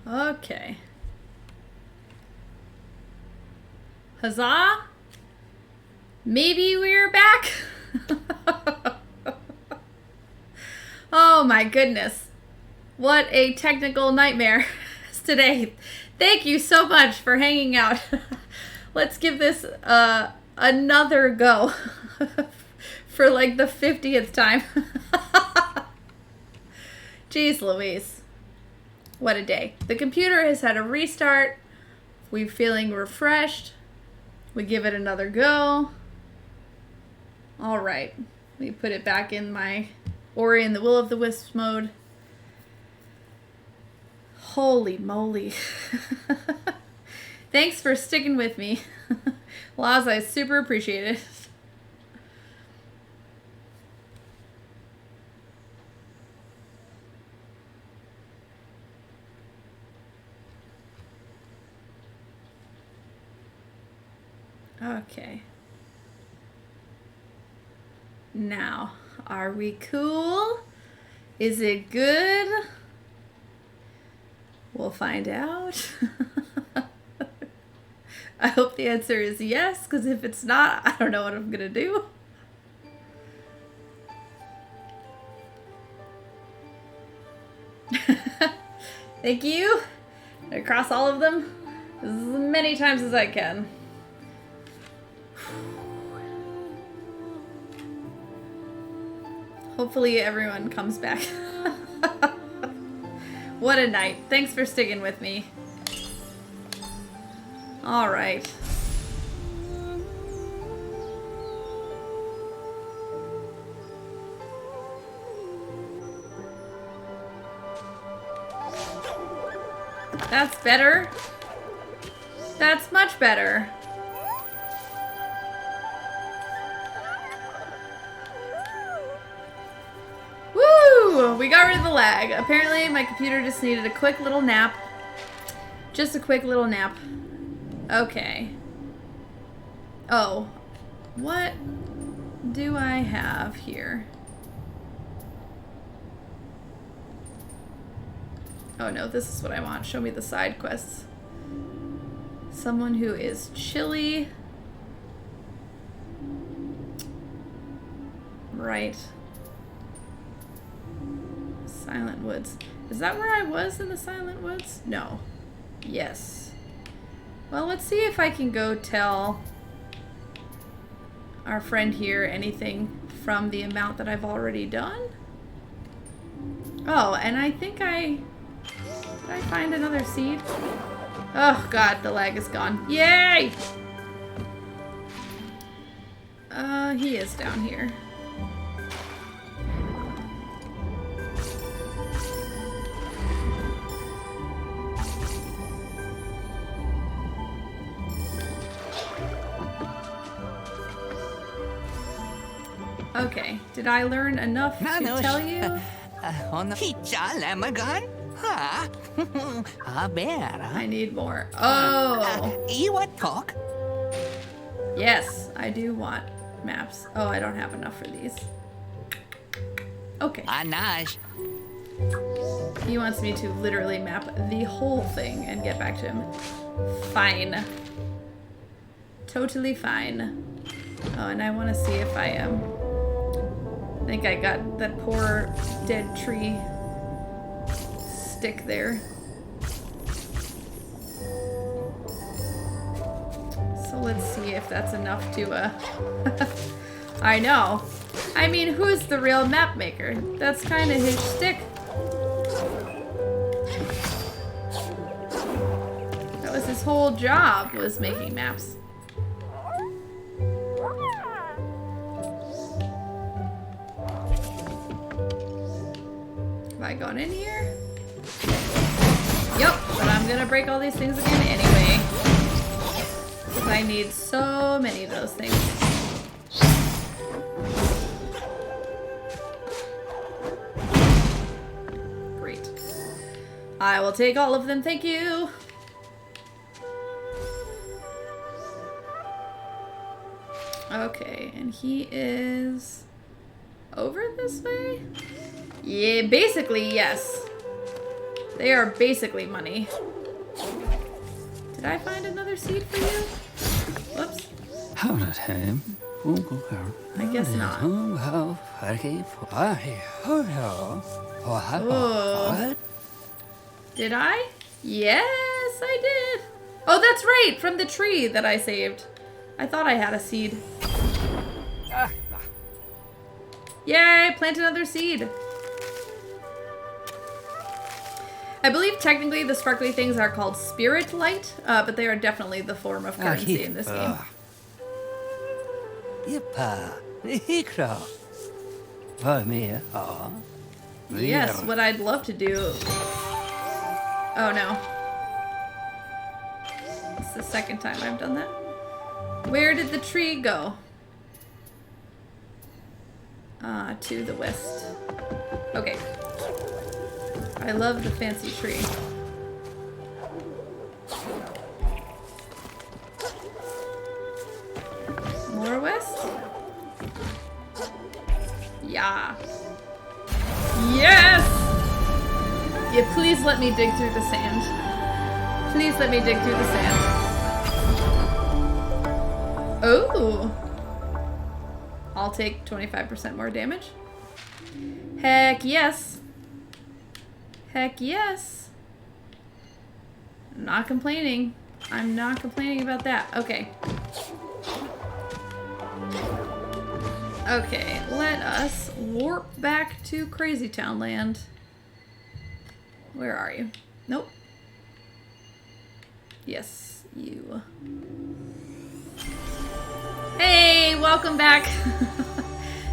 Okay. Huzzah! Maybe we're back? Oh my goodness. What a technical nightmare today. Thank you so much for hanging out. Let's give this another go for like the 50th time. Jeez Louise. What a day. The computer has had a restart. We're feeling refreshed. We give it another go. All right. Let me put it back in my Ori and the Will of the Wisps mode. Holy moly. Thanks for sticking with me. Laz, I super appreciate it. Okay. Now, are we cool? Is it good? We'll find out. I hope the answer is yes, because if it's not, I don't know what I'm gonna do. Thank you. Across all of them as many times as I can. Hopefully everyone comes back. What a night. Thanks for sticking with me. All right. That's better. That's much better. Woo! We got rid of the lag. Apparently my computer just needed a quick little nap. Just a quick little nap. Okay. Oh. What do I have here? Oh no, this is what I want. Show me the side quests. Someone who is chilly. Right. Silent Woods. Is that where I was in the Silent Woods? No. Yes. Well, let's see if I can go tell our friend here anything from the amount that I've already done. Oh, and I think did I find another seed? Oh god, the lag is gone. Yay! He is down here. Okay, did I learn enough to tell you? I need more. Oh! Yes, I do want maps. Oh, I don't have enough for these. Okay. He wants me to literally map the whole thing and get back to him. Fine. Totally fine. Oh, and I want to see if I am... I think I got that poor dead tree stick there. So let's see if that's enough to, I know. I mean, who's the real map maker? That's kind of his shtick. That was his whole job, was making maps. Have I gone in here? Yep, but I'm gonna break all these things again anyway. Because I need so many of those things. Great. I will take all of them, thank you. Okay, and he is over this way? Yeah, basically, yes. They are basically money. Did I find another seed for you? Whoops. I guess not. Oh. Did I? Yes, I did. Oh, that's right. From the tree that I saved. I thought I had a seed. Yay, plant another seed. I believe technically the sparkly things are called spirit light, but they are definitely the form of currency in this game. Yes, what I'd love to do. Oh no. It's the second time I've done that. Where did the tree go? To the west. Okay. I love the fancy tree. More west? Yeah. Yes! Yeah, please let me dig through the sand. Please let me dig through the sand. Oh! I'll take 25% more damage. Heck yes. Heck yes. I'm not complaining. I'm not complaining about that. Okay. Okay, let us warp back to Crazy Town Land. Where are you? Nope. Yes, you. Hey, welcome back.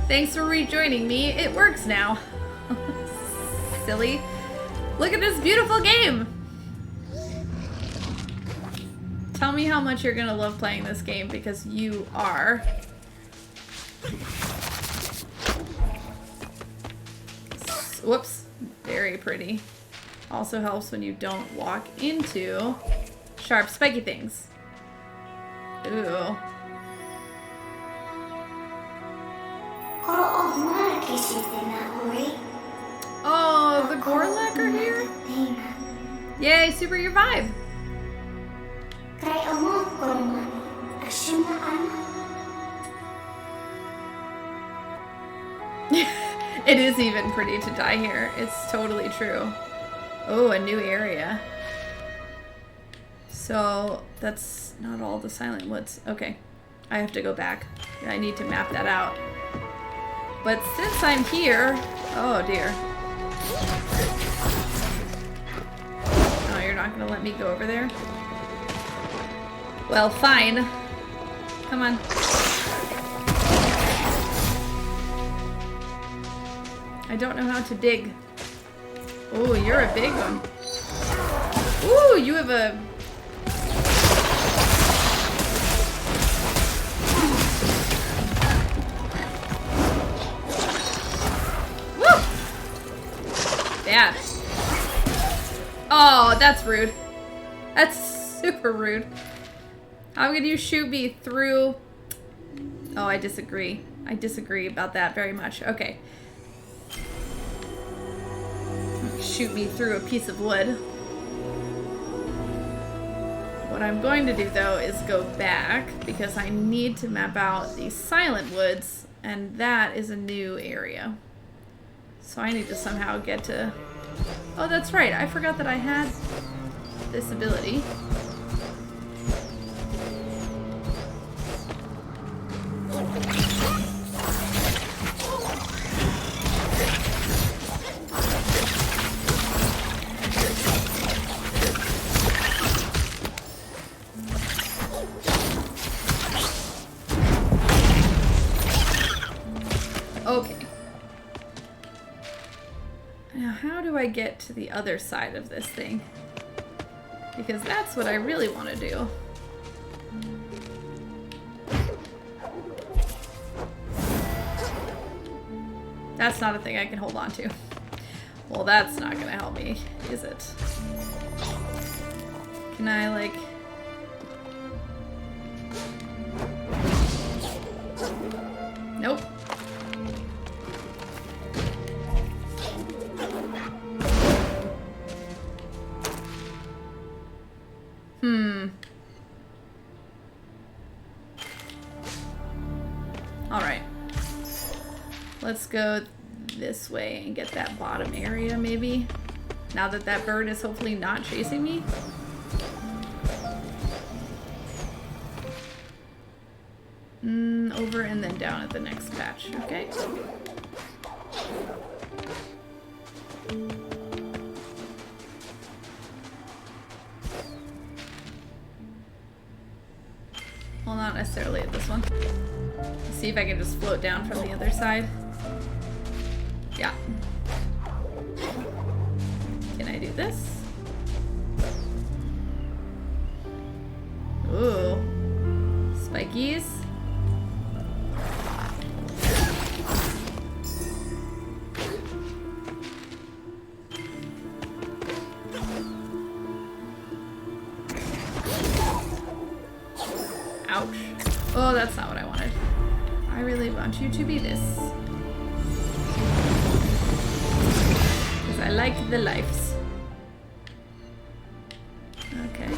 Thanks for rejoining me. It works now. Silly. Look at this beautiful game. Tell me how much you're gonna love playing this game, because you are. Whoops. Very pretty. Also helps when you don't walk into sharp, spiky things. Ooh. Oh, the Gorlak are here? Yay, super revive! It is even pretty to die here. It's totally true. Oh, a new area. So, that's not all the Silent Woods. Okay. I have to go back. I need to map that out. But since I'm here... Oh, dear. Oh, you're not gonna let me go over there? Well, fine. Come on. I don't know how to dig. Oh, you're a big one. Ooh, you have a... Woo! Bad. Oh, that's rude. That's super rude. How could you shoot me through... Oh, I disagree. I disagree about that very much. Okay. Shoot me through a piece of wood. What I'm going to do, though, is go back, because I need to map out the Silent Woods, and that is a new area. So I need to somehow get to... Oh, that's right. I forgot that I had this ability. Okay. Now, how do I get to the other side of this thing? Because that's what I really want to do. That's not a thing I can hold on to. Well, that's not gonna help me, is it? Can I, like... Nope. Alright. Let's go this way and get that bottom area, maybe. Now that that bird is hopefully not chasing me. Over and then down at the next patch. Okay. Well, not necessarily at this one. Let's see if I can just float down from the other side. Yeah. Can I do this? Ooh. Spikies. Ouch. Oh, that's not what I wanted. I really want you to be this. Because I like the lives. Okay.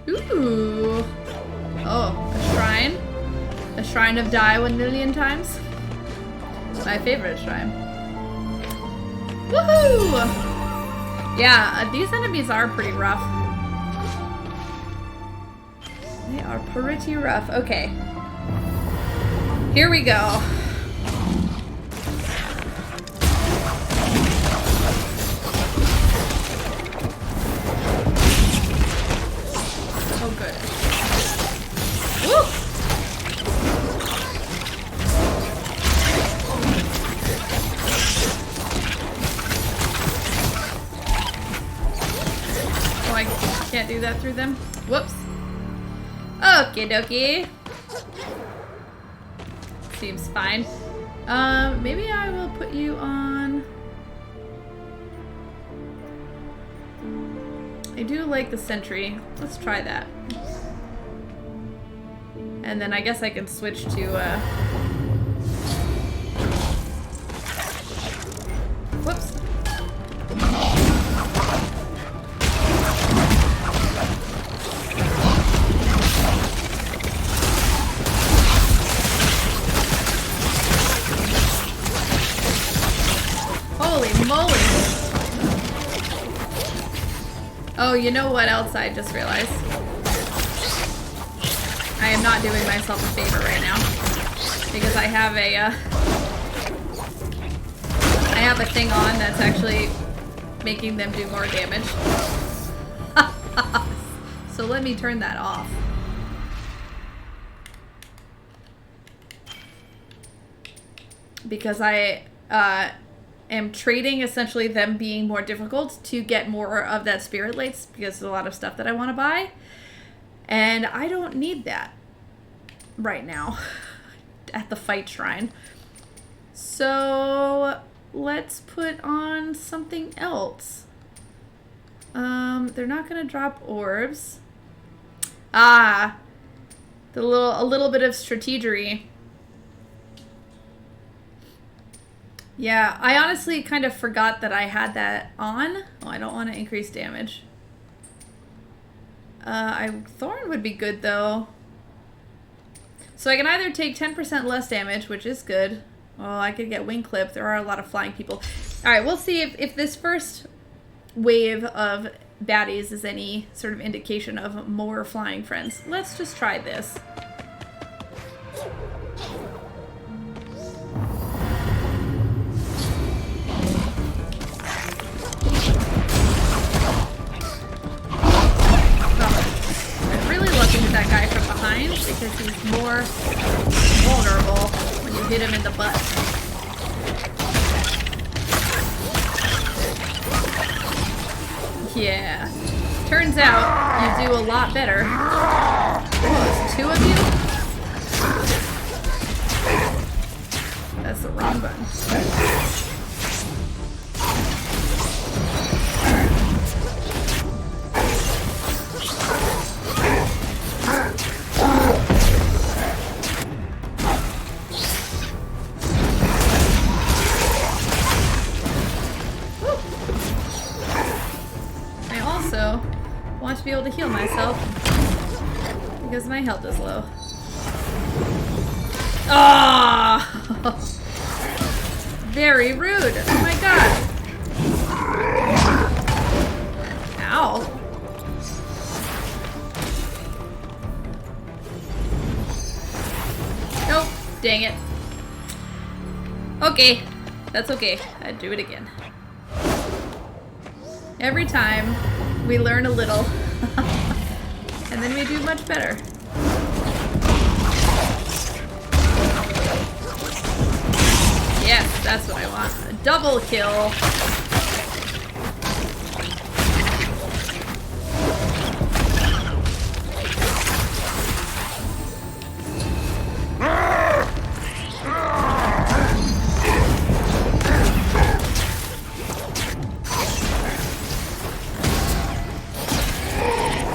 Ooh. Oh, a shrine. A shrine of die 1,000,000 times. My favorite shrine. Woohoo! Yeah, these enemies are pretty rough. They are pretty rough. Okay. Here we go. Oh, good. Woo! Oh, I can't do that through them. Whoops. Okie dokie. Seems fine. Maybe I will put you on... I do like the sentry. Let's try that. And then I guess I can switch to, whoops. Holy moly. Oh, you know what else I just realized? I am not doing myself a favor right now. Because I have a thing on that's actually making them do more damage. So let me turn that off. Because I am trading essentially them being more difficult to get more of that spirit lights because there's a lot of stuff that I want to buy. And I don't need that right now at the fight shrine. So let's put on something else. They're not gonna drop orbs. Ah, a little bit of strategery. Yeah, I honestly kind of forgot that I had that on. Oh, I don't want to increase damage. Thorn would be good though. So I can either take 10% less damage, which is good. Oh, I could get wing clip. There are a lot of flying people. Alright, we'll see if this first wave of baddies is any sort of indication of more flying friends. Let's just try this. That guy from behind because he's more vulnerable when you hit him in the butt. Yeah. Turns out you do a lot better. Oh, there's 2 of you? That's the wrong button. want to be able to heal myself because my health is low. Ah! Very rude. Oh my god. Ow. Nope. Dang it. Okay. That's okay. I'd do it again. Every time we learn a little and then we do much better. Yes, that's what I want. A double kill.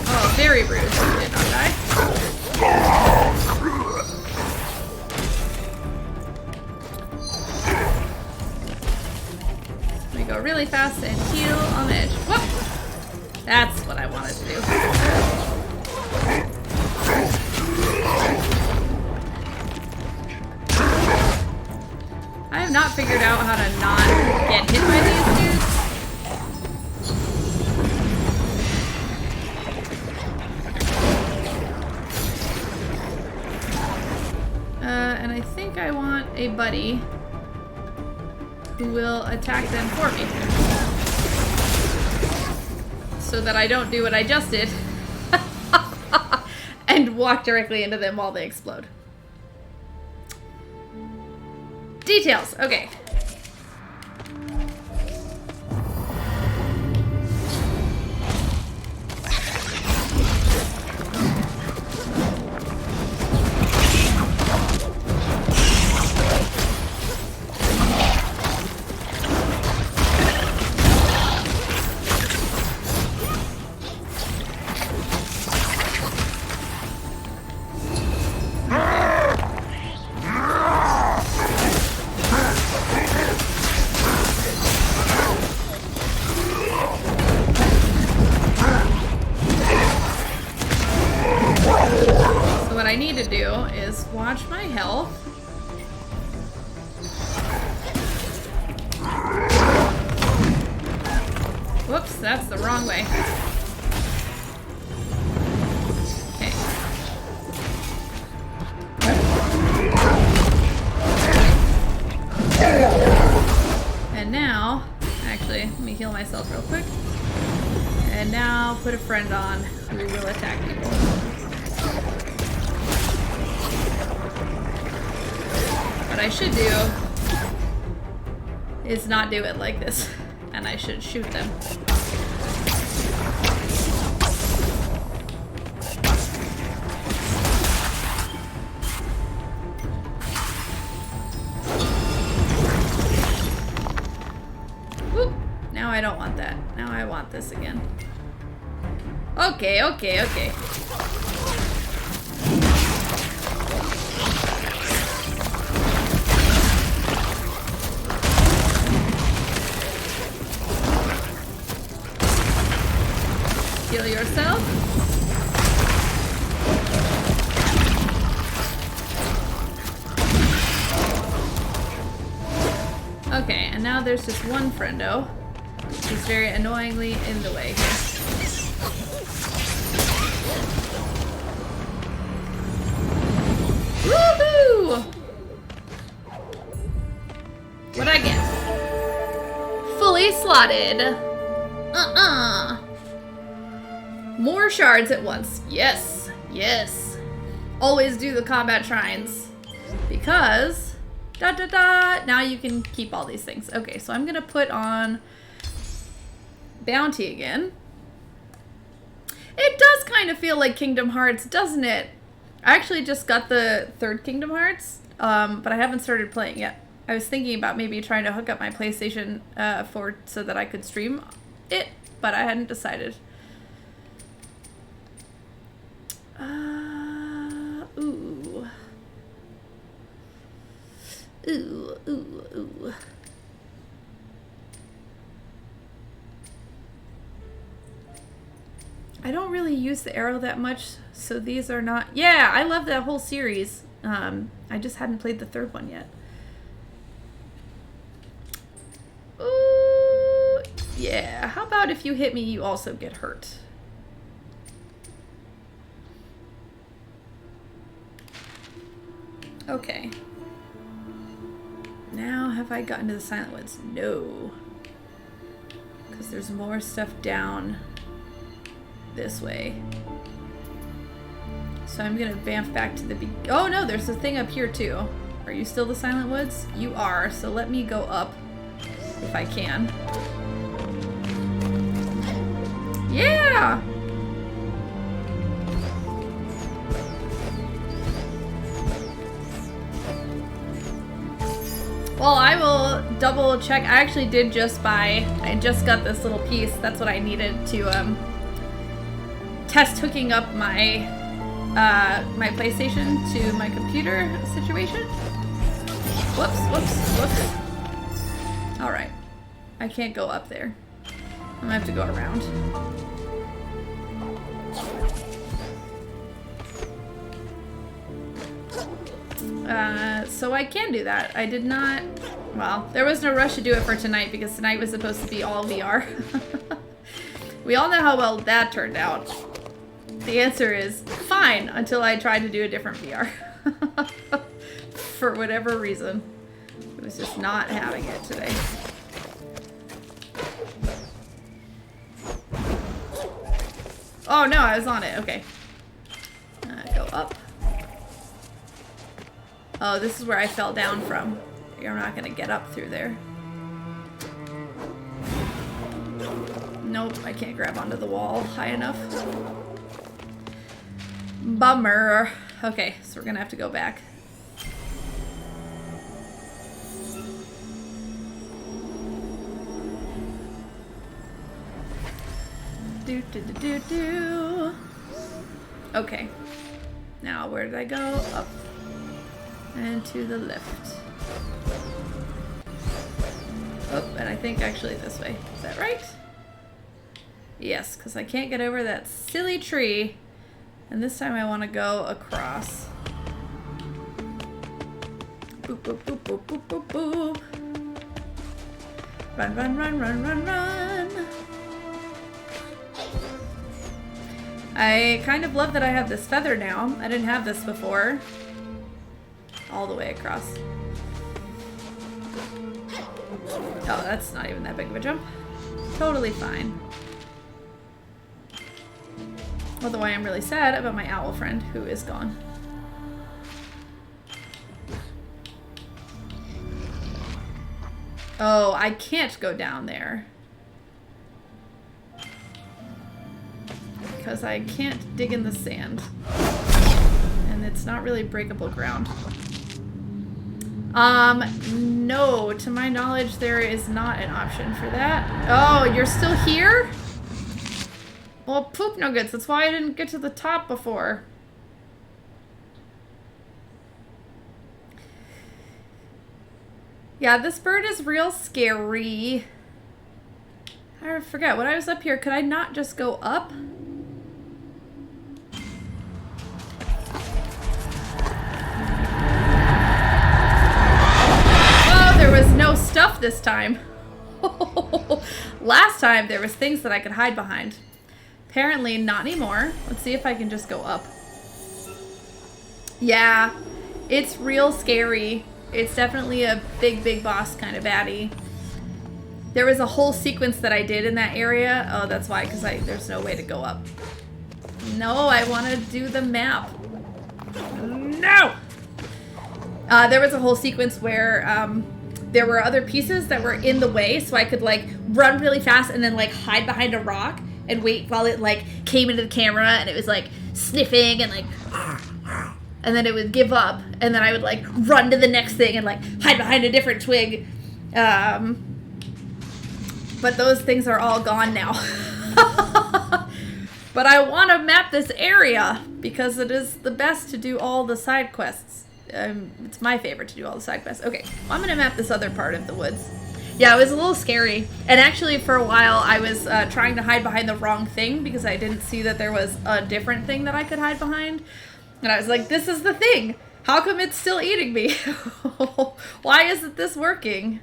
Oh, very rude. Did not die. Go really fast and heal on the edge. Whoop! That's what I wanted to do. I have not figured out how to not get hit by these dudes. And I think I want a buddy who will attack them for me. So that I don't do what I just did and walk directly into them while they explode. Details, okay. What I need to do is watch my health. Whoops, that's the wrong way. Okay. And now, actually, let me heal myself real quick. And now put a friend on who will attack people. What I should do is not do it like this, and I should shoot them. Whoop. Now I don't want that. Now I want this again. Okay, okay, okay. Heal yourself. Okay, and now there's just one friendo who's very annoyingly in the way here. Woohoo! What'd I get? Fully slotted. More shards at once. Yes. Yes. Always do the combat shrines. Because... now you can keep all these things. Okay, so I'm gonna put on... bounty again. It does kind of feel like Kingdom Hearts, doesn't it? I actually just got the third Kingdom Hearts, but I haven't started playing yet. I was thinking about maybe trying to hook up my PlayStation so that I could stream it, but I hadn't decided. Ooh. Ooh, ooh, ooh. I don't really use the arrow that much, so these are not... Yeah, I love that whole series. I just hadn't played the third one yet. Ooh, yeah. How about if you hit me, you also get hurt? Okay. Now, have I gotten to the Silent Woods? No. Because there's more stuff down this way. So I'm gonna vamp back to the oh no, there's a thing up here too. Are you still the Silent Woods? You are, so let me go up if I can. Yeah! Well, I will double check. I actually did just buy, I just got this little piece. That's what I needed to test hooking up my my PlayStation to my computer situation. Whoops, whoops, whoops. All right, I can't go up there. I'm gonna have to go around. So I can do that. I did not, well, there was no rush to do it for tonight because tonight was supposed to be all VR. We all know how well that turned out. The answer is fine until I tried to do a different VR. For whatever reason. It was just not having it today. Oh no, I was on it. Okay. Go up. Oh, this is where I fell down from. You're not gonna get up through there. Nope, I can't grab onto the wall high enough. Bummer. Okay, so we're gonna have to go back. Do do do do do. Okay. Now where did I go? Up. And to the left. Oh, and I think actually this way. Is that right? Yes, because I can't get over that silly tree. And this time I want to go across. Boop, boop, boop, boop, boop, boop, boop. Run, run, run, run, run, run. I kind of love that I have this feather now. I didn't have this before. All the way across. Oh, that's not even that big of a jump. Totally fine. Although I am really sad about my owl friend who is gone. Oh, I can't go down there. Because I can't dig in the sand. And it's not really breakable ground. No, to my knowledge, there is not an option for that. Oh, you're still here? Well, poop nuggets, that's why I didn't get to the top before. Yeah, this bird is real scary. I forget, when I was up here, could I not just go up? There was no stuff this time. Last time there was things that I could hide behind. Apparently not anymore. Let's see if I can just go up. Yeah, it's real scary. It's definitely a big, big boss kind of baddie. There was a whole sequence that I did in that area. Oh, that's why, because there's no way to go up. No, I want to do the map. No! There was a whole sequence where there were other pieces that were in the way, so I could like run really fast and then like hide behind a rock and wait while it like came into the camera and it was like sniffing and like, and then it would give up and then I would like run to the next thing and like hide behind a different twig. But those things are all gone now. But I want to map this area because it is the best to do all the side quests. It's my favorite to do all the side quests. Okay, well, I'm going to map this other part of the woods. Yeah, it was a little scary. And actually, for a while, I was trying to hide behind the wrong thing because I didn't see that there was a different thing that I could hide behind. And I was like, this is the thing. How come it's still eating me? Why isn't this working?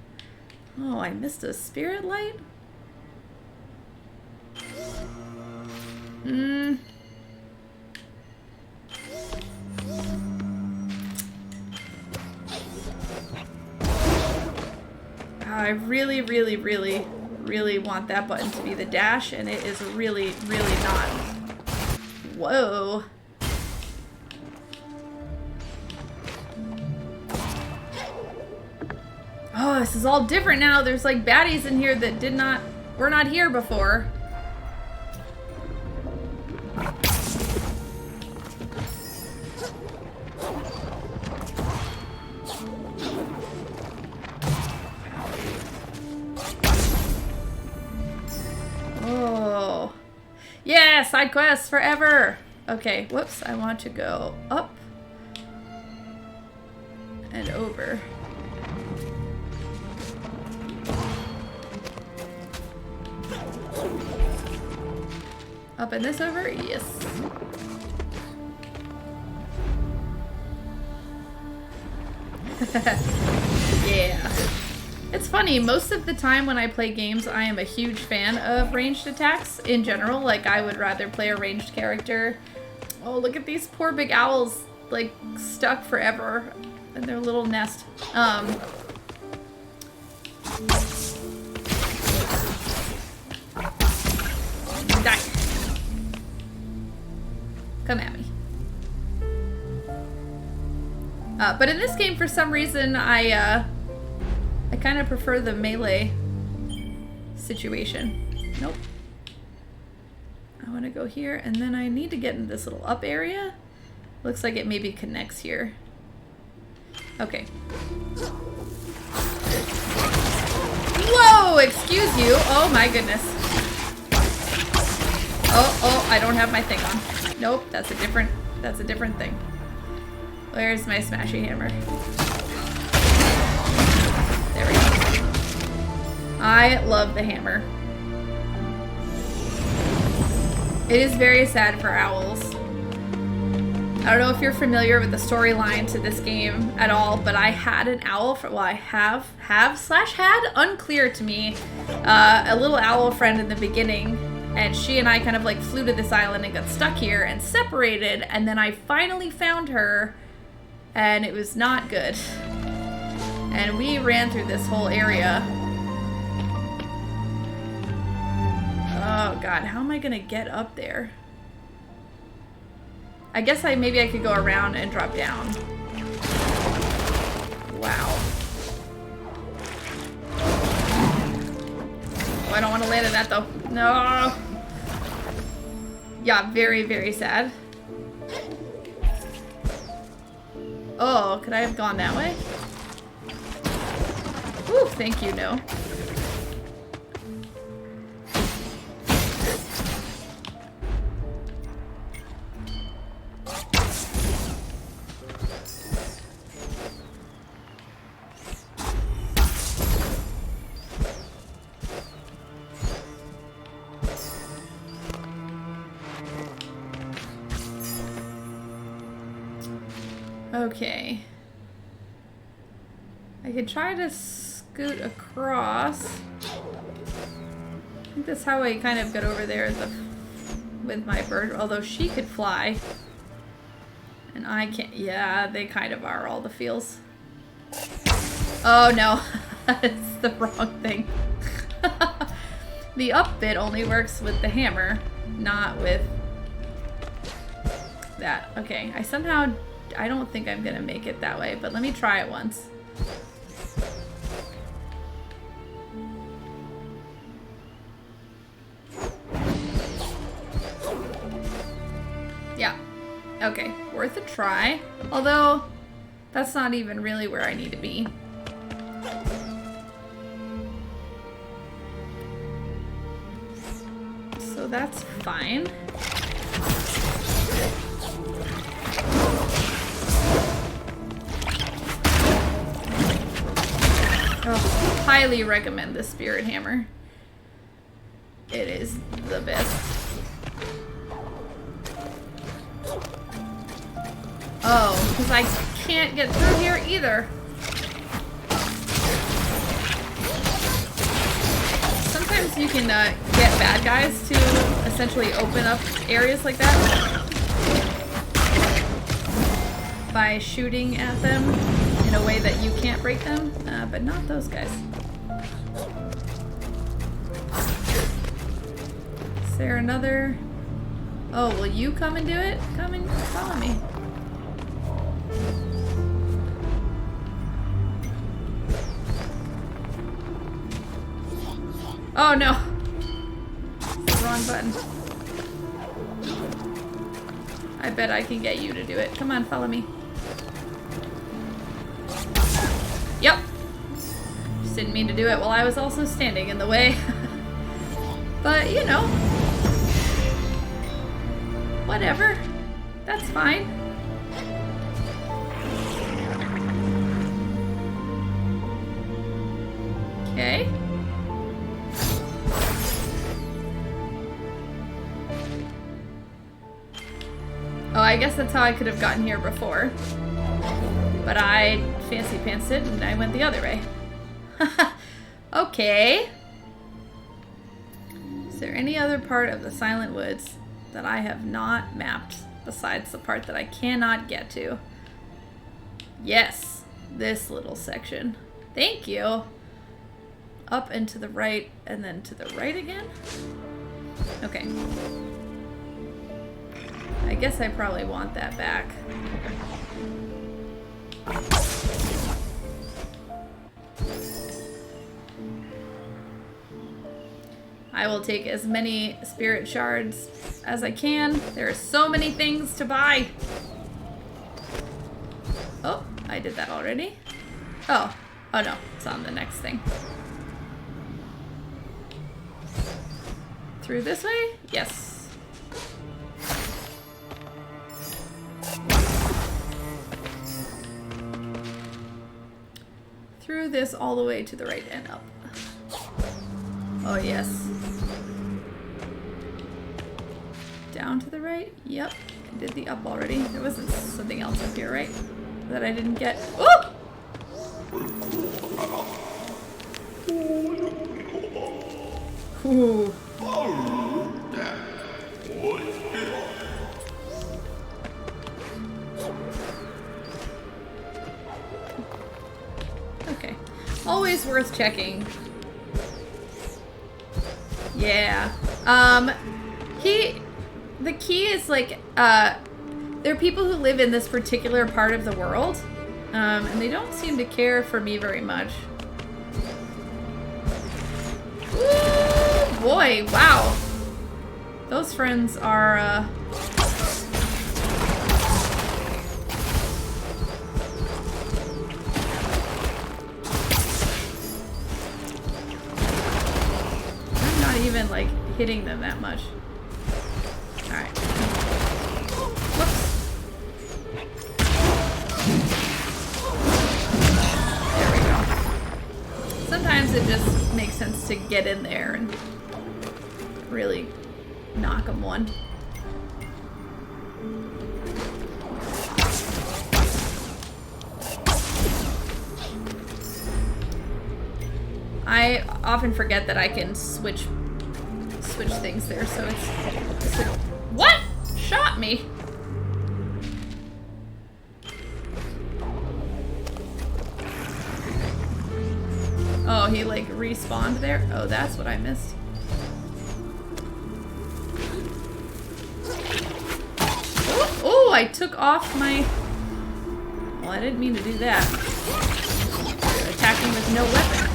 Oh, I missed a spirit light? I really, really, really, really want that button to be the dash, and it is really, really not. Whoa. Oh, this is all different now. There's like baddies in here that were not here before. Oh. Yeah, side quests forever. Okay, whoops. I want to go up and over. Up and this over? Yes. Yeah. It's funny, most of the time when I play games, I am a huge fan of ranged attacks in general. Like, I would rather play a ranged character. Oh, look at these poor big owls, like, stuck forever in their little nest. Die. Come at me. But in this game, for some reason, I kind of prefer the melee situation. Nope. I want to go here, and then I need to get in this little up area. Looks like it maybe connects here. Okay. Whoa! Excuse you. Oh my goodness. Oh, I don't have my thing on. Nope, that's a different thing. Where's my smashy hammer? There we go. I love the hammer. It is very sad for owls. I don't know if you're familiar with the storyline to this game at all, but I had an owl for, well, I have / unclear to me, a little owl friend in the beginning, and she and I kind of like flew to this island and got stuck here and separated, and then I finally found her, and it was not good. And we ran through this whole area. Oh god, how am I gonna get up there? I guess maybe I could go around and drop down. Wow. Oh, I don't want to land in that though. No. Yeah, very, very sad. Oh, could I have gone that way? Ooh, thank you, no. Okay. I could try to scoot across. I think that's how I kind of got over there with my bird, although she could fly. And I can't. Yeah, they kind of are all the feels. Oh no, it's the wrong thing. The up bit only works with the hammer, not with that. Okay, I don't think I'm gonna make it that way, but let me try it once. Yeah. Okay, worth a try. Although, that's not even really where I need to be. So that's fine. Oh, highly recommend the Spirit Hammer. It is the best. Oh, because I can't get through here either. Sometimes you can get bad guys to essentially open up areas like that by shooting at them in a way that you can't break them, but not those guys. Is there another? Oh, will you come and do it? Come and follow me. Oh no! It's the wrong button. I bet I can get you to do it. Come on, follow me. Yep. Just didn't mean to do it while I was also standing in the way. But, you know. Whatever. That's fine. Okay. Oh, I guess that's how I could have gotten here before. But I fancy pantsed it and I went the other way. Okay. Is there any other part of the Silent Woods that I have not mapped besides the part that I cannot get to? Yes, this little section. Thank you. Up and to the right and then to the right again? Okay. I guess I probably want that back. I will take as many spirit shards as I can. There are so many things to buy. Oh, I did that already. Oh, oh no, it's on the next thing. Through this way? Yes. Through this all the way to the right and up. Oh yes. Down to the right? Yep. I did the up already. There wasn't something else up here, right? That I didn't get. Oh! Ooh. Okay. Always worth checking. Yeah. The key is like, there are people who live in this particular part of the world, and they don't seem to care for me very much. Ooh, boy, wow. Those friends are, I'm not even, like, hitting them that much. Alright. Whoops. There we go. Sometimes it just makes sense to get in there and really knock them one. I often forget that I can switch things there, so it's what? Shot me. Oh, he like respawned there? Oh, that's what I missed. Oh, I took off my... Well, I didn't mean to do that. Attacking with no weapon.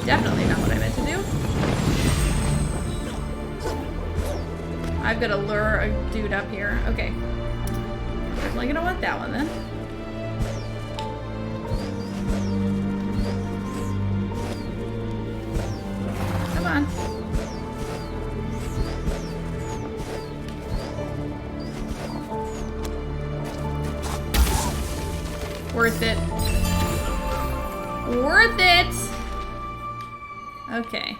Definitely not what I meant to do. I've got to lure a dude up here. Okay. Definitely gonna want that one then. Come on. Worth it. Okay.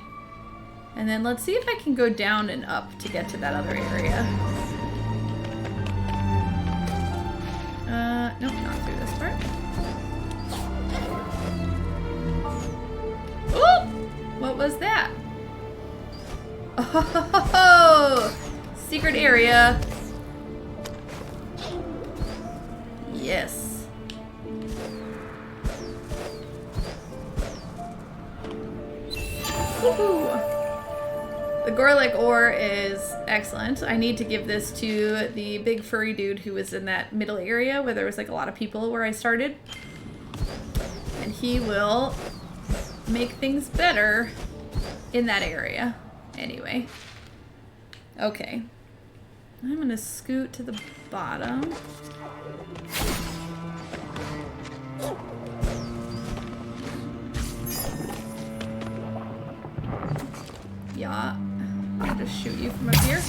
And then let's see if I can go down and up to get to that other area. Nope, not through this part. Oh! What was that? Oh! Secret area. Yes. Woohoo! The Gorlick ore is excellent. I need to give this to the big furry dude who was in that middle area where there was like a lot of people where I started. And he will make things better in that area. Anyway. Okay. I'm gonna scoot to the bottom. Yeah. I'll just shoot you from up here.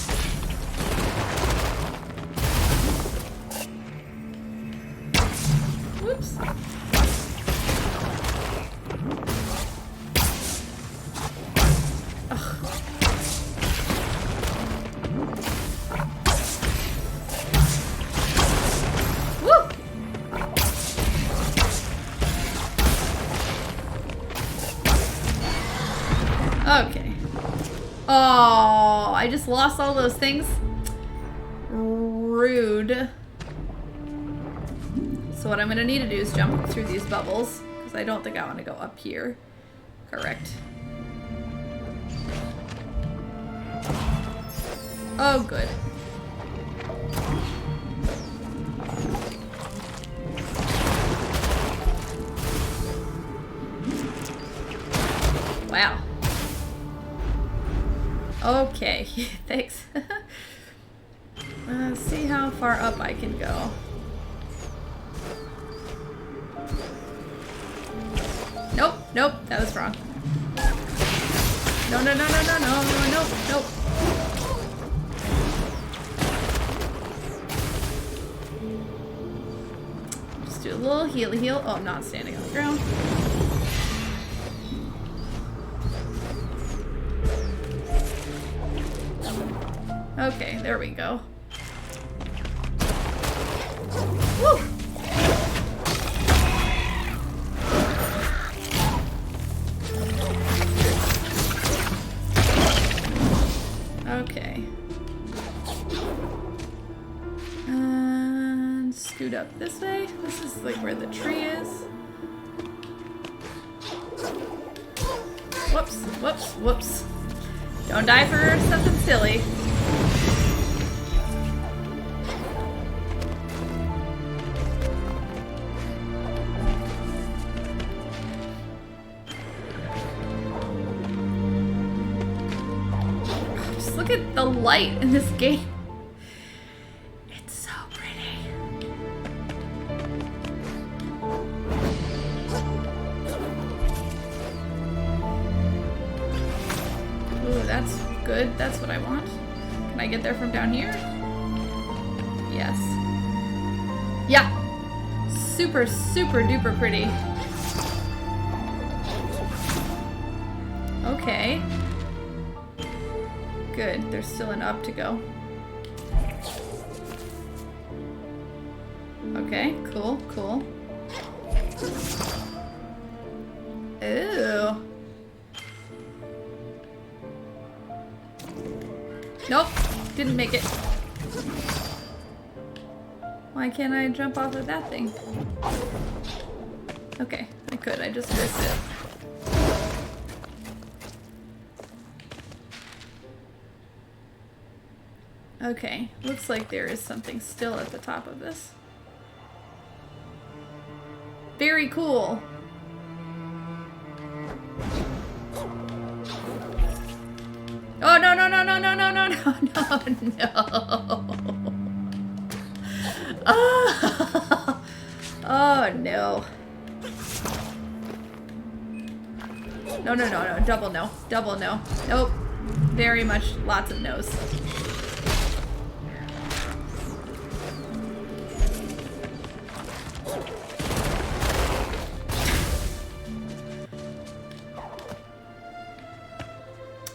Whoops. Ugh. Woo! Okay. Oh, I just lost all those things. Rude. So what I'm gonna need to do is jump through these bubbles, because I don't think I want to go up here. Correct. Oh, good. Wow. Okay, thanks. Let's see how far up I can go. Nope, nope, that was wrong. No, no, no, no, no, no, no, no, nope. Just do a little heal. Oh, I'm not standing on the ground. Okay, there we go. Woo! Okay. And scoot up this way. This is like where the tree is. Whoops, whoops, whoops. Don't die for something silly. Look at the light in this game. It's so pretty. Ooh, that's good. That's what I want. Can I get there from down here? Yes. Yeah. Super, super duper pretty. Okay. Good. There's still an up to go. Okay, cool, cool. Ew. Nope, didn't make it. Why can't I jump off of that thing? Okay, I could. I just missed it. Okay, looks like there is something still at the top of this. Very cool. Oh, no, no, no, no, no, no, no, no, no, no. Oh, oh no. No, no, no, no, double no, double no. Nope. Very much lots of no's.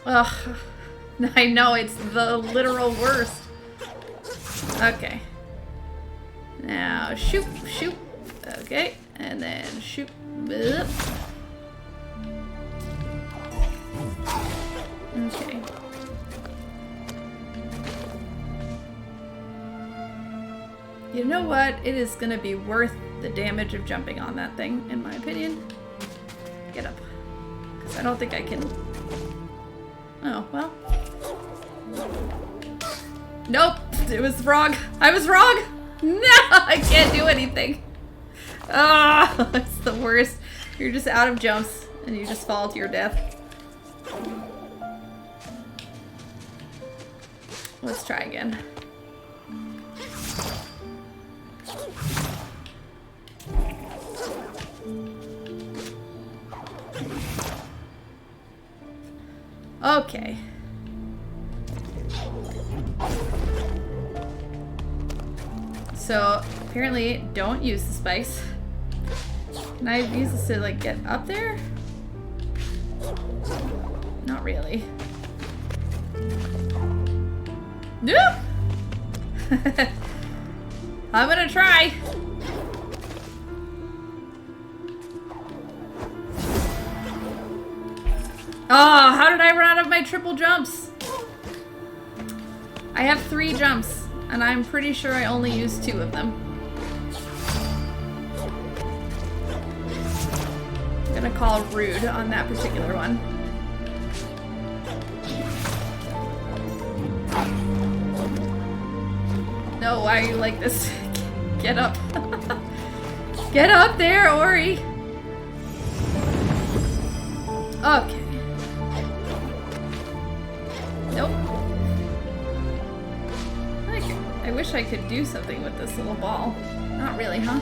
Ugh. I know, it's the literal worst. Okay. Now, shoot, shoot. Okay, and then shoot. Okay. You know what? It is gonna be worth the damage of jumping on that thing, in my opinion. Get up. Because I don't think I can... Oh, well. Nope! It was wrong! I was wrong! No! I can't do anything! Ah! It's the worst. You're just out of jumps, and you just fall to your death. Let's try again. Okay. So, apparently, don't use the spikes. Can I use this to, like, get up there? Not really. Nope! I'm gonna try! Oh, how did I run out of my triple jumps? I have 3 jumps, and I'm pretty sure I only used 2 of them. I'm gonna call rude on that particular one. No, why are you like this? Get up. Get up there, Ori! Okay. Nope. I wish I could do something with this little ball. Not really, huh?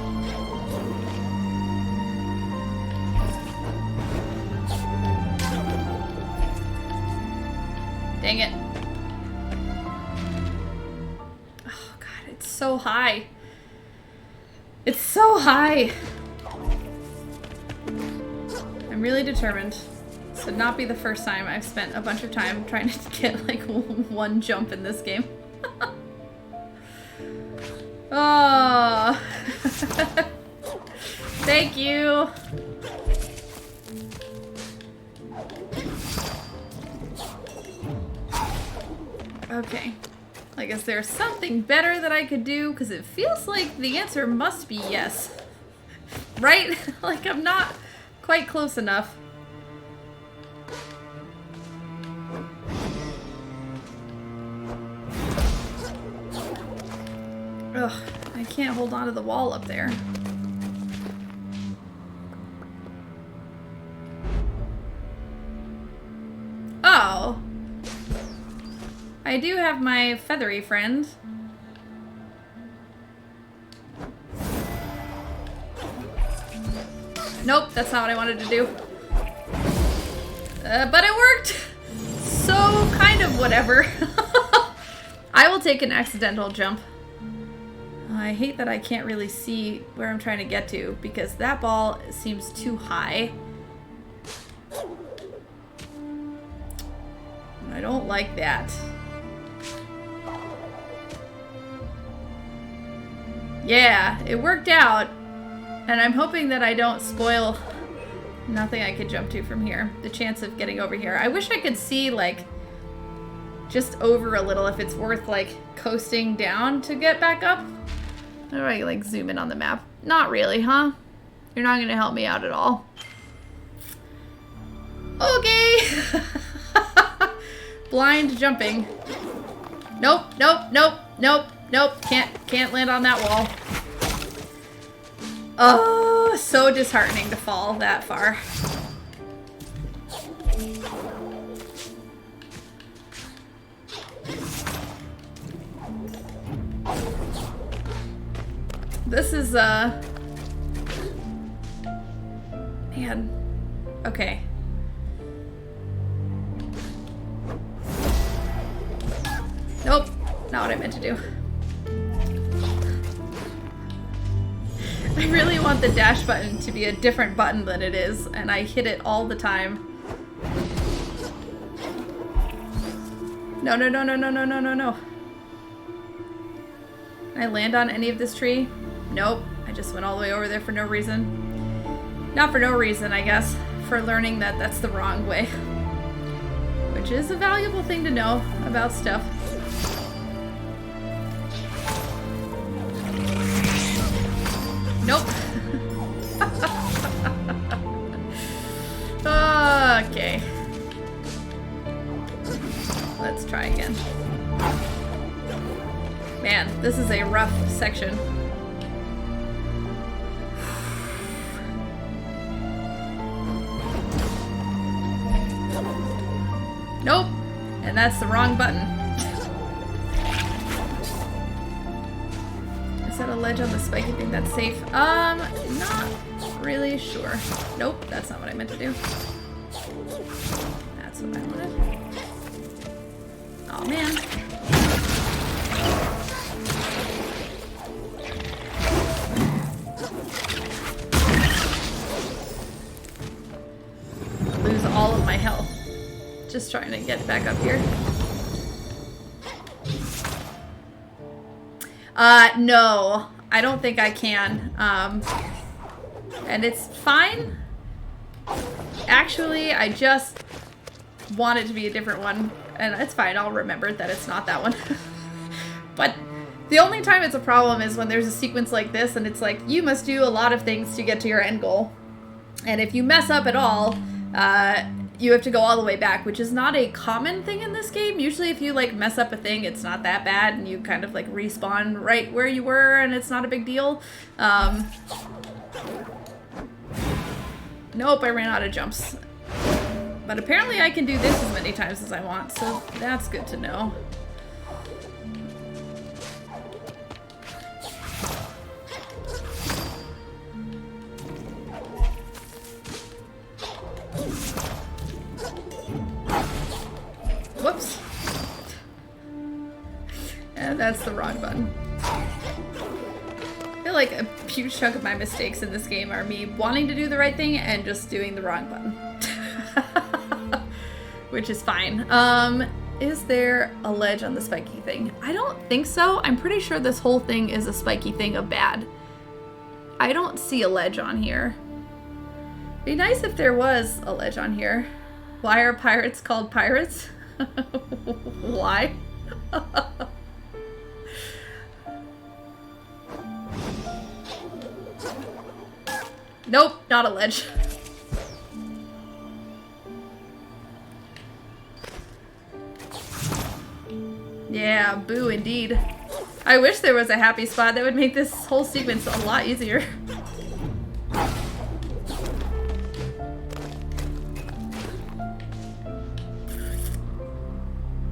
Dang it. Oh god, it's so high. It's so high. I'm really determined. This would not be the first time I've spent a bunch of time trying to get like 1 jump in this game. Oh. Thank you. Okay. Like, is there something better that I could do? Because it feels like the answer must be yes. Right? Like, I'm not quite close enough. Ugh, I can't hold on to the wall up there. Oh. I do have my feathery friend. Nope, that's not what I wanted to do. But it worked! So, kind of whatever. I will take an accidental jump. I hate that I can't really see where I'm trying to get to because that ball seems too high. I don't like that. Yeah, it worked out. And I'm hoping that I don't spoil nothing I could jump to from here. The chance of getting over here. I wish I could see, like, just over a little if it's worth, like, coasting down to get back up. How do I, like, zoom in on the map? Not really, huh? You're not gonna help me out at all. Okay! Blind jumping. Nope, nope, nope, nope, nope. Can't land on that wall. Oh, so disheartening to fall that far. This is, man. Okay. Nope. Not what I meant to do. I really want the dash button to be a different button than it is, and I hit it all the time. No, no, no, no, no, no, no, no, no. Can I land on any of this tree? Nope. I just went all the way over there for no reason. Not for no reason, I guess. For learning that that's the wrong way. Which is a valuable thing to know about stuff. Nope. Okay. Let's try again. Man, this is a rough section. Nope. And that's the wrong button. Is that a ledge on the spiky thing that's safe? Not really sure. Nope, that's not what I meant to do. That's what I wanted. Oh man. Lose all of my health. Just trying to get back up here. No, I don't think I can. And it's fine. Actually, I just want it to be a different one. And it's fine, I'll remember that it's not that one. But the only time it's a problem is when there's a sequence like this and it's like, you must do a lot of things to get to your end goal. And if you mess up at all, you have to go all the way back, which is not a common thing in this game. Usually if you like mess up a thing, it's not that bad and you kind of like respawn right where you were and it's not a big deal. Nope, I ran out of jumps. But apparently I can do this as many times as I want, so that's good to know. Whoops. And that's the wrong button. I feel like a huge chunk of my mistakes in this game are me wanting to do the right thing and just doing the wrong button. Which is fine. Is there a ledge on the spiky thing? I don't think so. I'm pretty sure this whole thing is a spiky thing of bad. I don't see a ledge on here. Be nice if there was a ledge on here. Why are pirates called pirates? Why? Nope, not a ledge. Yeah, boo indeed. I wish there was a happy spot that would make this whole sequence a lot easier.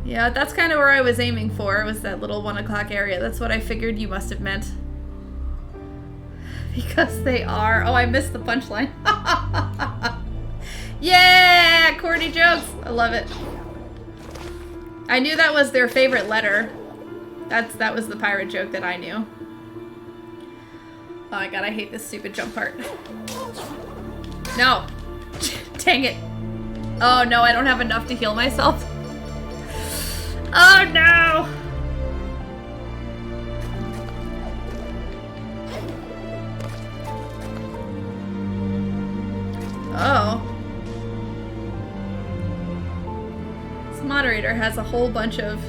Yeah, that's kind of where I was aiming for, was that little 1 o'clock area. That's what I figured you must have meant. Because they are. Oh, I missed the punchline. Yeah, corny jokes. I love it. I knew that was their favorite letter. That was the pirate joke that I knew. Oh my god, I hate this stupid jump part. No. Dang it. Oh no, I don't have enough to heal myself. Oh no! Oh. This moderator has a whole bunch of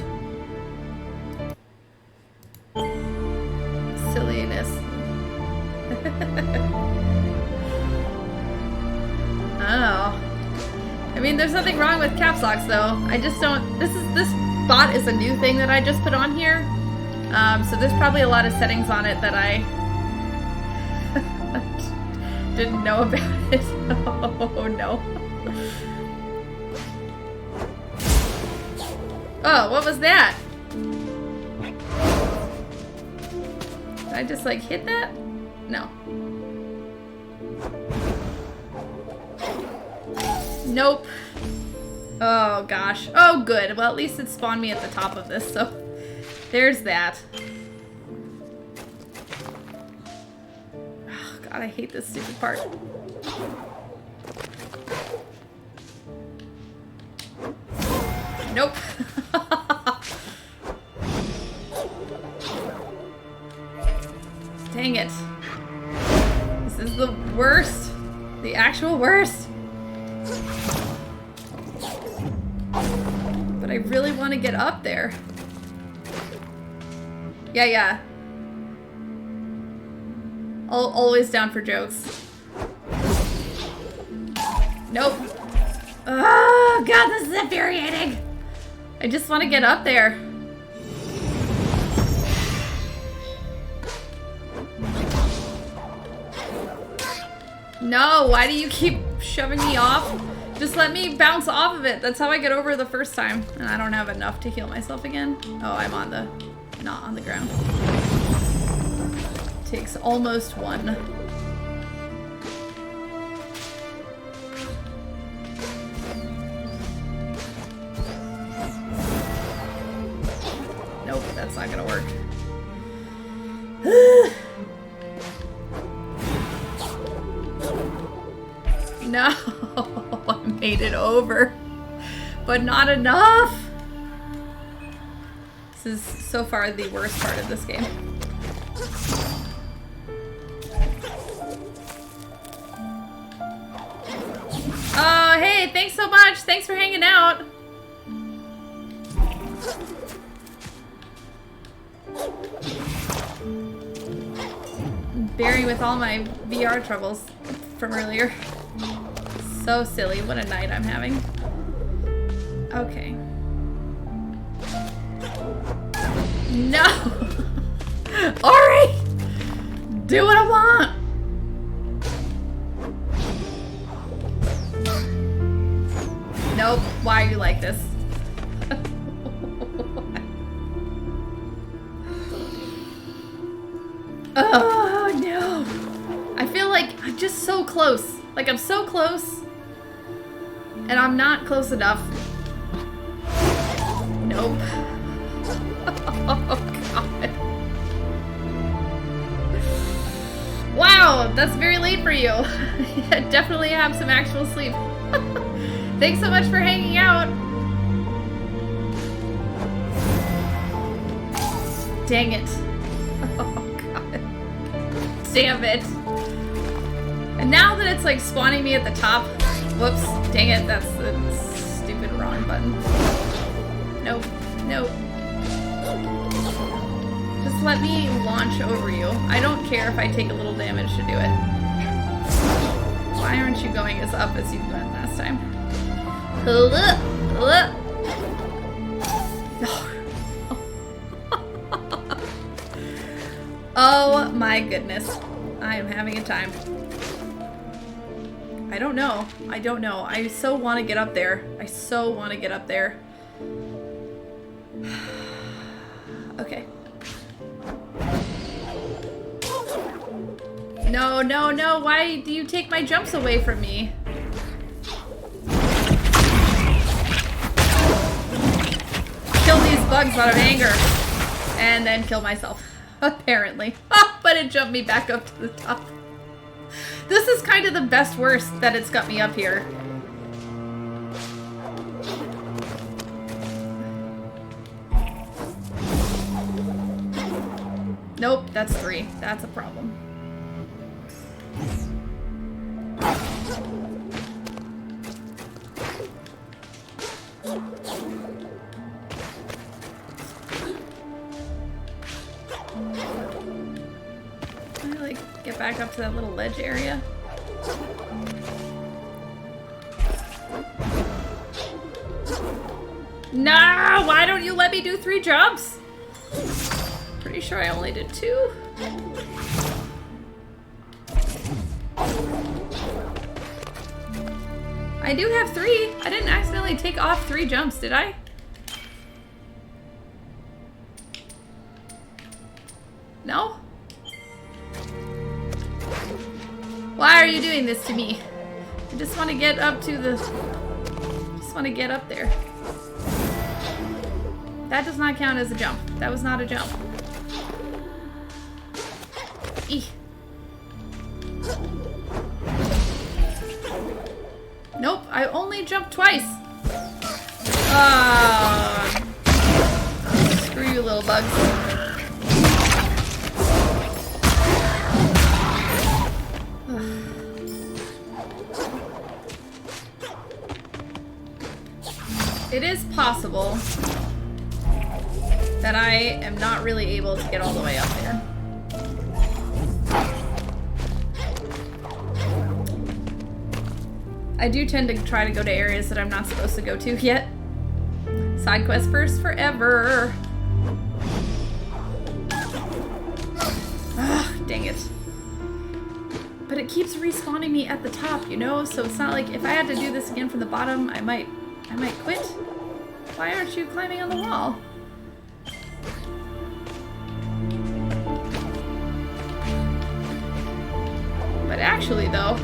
silliness. Oh. I mean, there's nothing wrong with caps locks, though. I just don't. This bot is a new thing that I just put on here. So there's probably a lot of settings on it that I didn't know about it. Oh no. Oh, what was that? Did I just like hit that? No. Nope. Oh gosh. Oh good. Well, at least it spawned me at the top of this, so there's that. Oh god, I hate this stupid part. Nope. Dang it. This is the worst. The actual worst. But I really want to get up there. Yeah. Always down for jokes. Nope. Oh, God, this is infuriating. I just want to get up there. No, why do you keep shoving me off? Just let me bounce off of it. That's how I get over the first time. And I don't have enough to heal myself again. Oh, I'm on the... not on the ground. Takes almost one. Nope, that's not gonna work. No, I made it over, but not enough. This is so far the worst part of this game. Oh, hey, thanks so much. Thanks for hanging out. Bearing with all my VR troubles from earlier. So silly. What a night I'm having. Okay. No! Ori! Do what I want! Nope. Why are you like this? Oh, no. I feel like I'm just so close. Like, I'm so close. And I'm not close enough. Nope. Oh, God. Wow, that's very late for you. Definitely have some actual sleep. Thanks so much for hanging out. Dang it. Oh, God. Damn it. And now that it's like spawning me at the top, whoops, dang it, that's the stupid wrong button. Nope, nope. Just let me launch over you. I don't care if I take a little damage to do it. Why aren't you going as up as you went last time? Oh my goodness. I am having a time. I don't know. I don't know. I so want to get up there. I so want to get up there. Okay. No, no, no. Why do you take my jumps away from me? Kill these bugs out of anger. And then kill myself. Apparently. Oh, but it jumped me back up to the top. This is kind of the best worst that it's got me up here. Nope, that's 3. That's a problem. Can I, like, get back up to that little ledge area? No! Why don't you let me do 3 jumps? Pretty sure I only did 2. I do have 3. I didn't accidentally take off 3 jumps, did I? No? Why are you doing this to me? I just want to get up to the... just want to get up there. That does not count as a jump. That was not a jump. Eeh. Nope, I only jumped twice. Screw you, little bugs. it is possible that I am not really able to get all the way up there. I do tend to try to go to areas that I'm not supposed to go to yet. Side quest first forever. Ugh, dang it. But it keeps respawning me at the top, you know? So it's not like if I had to do this again from the bottom, I might quit. Why aren't you climbing on the wall? But actually, though,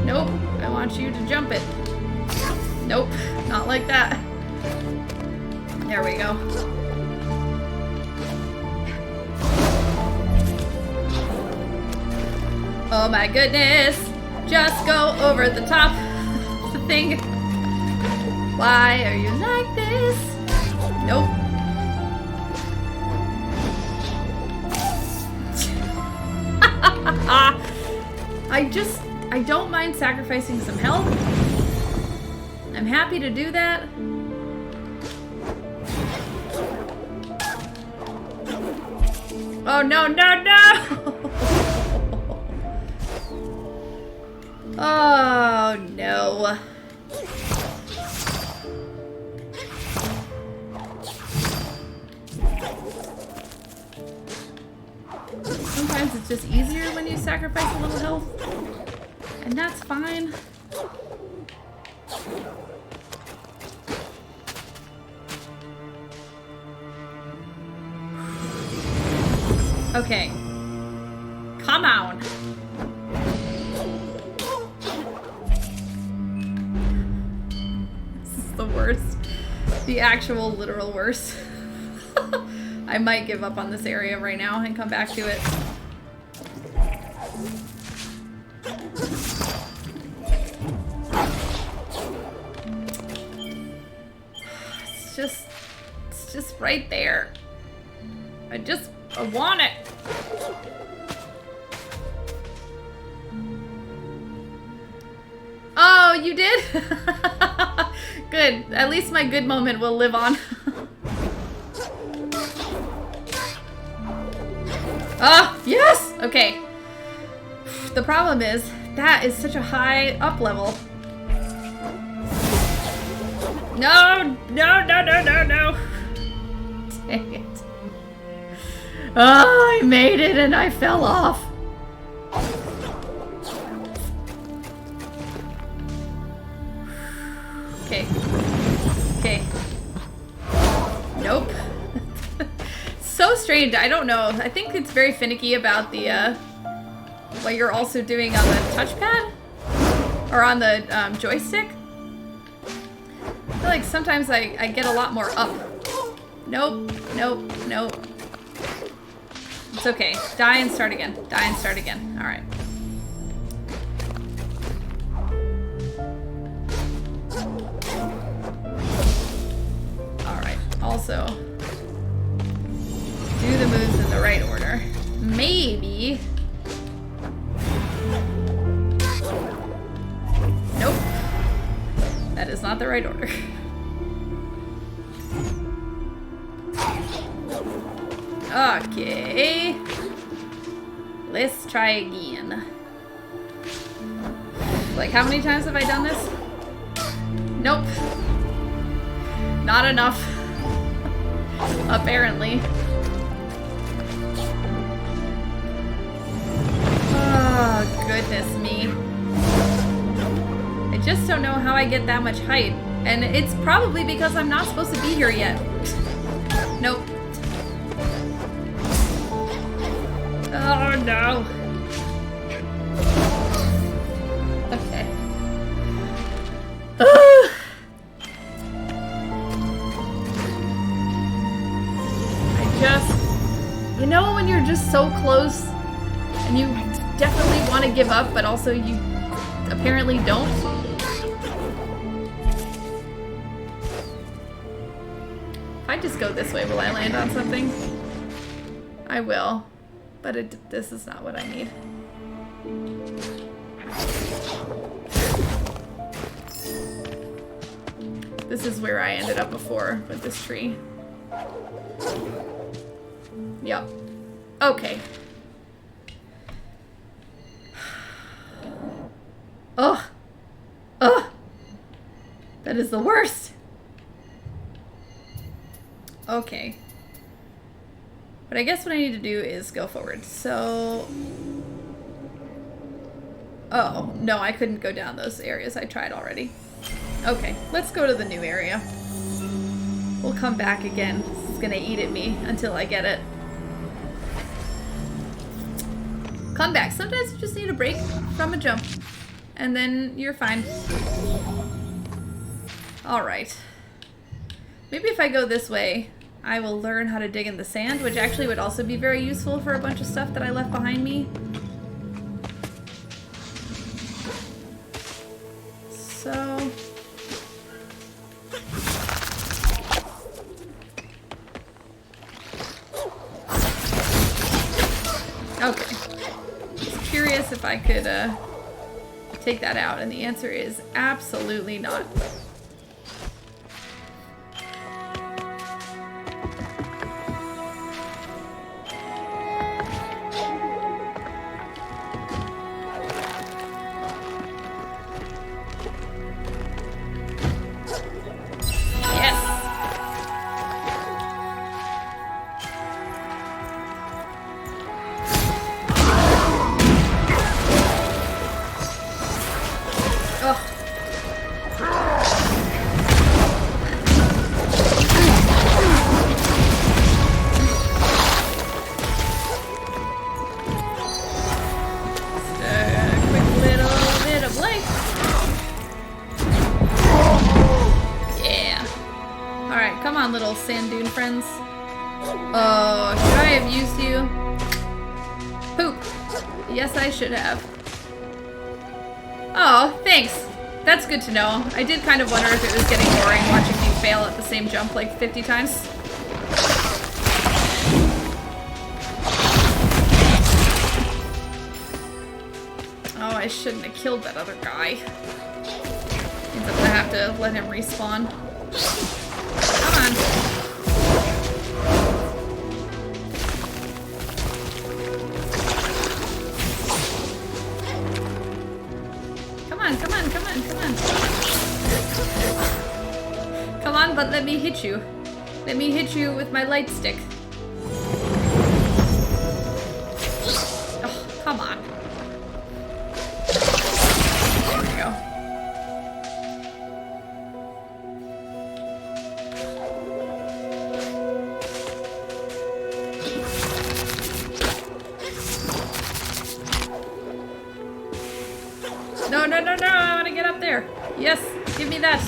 nope, I want you to jump it. Nope, not like that. There we go. Oh my goodness! Just go over the top of the thing. Why are you like this? Nope. I don't mind sacrificing some health. I'm happy to do that. Oh no, no, no! Oh no. Sometimes it's just easier when you sacrifice a little health, and that's fine. Okay. Come on. This is the worst. The actual literal worst. I might give up on this area right now and come back to it. It's just right there. I want it. Oh, you did? Good. At least my good moment will live on. Ah, yes! Okay. The problem is, that is such a high up level. No! No, no, no, no, no! Dang it. Oh, I made it and I fell off. Okay. Okay. Nope. So strange. I don't know. I think it's very finicky about the, what you're also doing on the touchpad? Or on the joystick? I feel like sometimes I get a lot more up. Nope. Nope. Nope. It's okay. Die and start again. Die and start again. Alright. Alright. Also, do the moves in the right order. Maybe. Nope. That is not the right order. Okay. Let's try again. Like, how many times have I done this? Nope. Not enough. Apparently. Oh, goodness me. I just don't know how I get that much height. And it's probably because I'm not supposed to be here yet. Nope. Oh no. Okay. You know when you're just so close and you definitely want to give up, but also you apparently don't? If I just go this way, will I land on something? I will. But this is not what I need. This is where I ended up before with this tree. Yep. Okay. Ugh. Ugh. That is the worst. Okay. But I guess what I need to do is go forward. So... Oh, no, I couldn't go down those areas. I tried already. Okay, let's go to the new area. We'll come back again. It's gonna eat at me until I get it. Come back. Sometimes you just need a break from a jump. And then you're fine. Alright. Maybe if I go this way, I will learn how to dig in the sand, which actually would also be very useful for a bunch of stuff that I left behind me. So... Okay. Just curious if I could take that out, and the answer is absolutely not. Sand dune friends. Oh, should I have used you? Poop. Yes, I should have. Oh, thanks. That's good to know. I did kind of wonder if it was getting boring watching me fail at the same jump like 50 times. Oh, I shouldn't have killed that other guy. Means I'm gonna have to let him respawn. Come on. Come on, come on, come on. Come on, but let me hit you. Let me hit you with my light stick. Oh, come on. There we go. No, no, no, no, I want to get up there. Yes, give me that.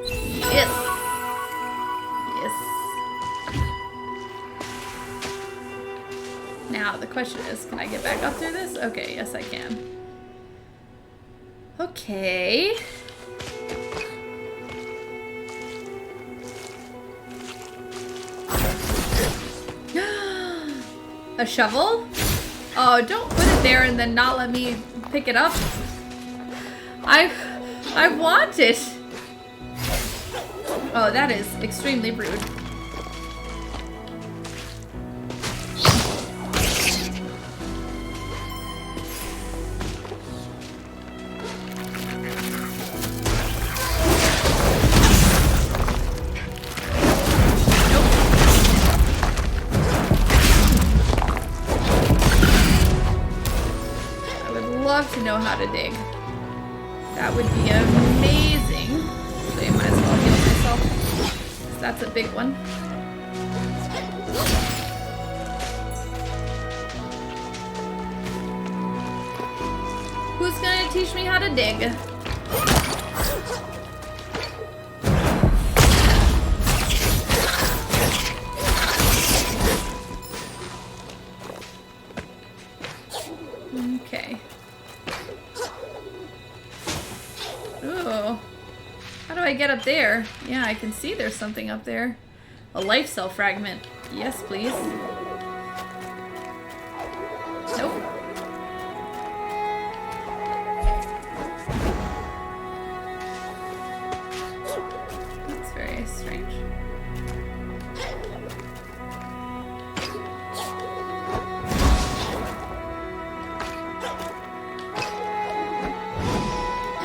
Yes. Yes. Now, the question is, can I get back up through this? Okay, yes, I can. Okay. A shovel? Oh, don't put it there and then not let me pick it up. I want it. Oh, that is extremely rude. To know how to dig. That would be amazing. So you might as well heal myself. That's a big one. Who's gonna teach me how to dig? Okay. Ooh. How do I get up there? Yeah, I can see there's something up there. A life cell fragment. Yes, please.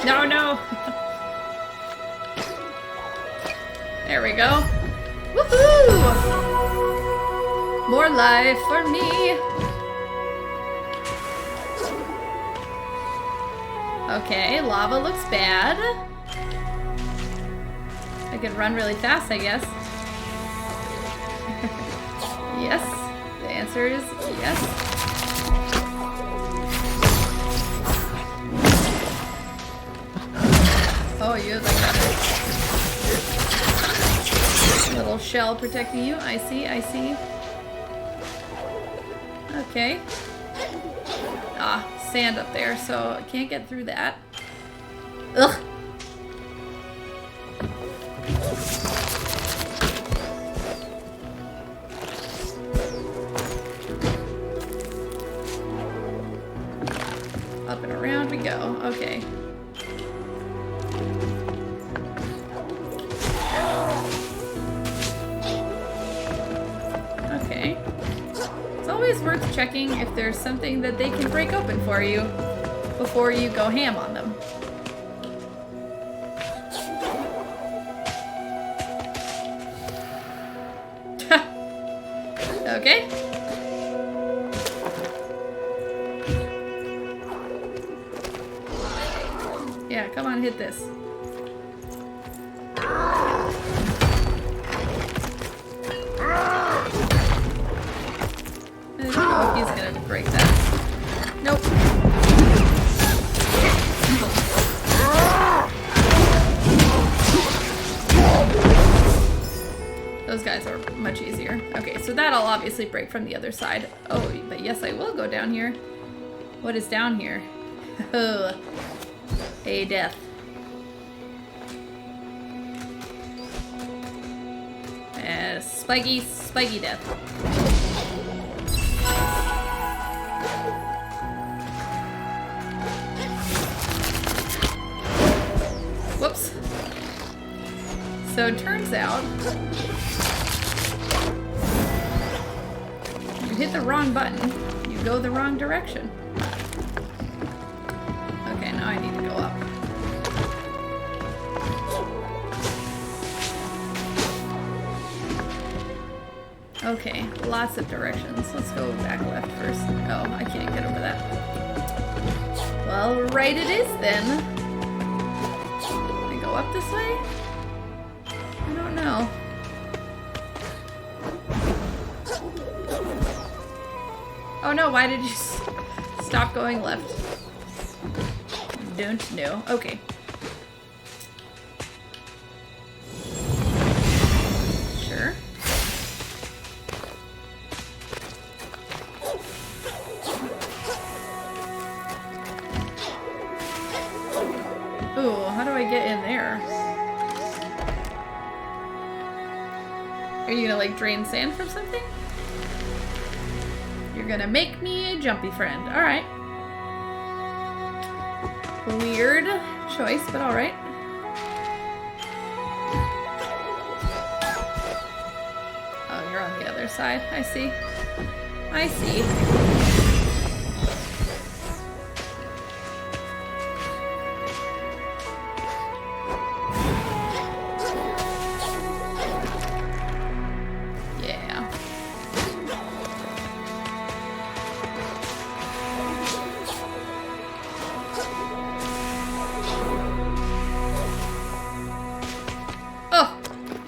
No, no. There we go. Woohoo! More life for me. Okay, lava looks bad. I could run really fast, I guess. Yes. The answer is yes. Oh, you have like a little shell protecting you. I see, I see. Okay. Ah, sand up there, so I can't get through that. Ugh. Up and around we go. Okay. Okay. It's always worth checking if there's something that they can break open for you before you go ham on them. Okay. Yeah, come on, hit this. I don't know if he's gonna break that. Nope. Those guys are much easier. Okay, so that'll obviously break from the other side. Oh, but yes, I will go down here. What is down here? Oh, a death. Spiky death. Whoops. So it turns out you hit the wrong button, you go the wrong direction. Okay, now I need to go up. Okay, lots of directions. Let's go back left first. Oh, I can't get over that. Well, right it is then. Can I go up this way? I don't know. Oh no, why did you stop going left? Don't know. Okay. Sure. Ooh, how do I get in there? Are you gonna like drain sand from something? You're gonna make me a jumpy friend. Alright. Weird choice, but alright. Oh, you're on the other side. I see. I see.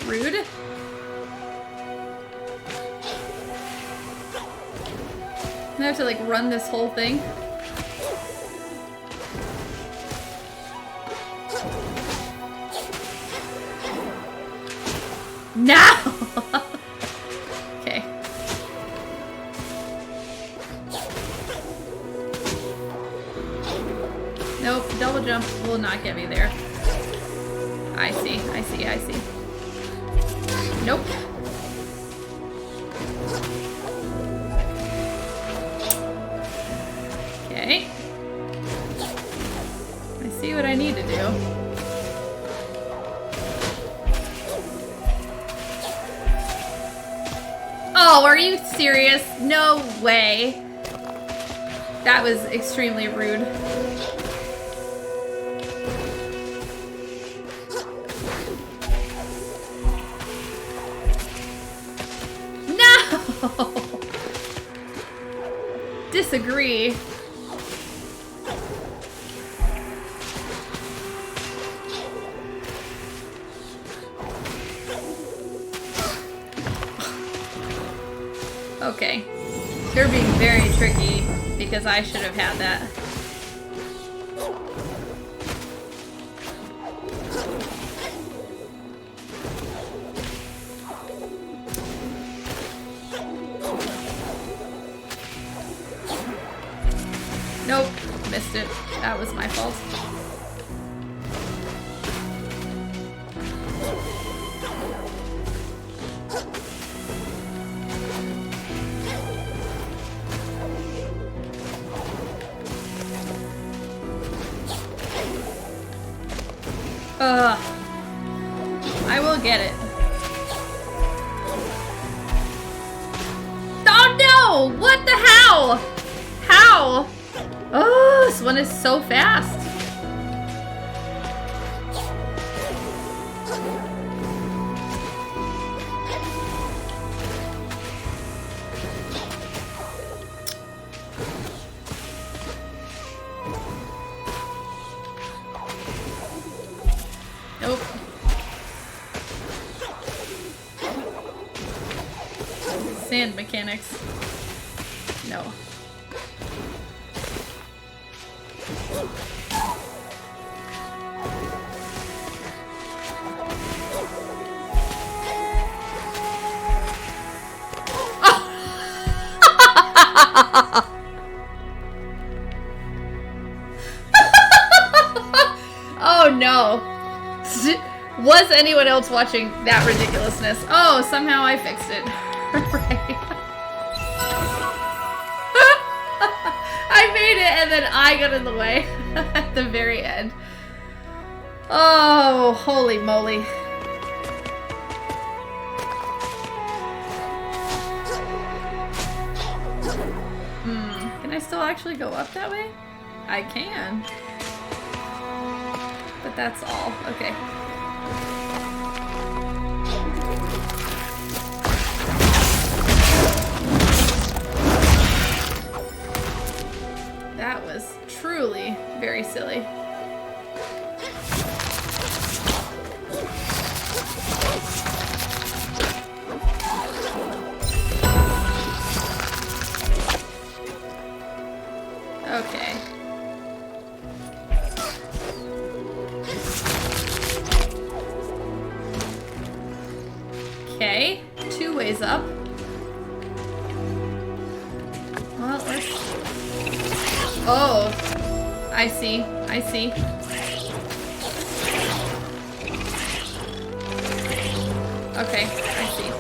Rude. I have to like run this whole thing. No! Okay. Nope, double jump will not get me there. I see, I see, I see. Nope. Okay. I see what I need to do. Oh, are you serious? No way. That was extremely rude. Disagree. Okay. You're being very tricky because I should have had that. Nope, missed it. That was my fault. I will get it. Oh no! What the hell? How? Oh, this one is so fast. Nope. Sand mechanics. No. Oh no. Was anyone else watching that ridiculousness? Oh, somehow I fixed it. Right. I made it and then I got in the way at the very end. Oh, holy moly. Can I still actually go up that way? I can. But that's all. Okay. That was truly very silly. Okay. Okay, 2 ways up. Well, let's... Oh, I see, I see. Okay, I see.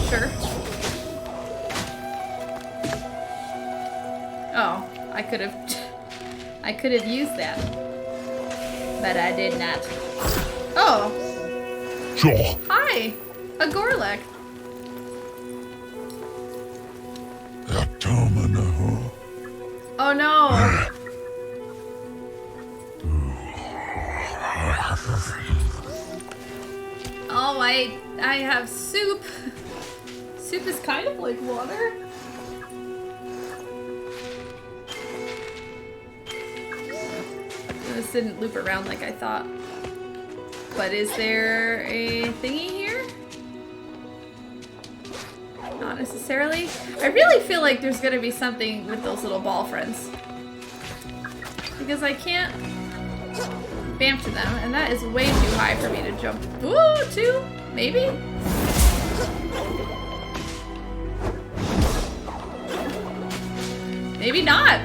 Sure. Oh, I could have used that. But I did not. Oh. Sure. Hi, a Gorlek. Oh no. Oh, I have soup. Soup is kind of like water. This didn't loop around like I thought. But is there a thingy here? Not necessarily. I really feel like there's gonna be something with those little ball friends. Because I can't bamf to them, and that is way too high for me to jump. Ooh, 2? Maybe? Maybe not.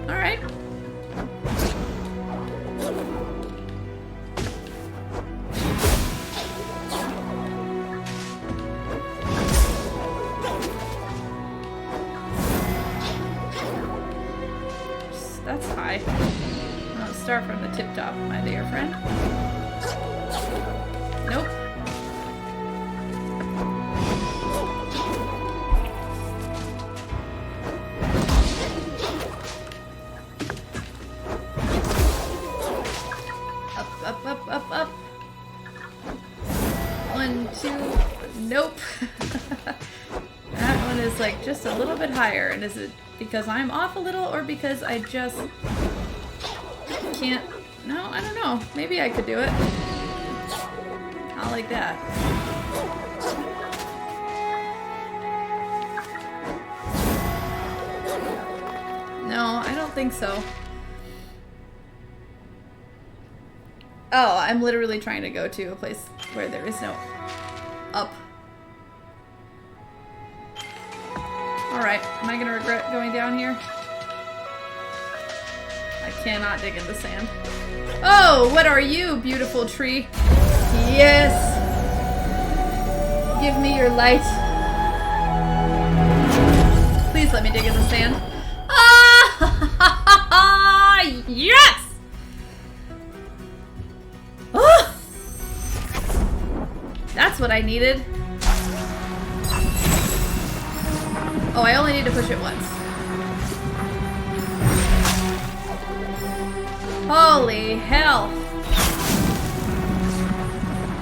Alright. That's high. I'll start from the tip top, my dear friend. Nope. Up, up, up, up, up. 1, 2. Nope. is like just a little bit higher. And is it because I'm off a little or because I just can't? No, I don't know. Maybe I could do it. Not like that. No, I don't think so. Oh, I'm literally trying to go to a place where there is no up. Alright, am I gonna regret going down here? I cannot dig in the sand. Oh, what are you, beautiful tree? Yes! Give me your light. Please let me dig in the sand. Ah! Yes! Oh! That's what I needed. Oh, I only need to push it once. Holy hell.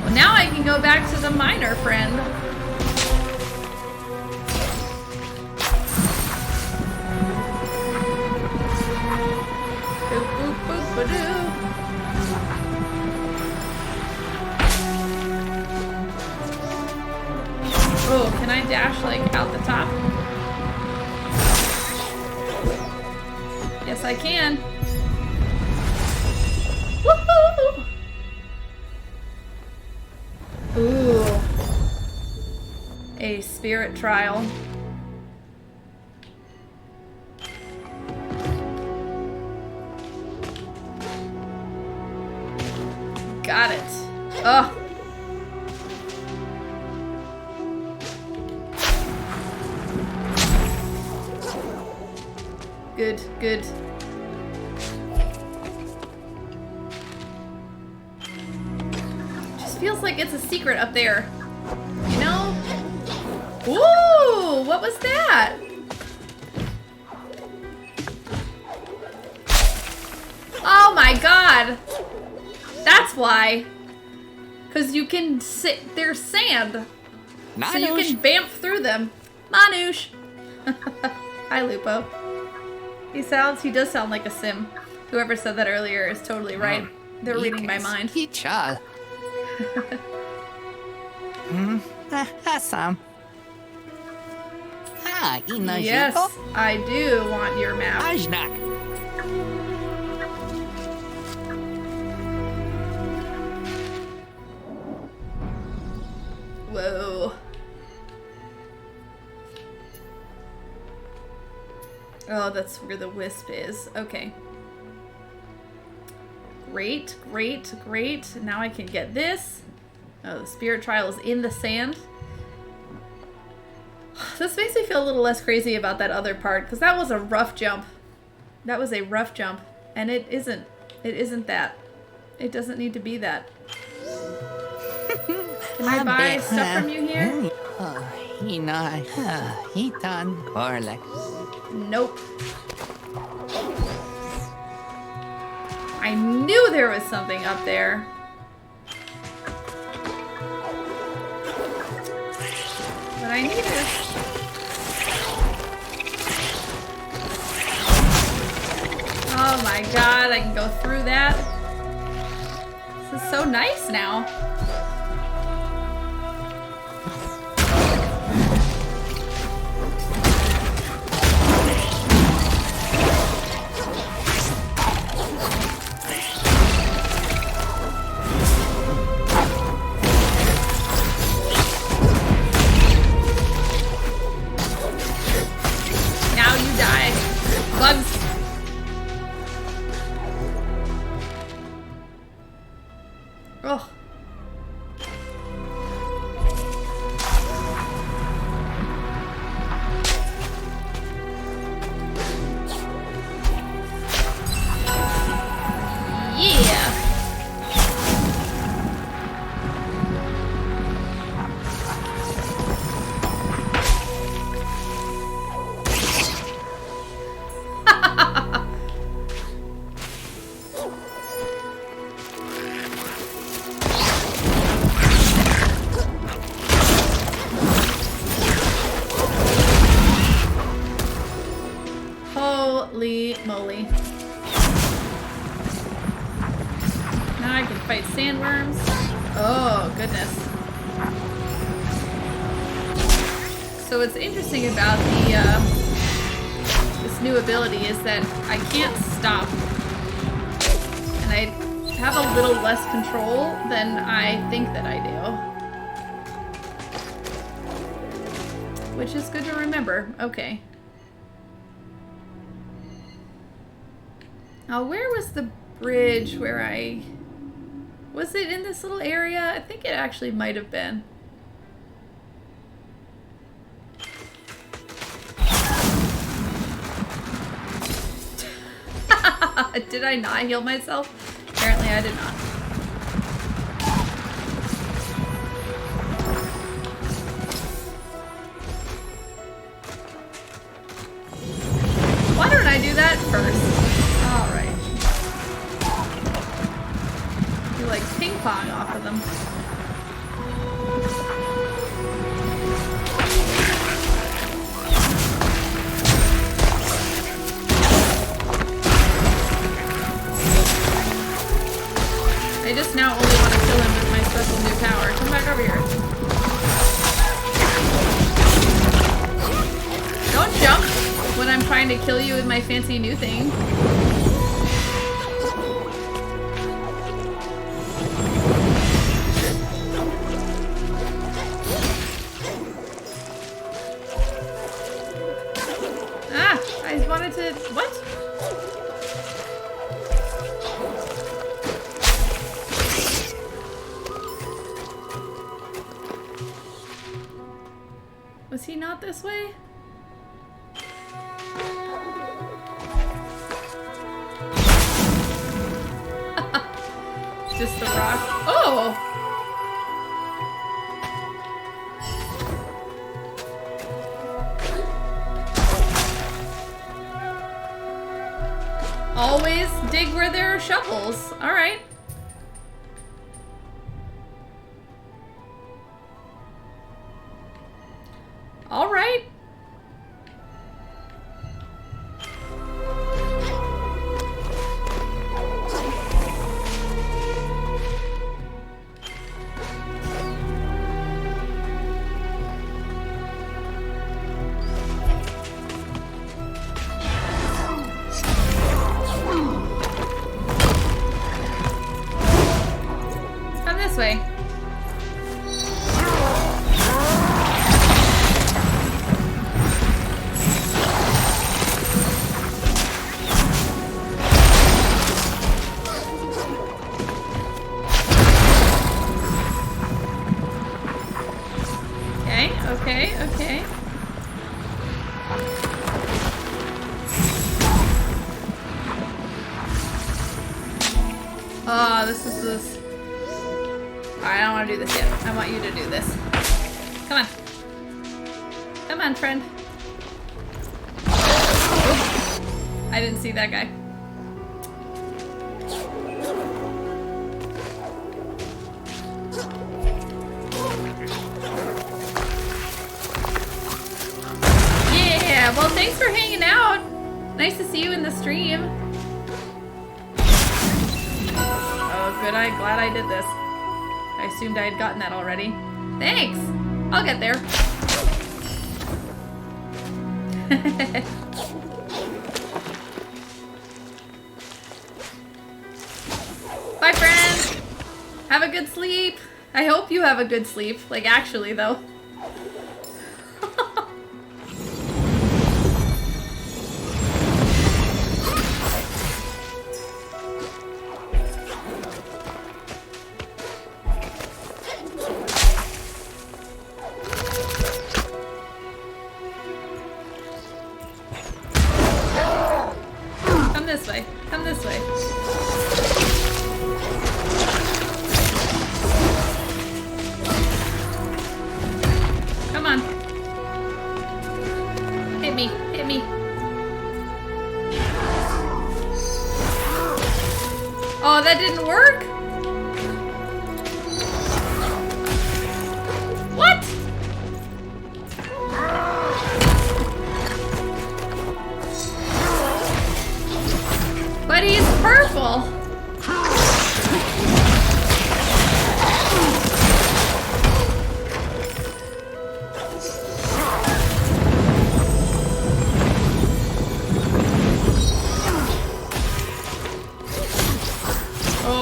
Well, now I can go back to the miner friend. Boop, boop, boop, ba-doo. Oh, can I dash like out the top? Yes, I can. Woohoo! Ooh. A spirit trial. Got it. Ugh. Good, good. Just feels like it's a secret up there. You know? Ooh, what was that? Oh my god. That's why. Because you can sit, there's sand. Manouche. So you can bamf through them. Manouche. Hi, Lupo. He does sound like a sim. Whoever said that earlier is totally right. They're reading my mind. Hichal. Assam. Ah, inajiko. Yes, I do want your map. Ajnak. Whoa. Oh, that's where the Wisp is. Okay. Great, great, great. Now I can get this. Oh, the spirit trial is in the sand. This makes me feel a little less crazy about that other part, because that was a rough jump. That was a rough jump. And it isn't. It isn't that. It doesn't need to be that. Can I buy stuff from you here? Hitan Korlex. Nope. I knew there was something up there. What I need is... Oh my god, I can go through that. This is so nice now. Bugs. Oh. moly. Now I can fight sandworms. Oh, goodness. So what's interesting about this new ability is that I can't stop. And I have a little less control than I think that I do. Which is good to remember. Okay. Now, where was the bridge where I... Was it in this little area? I think it actually might have been. Did I not heal myself? Apparently I did not. Why don't I do that first? Alright. You like ping pong off of them. I just now only want to kill him with my special new power. Come back over here. Don't jump when I'm trying to kill you with my fancy new thing. Ah, I wanted to... What? Was he not this way? Just the rock. Oh! Always dig where there are shovels. All right. All right. Come this way. Okay. Oh, this. Alright, I don't want to do this yet. I want you to do this. Come on. Come on, friend. Oops. I didn't see that guy. Yeah, well, thanks for hanging out. Nice to see you in the stream. Oh, good. I'm glad I did this. I assumed I had gotten that already. Thanks. I'll get there. Bye, friends. Have a good sleep. I hope you have a good sleep. Like, actually, though. This way. Come this way. Come on. Hit me. Hit me. Oh, that didn't work? What?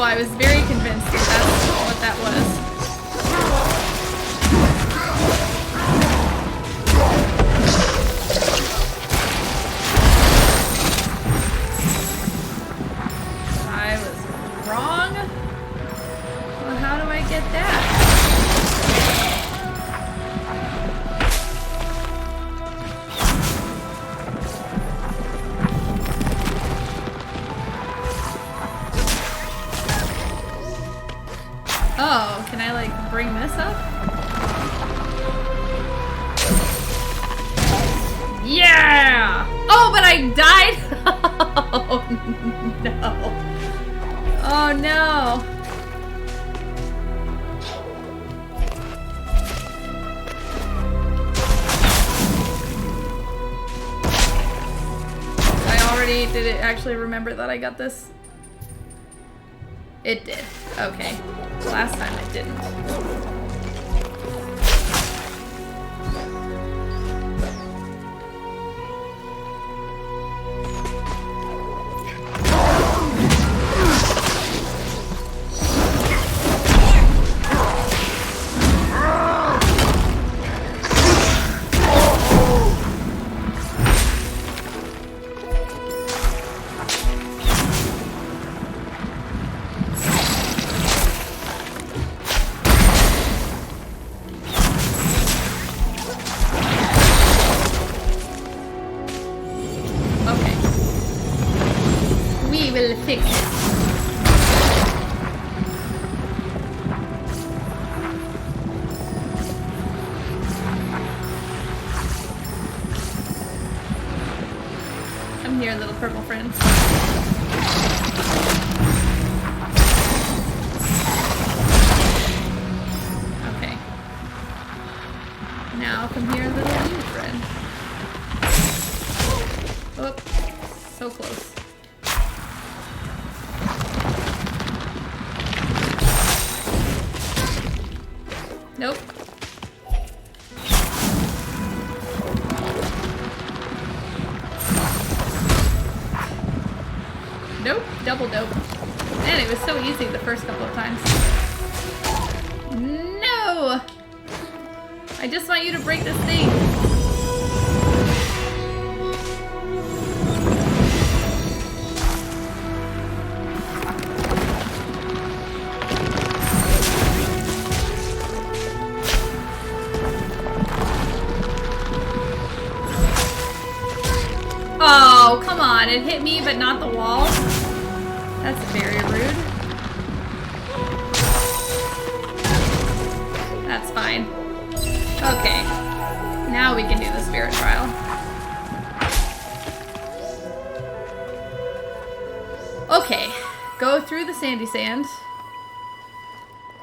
I was very convinced that that's what that was. I was wrong? Well, how do I get that? Oh, can I like bring this up? Yeah! Oh, but I died! Oh no. Oh no. Did it actually remember that I got this? It did. Okay. Last time it didn't. Fix it. Come here, little purple friend. Okay. Now come here, little blue friend. Oh, so close. Nope. Nope. Double dope. Man, it was so easy the first couple of times. No! I just want you to break this thing. Oh, come on. It hit me, but not the wall. That's very rude. That's fine. Okay. Now we can do the spirit trial. Okay. Go through the sandy sand.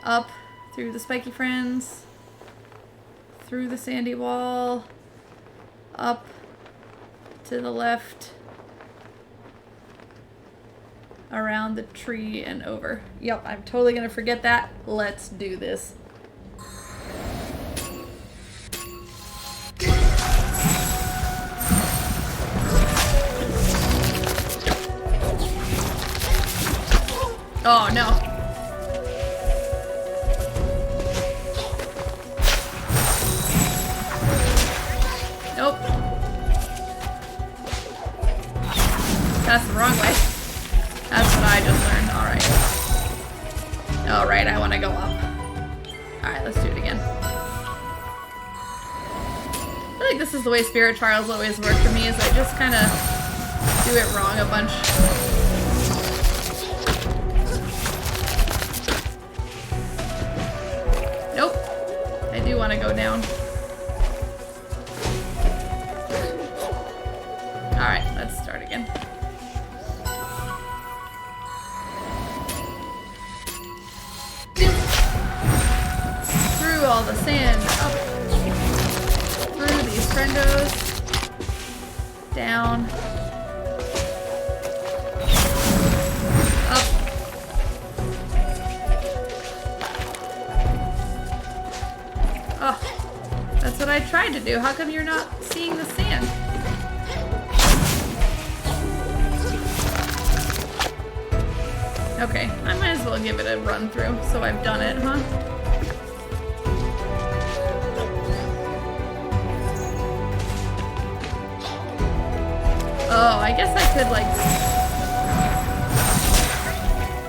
Up through the spiky friends. Through the sandy wall. Up to the left, around the tree and over. Yep, I'm totally gonna forget that. Let's do this. Oh no. Nope. That's the wrong way. That's what I just learned. Alright. Alright, I want to go up. Alright, let's do it again. I feel like this is the way spirit trials always work for me, is I just kind of do it wrong a bunch. Nope. I do want to go down. Alright, let's start again. Through all the sand, up. Through these friendos. Down. Up. Oh, that's what I tried to do. How come you're not seeing the sand? Okay, I might as well give it a run through, so I've done it, huh? Oh, I guess I could, like...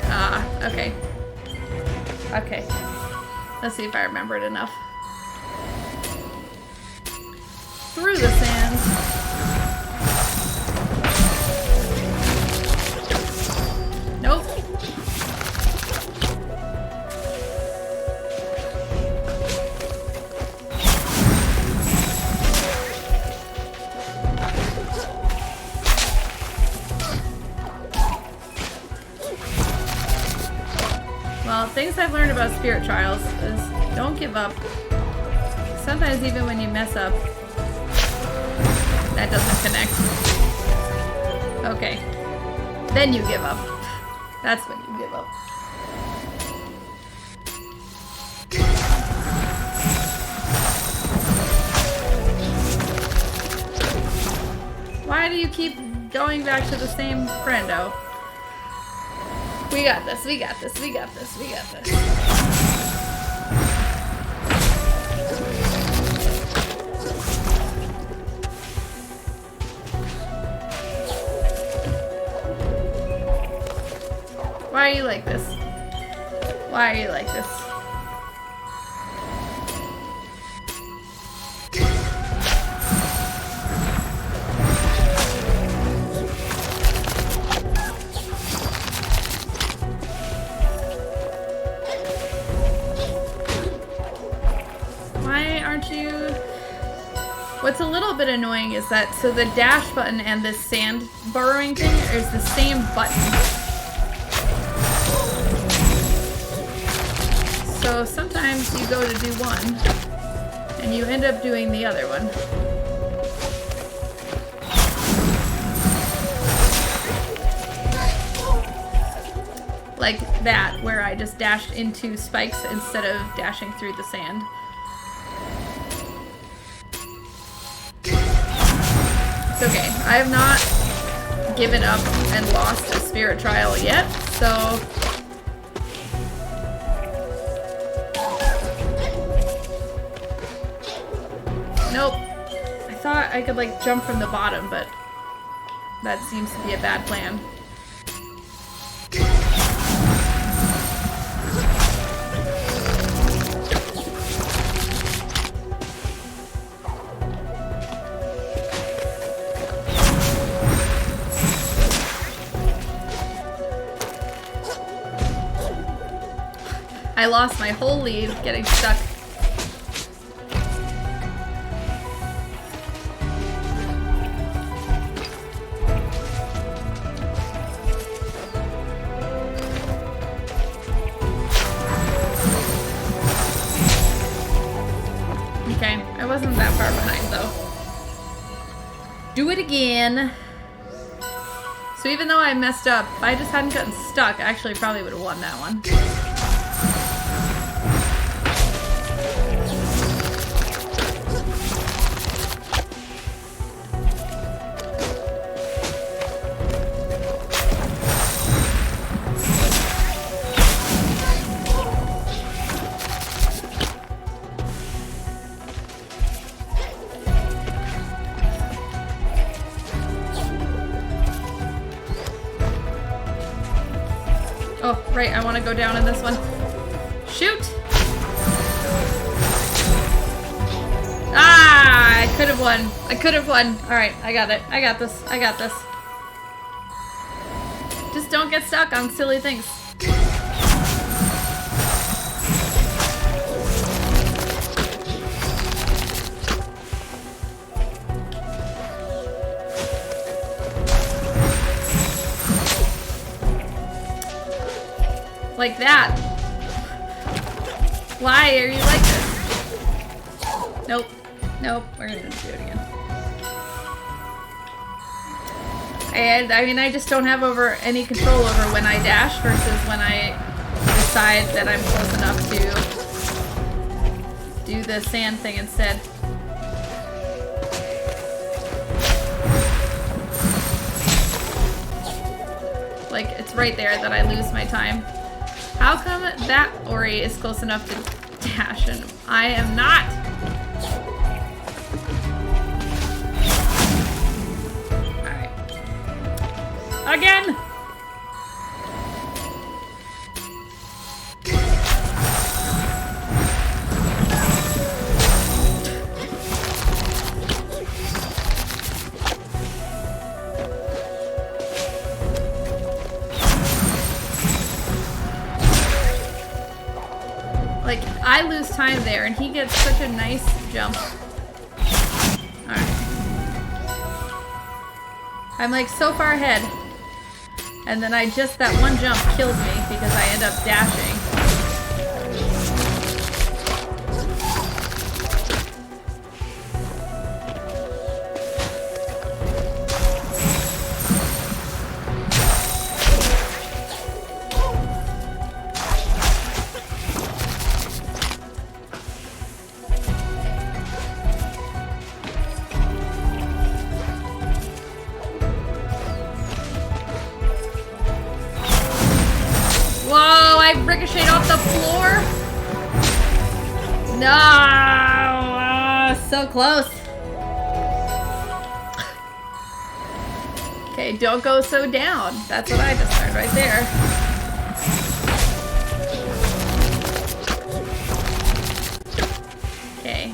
Ah, okay. Okay. Let's see if I remembered enough. Through the sand. Nope. Well, things I've learned about spirit trials is don't give up. Sometimes even when you mess up, that doesn't connect. Okay. Then you give up. That's when you give up. Why do you keep going back to the same friendo? We got this, we got this, we got this, we got this. Why are you like this? Why are you like this? Why aren't you... What's a little bit annoying is that, so the dash button and this sand burrowing thing is the same button. So sometimes you go to do one, and you end up doing the other one. Like that, where I just dashed into spikes instead of dashing through the sand. It's okay. I have not given up and lost a spirit trial yet, so... Nope. I thought I could, like, jump from the bottom, but that seems to be a bad plan. I lost my whole lead getting stuck. Okay, I wasn't that far behind though. Do it again. So even though I messed up, if I just hadn't gotten stuck, I actually probably would have won that one. Oh, right, I want to go down in this one. Shoot! Ah, I could have won. I could have won. Alright, I got it. I got this. I got this. Just don't get stuck on silly things. Like that. Why are you like this? Nope. Nope. We're gonna do it again. And I mean, I just don't have any control over when I dash versus when I decide that I'm close enough to do the sand thing instead. Like, it's right there that I lose my time. How come that Ori is close enough to dash and I am not? Alright. Again! Like, I lose time there, and he gets such a nice jump. Alright. I'm like so far ahead. And then that one jump kills me because I end up dashing. Ricocheted off the floor. No, so close. Okay, don't go so down. That's what I just learned right there. Okay.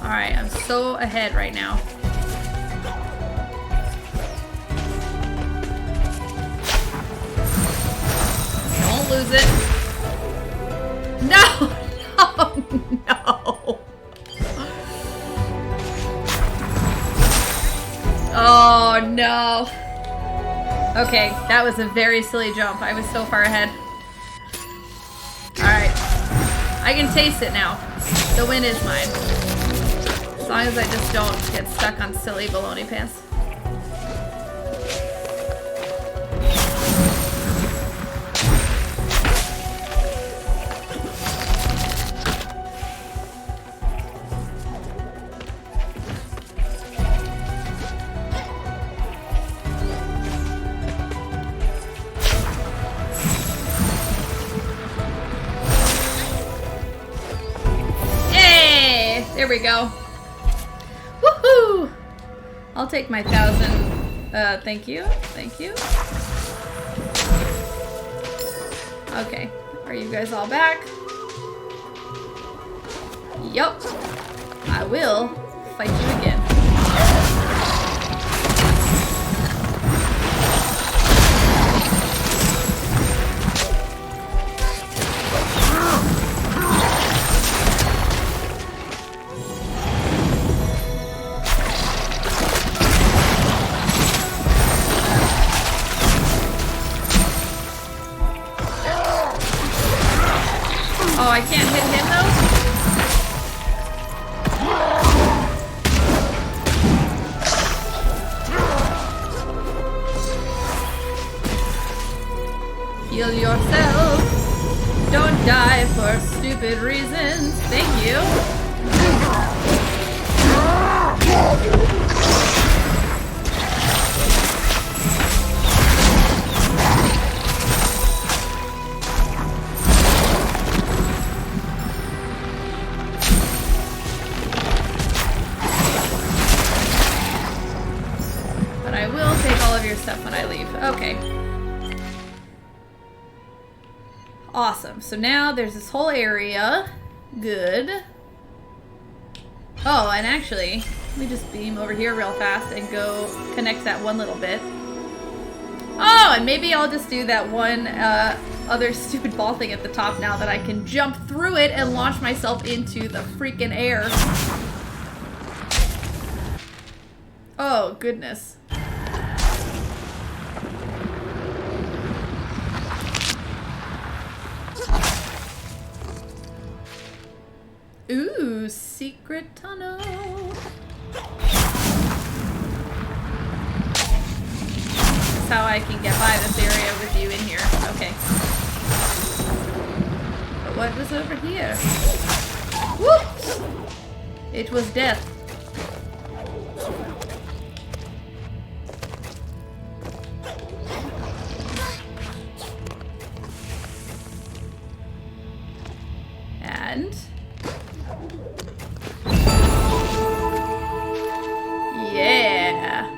Alright, I'm so ahead right now. Don't lose it. No! No! No! Oh, no. Okay, that was a very silly jump. I was so far ahead. Alright. I can taste it now. The win is mine. As long as I just don't get stuck on silly baloney pants. Yay! There we go. Woohoo! I'll take my 1,000. Thank you. Thank you. Okay. Are you guys all back? Yup. I will fight you again. Oh, I can't hit him though? Heal yourself. Don't die for stupid reasons. Thank you. Your stuff when I leave. Okay. Awesome. So now there's this whole area. Good. Oh, and actually, let me just beam over here real fast and go connect that one little bit. Oh, and maybe I'll just do that one other stupid ball thing at the top now that I can jump through it and launch myself into the freaking air. Oh, goodness. Ooh, secret tunnel. That's how I can get by this area with you in here. Okay. what was over here? Whoops! It was death. And... yeah!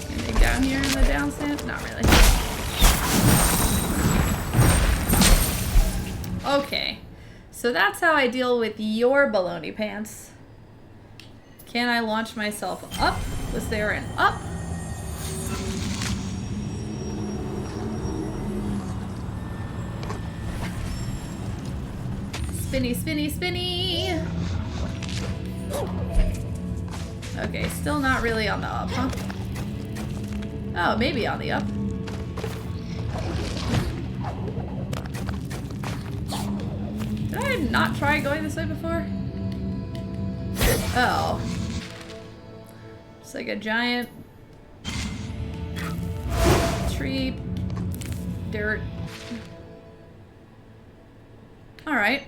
Anything down here in the down stand? Not really. Okay. So that's how I deal with your baloney pants. Can I launch myself up? Was there an up? Spinny, spinny, spinny! Okay, still not really on the up, huh? Oh, maybe on the up. Did I not try going this way before? Oh. It's like a giant tree, dirt. Alright.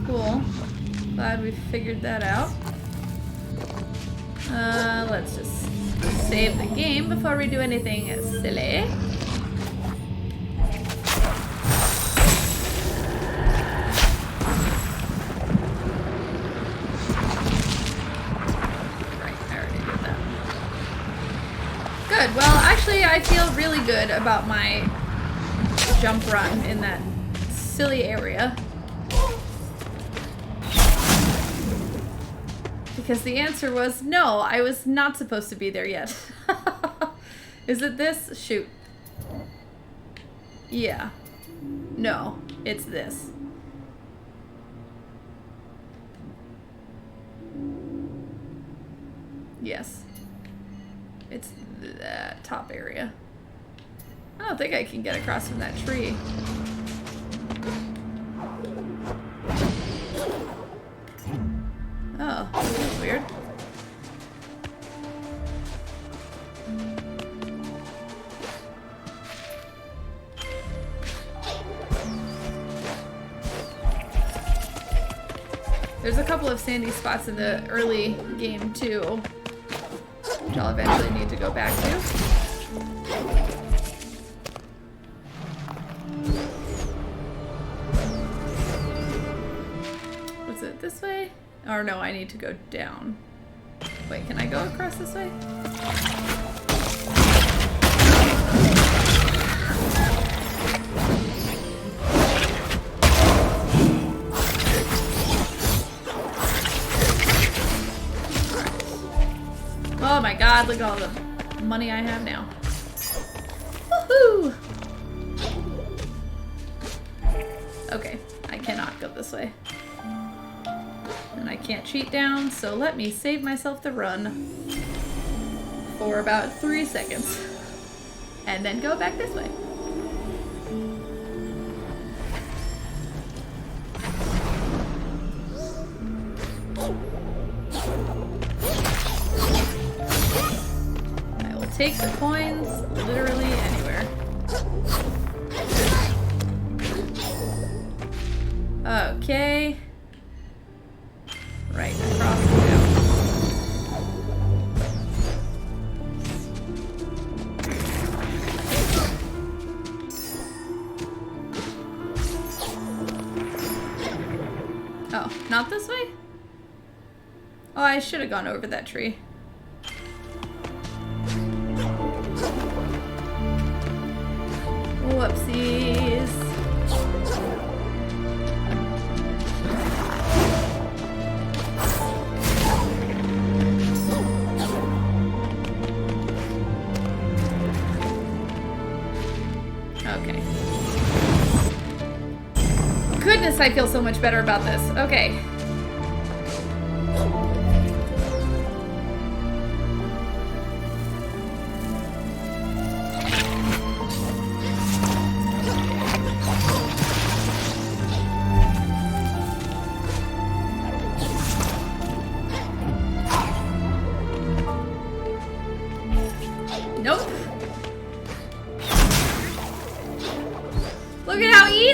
Cool. Glad we figured that out. Let's just save the game before we do anything silly. Good. Well, actually, I feel really good about my jump run in that silly area. Because the answer was no, I was not supposed to be there yet. Is it this? Shoot. Yeah. No, it's this. Yes. It's that top area. I don't think I can get across from that tree. Oh, that's weird. There's a couple of sandy spots in the early game too, which I'll eventually need to go back to. Was it this way? Or no, I need to go down. Wait, can I go across this way? Oh my god, look at all the money I have now. Woohoo! Okay, I cannot go this way. And I can't cheat down, so let me save myself the run for about 3 seconds. And then go back this way. I will take the coins literally anywhere. Okay. Right across the gap. Oh, not this way? Oh, I should have gone over that tree. Whoopsies. Okay. Goodness, I feel so much better about this. Okay.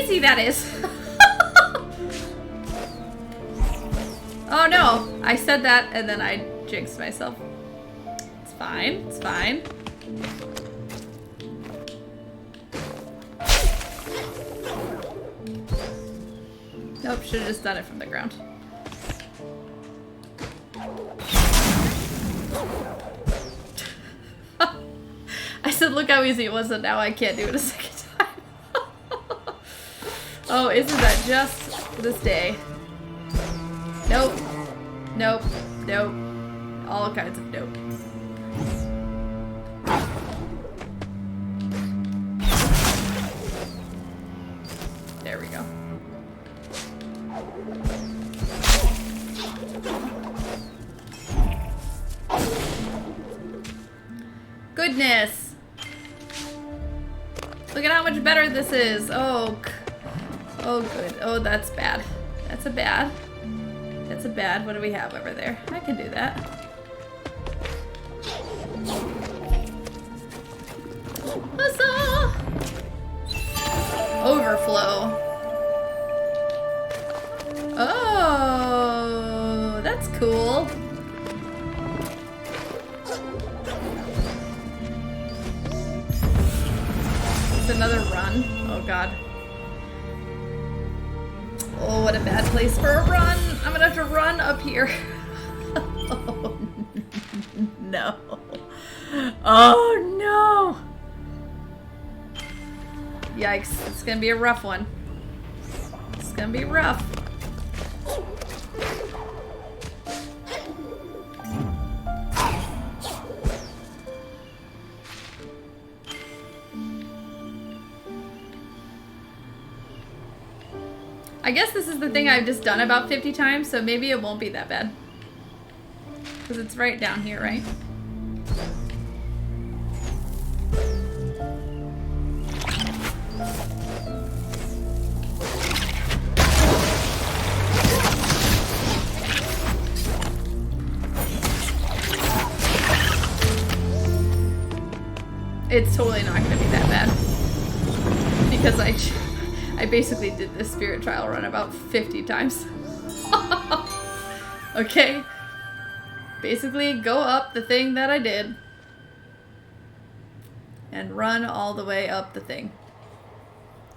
easy that is. Oh no, I said that and then I jinxed myself. It's fine, it's fine. Nope, should have just done it from the ground. I said, look how easy it was, and now I can't do it a second time. Oh, isn't that just this day? Nope. Nope. Nope. All kinds of nope. There we go. Goodness! Look at how much better this is. Oh, oh good. Oh, that's bad. That's a bad. That's a bad. What do we have over there? I can do that. Huzzah! Overflow. Oh, that's cool. It's another run. Oh god. Oh, what a bad place for a run. I'm gonna have to run up here. Oh, no. Oh, no. Yikes. It's gonna be a rough one. It's gonna be rough. I guess this is the thing I've just done about 50 times, so maybe it won't be that bad. Because it's right down here, right? It's totally not going to be that bad. Because I basically did this spirit trial run about 50 times. Okay. Basically, go up the thing that I did. And run all the way up the thing.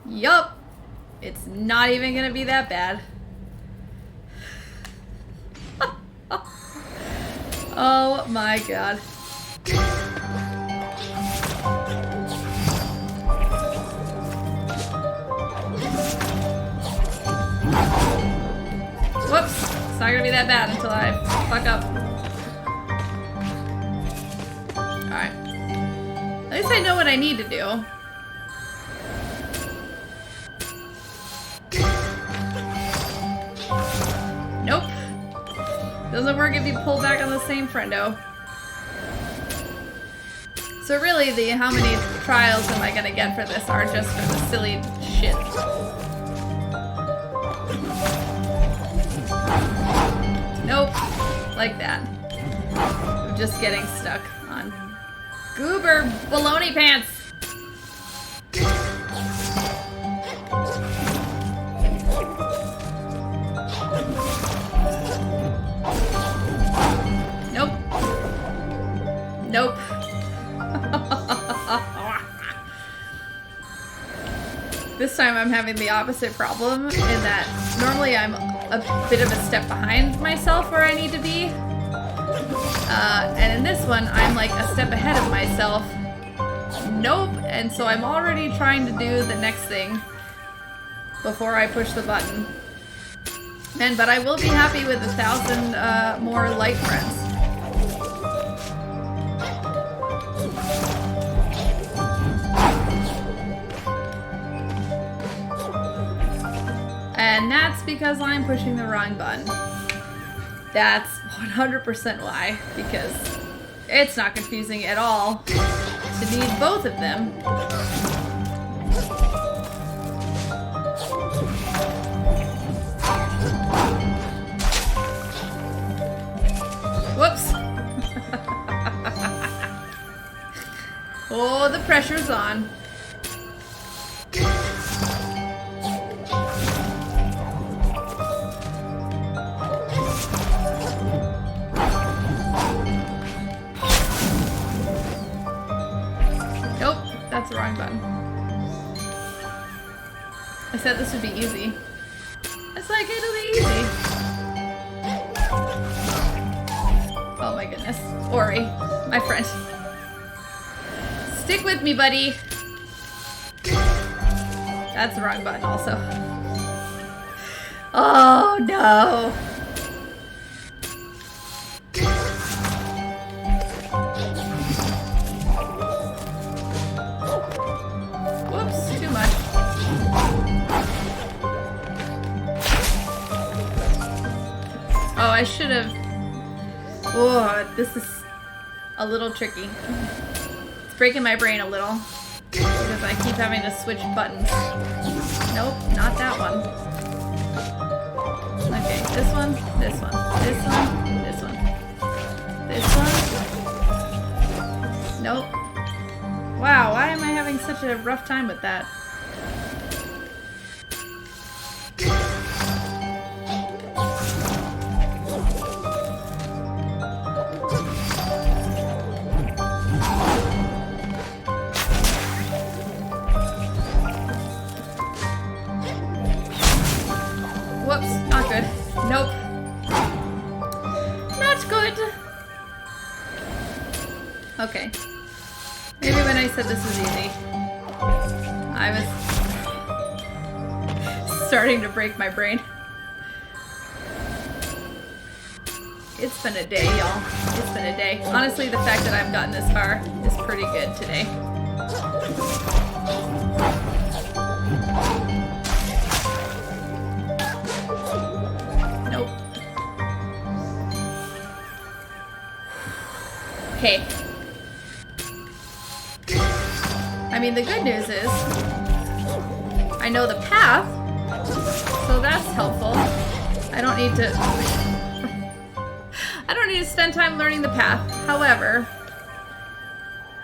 Yup. It's not even going to be that bad. Oh my god. Whoops! It's not gonna be that bad until I fuck up. Alright. At least I know what I need to do. Nope. Doesn't work if you pull back on the same friendo. So really, the how many trials am I gonna get for this are just for the silly shit. Nope. Like that. I'm just getting stuck on goober baloney pants. Nope. Nope. This time I'm having the opposite problem in that normally I'm a bit of a step behind myself where I need to be. And in this one, I'm like a step ahead of myself. Nope. And so I'm already trying to do the next thing before I push the button. But I will be happy with 1,000 more light friends. And that's because I'm pushing the wrong button. That's 100% why, because it's not confusing at all to need both of them. Whoops. Oh, the pressure's on. That's the wrong button. I said this would be easy. It's like, it'll be easy. Oh my goodness. Ori, my friend. Stick with me, buddy. That's the wrong button also. Oh no. Whoops, too much. Oh, I should have. Oh, this is a little tricky. It's breaking my brain a little because I keep having to switch buttons. Nope, not that one. Okay, this one, this one, this one, this one, this one. Nope. Wow, why am I having such a rough time with that? Whoops, not good. Nope. Not good. Okay. Maybe when I said this was easy, I was starting to break my brain. It's been a day, y'all. It's been a day. Honestly, the fact that I've gotten this far is pretty good today. Nope. Okay. I mean, the good news is I know the path, so that's helpful. I don't need to spend time learning the path. However,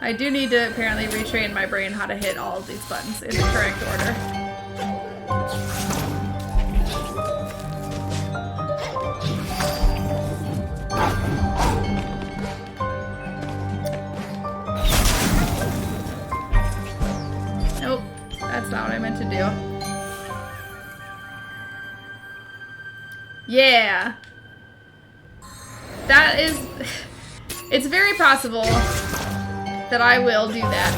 I do need to apparently retrain my brain how to hit all of these buttons in the correct order. Nope, that's not what I meant to do. Yeah. That is... It's very possible that I will do that.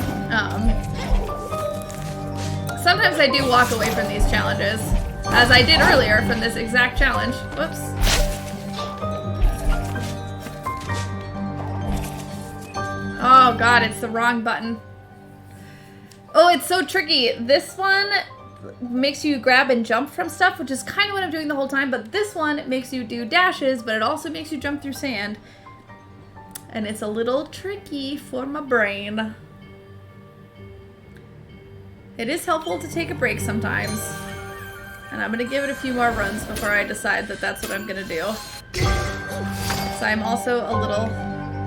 Sometimes I do walk away from these challenges, as I did earlier from this exact challenge. Whoops. Oh god, it's the wrong button. Oh, it's so tricky. This one makes you grab and jump from stuff, which is kind of what I'm doing the whole time, but this one makes you do dashes, but it also makes you jump through sand. And it's a little tricky for my brain. It is helpful to take a break sometimes. And I'm gonna give it a few more runs before I decide that that's what I'm gonna do. So I'm also a little...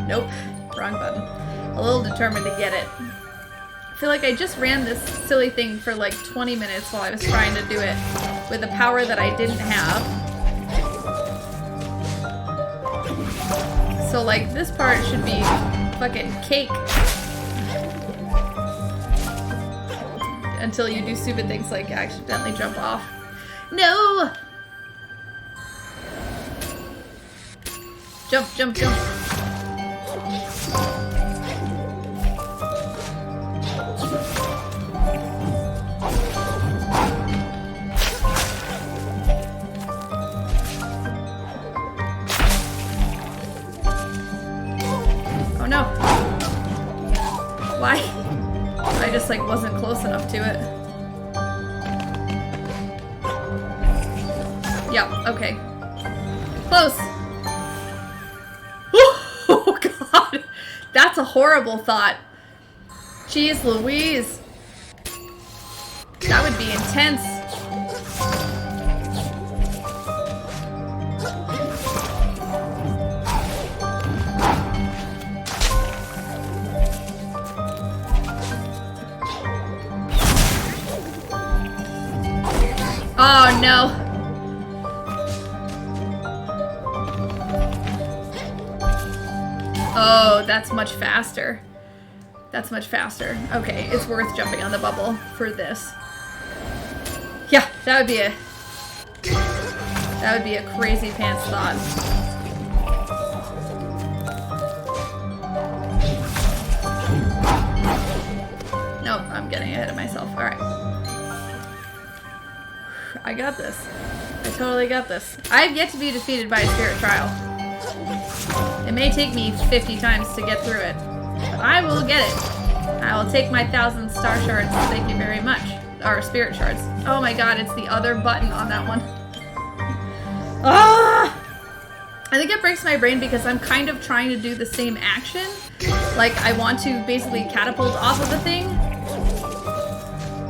Nope, wrong button. A little determined to get it. I feel like I just ran this silly thing for like 20 minutes while I was trying to do it with a power that I didn't have. So like this part should be fucking cake. Until you do stupid things like accidentally jump off. No! Jump, jump, jump. Oh no. Why? I just like wasn't close enough to it. Yep, okay. Close. Oh god. That's a horrible thought. Jeez Louise. That would be intense. Oh no. Oh, that's much faster. That's much faster. Okay, it's worth jumping on the bubble for this. Yeah, that would be a crazy pants thought. Nope, I'm getting ahead of myself. Alright. I got this. I totally got this. I have yet to be defeated by a spirit trial. It may take me 50 times to get through it, but I will get it. I will take my 1,000 star shards. Thank you very much. Or spirit shards. Oh my god, it's the other button on that one. Ah! I think it breaks my brain because I'm kind of trying to do the same action. Like, I want to basically catapult off of the thing,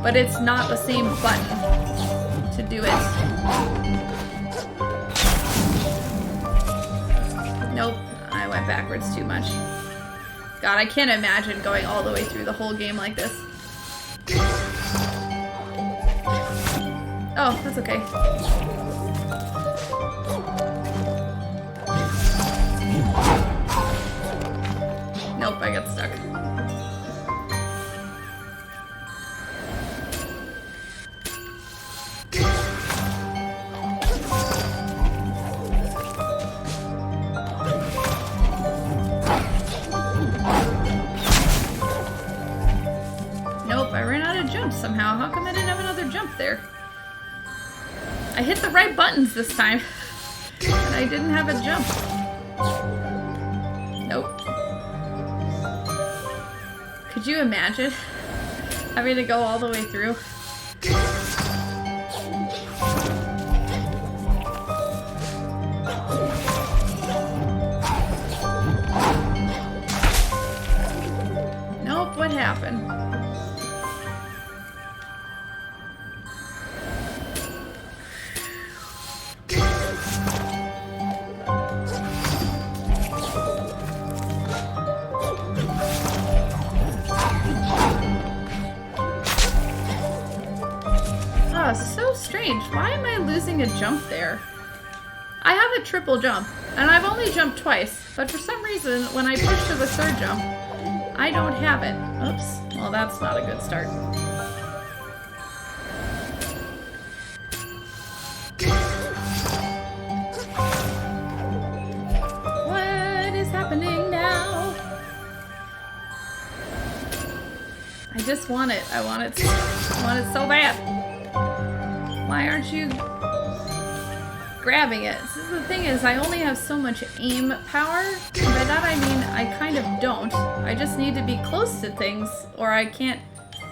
but it's not the same button to do it. Nope, I went backwards too much. God, I can't imagine going all the way through the whole game like this. Oh, that's okay. Nope, I got stuck. Nope, I ran out of jumps somehow. How come I didn't have another jump there? I hit the right buttons this time, and I didn't have a jump. Nope. Could you imagine having to go all the way through? Nope, what happened? So strange. Why am I losing a jump there? I have a triple jump, and I've only jumped twice, but for some reason, when I push to the third jump, I don't have it. Oops. Well, that's not a good start. What is happening now? I just want it. I want it so bad. Why aren't you grabbing it? So the thing is, I only have so much aim power, and by that I mean I kind of don't. I just need to be close to things, or I can't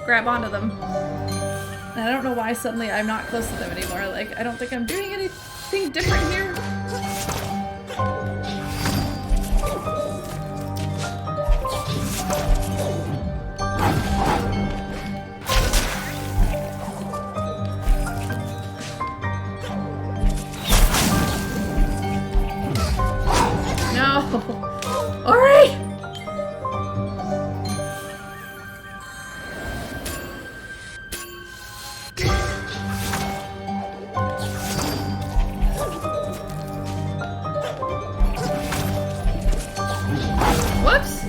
grab onto them. And I don't know why suddenly I'm not close to them anymore. Like, I don't think I'm doing anything different here. Alright! Whoops!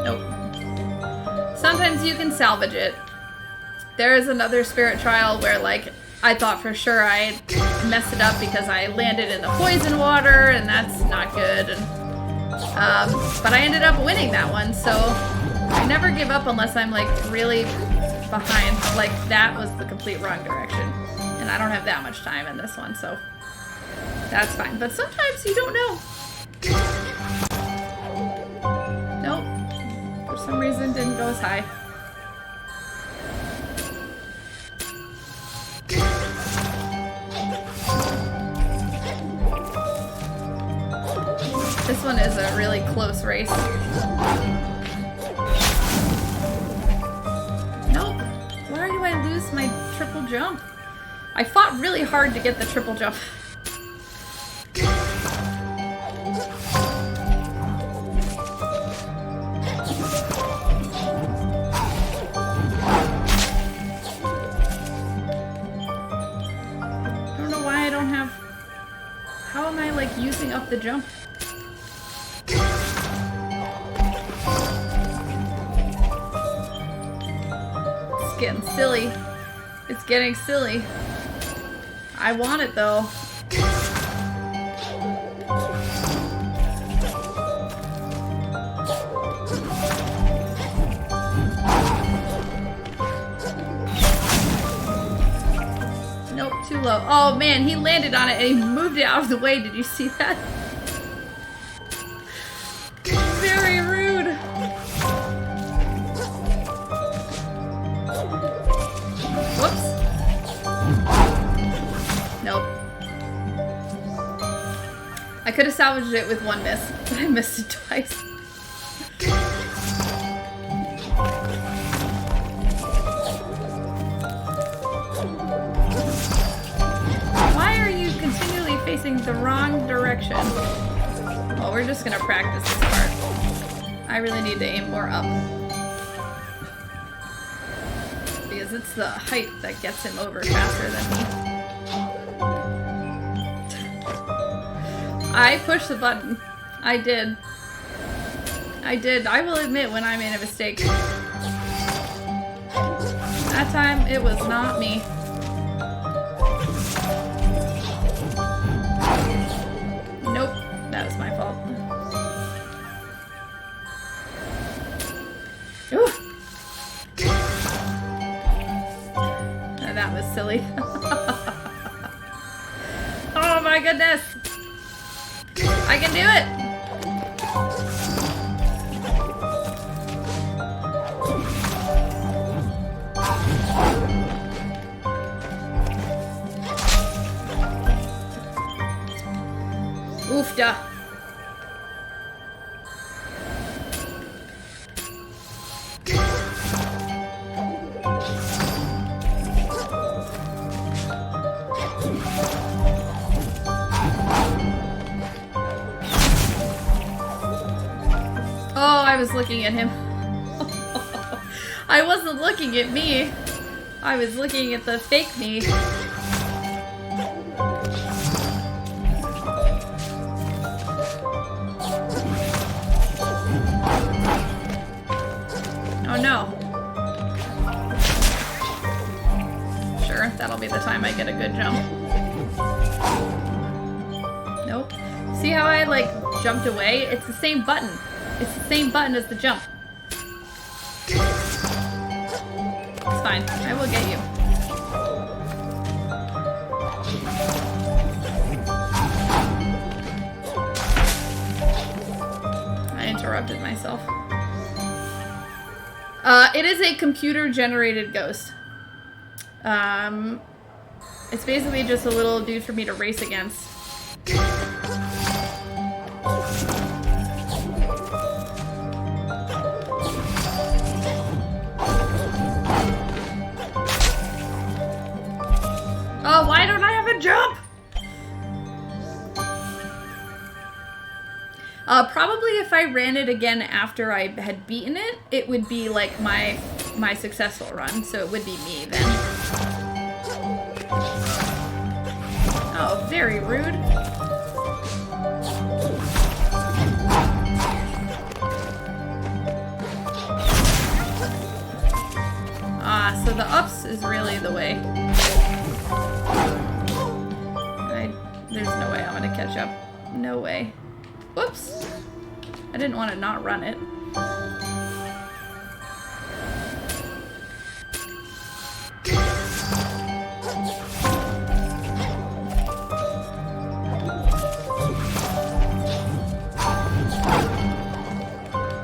Nope. Sometimes you can salvage it. There is another spirit trial where, like, I thought for sure I messed it up because I landed in the poison water, and that's not good. And, but I ended up winning that one, so I never give up unless I'm, like, really behind. Like, that was the complete wrong direction. And I don't have that much time in this one, so that's fine. But sometimes you don't know. Nope. For some reason, didn't go as high. This one is a really close race. Nope. Why do I lose my triple jump? I fought really hard to get the triple jump. using up the jump. It's getting silly. It's getting silly. I want it though. Nope, too low. Oh man, he landed on it and he moved it out of the way. Did you see that? Very rude. Whoops. Nope. I could have salvaged it with one miss, but I missed it twice. Why are you continually facing the wrong direction? Well, we're just gonna practice this part. I really need to aim more up. Because it's the height that gets him over faster than me. I pushed the button. I did. I did. I will admit when I made a mistake. That time, it was not me. Nope. That was my fault. Ooh. Now that was silly. Oh my goodness! I can do it! Oofda. Oh, I was looking at him. I wasn't looking at me. I was looking at the fake me. Oh no. Sure, that'll be the time I get a good jump. Nope. See how I like jumped away? It's the same button. It's the same button as the jump. It's fine. I will get you. I interrupted myself. It is a computer-generated ghost. It's basically just a little dude for me to race against. Oh, why don't I have a jump? Probably if I ran it again after I had beaten it, it would be like my successful run, so it would be me then. Oh, very rude. Ah, so the ups is really the way. There's no way I'm gonna catch up. No way. Whoops. I didn't want to not run it.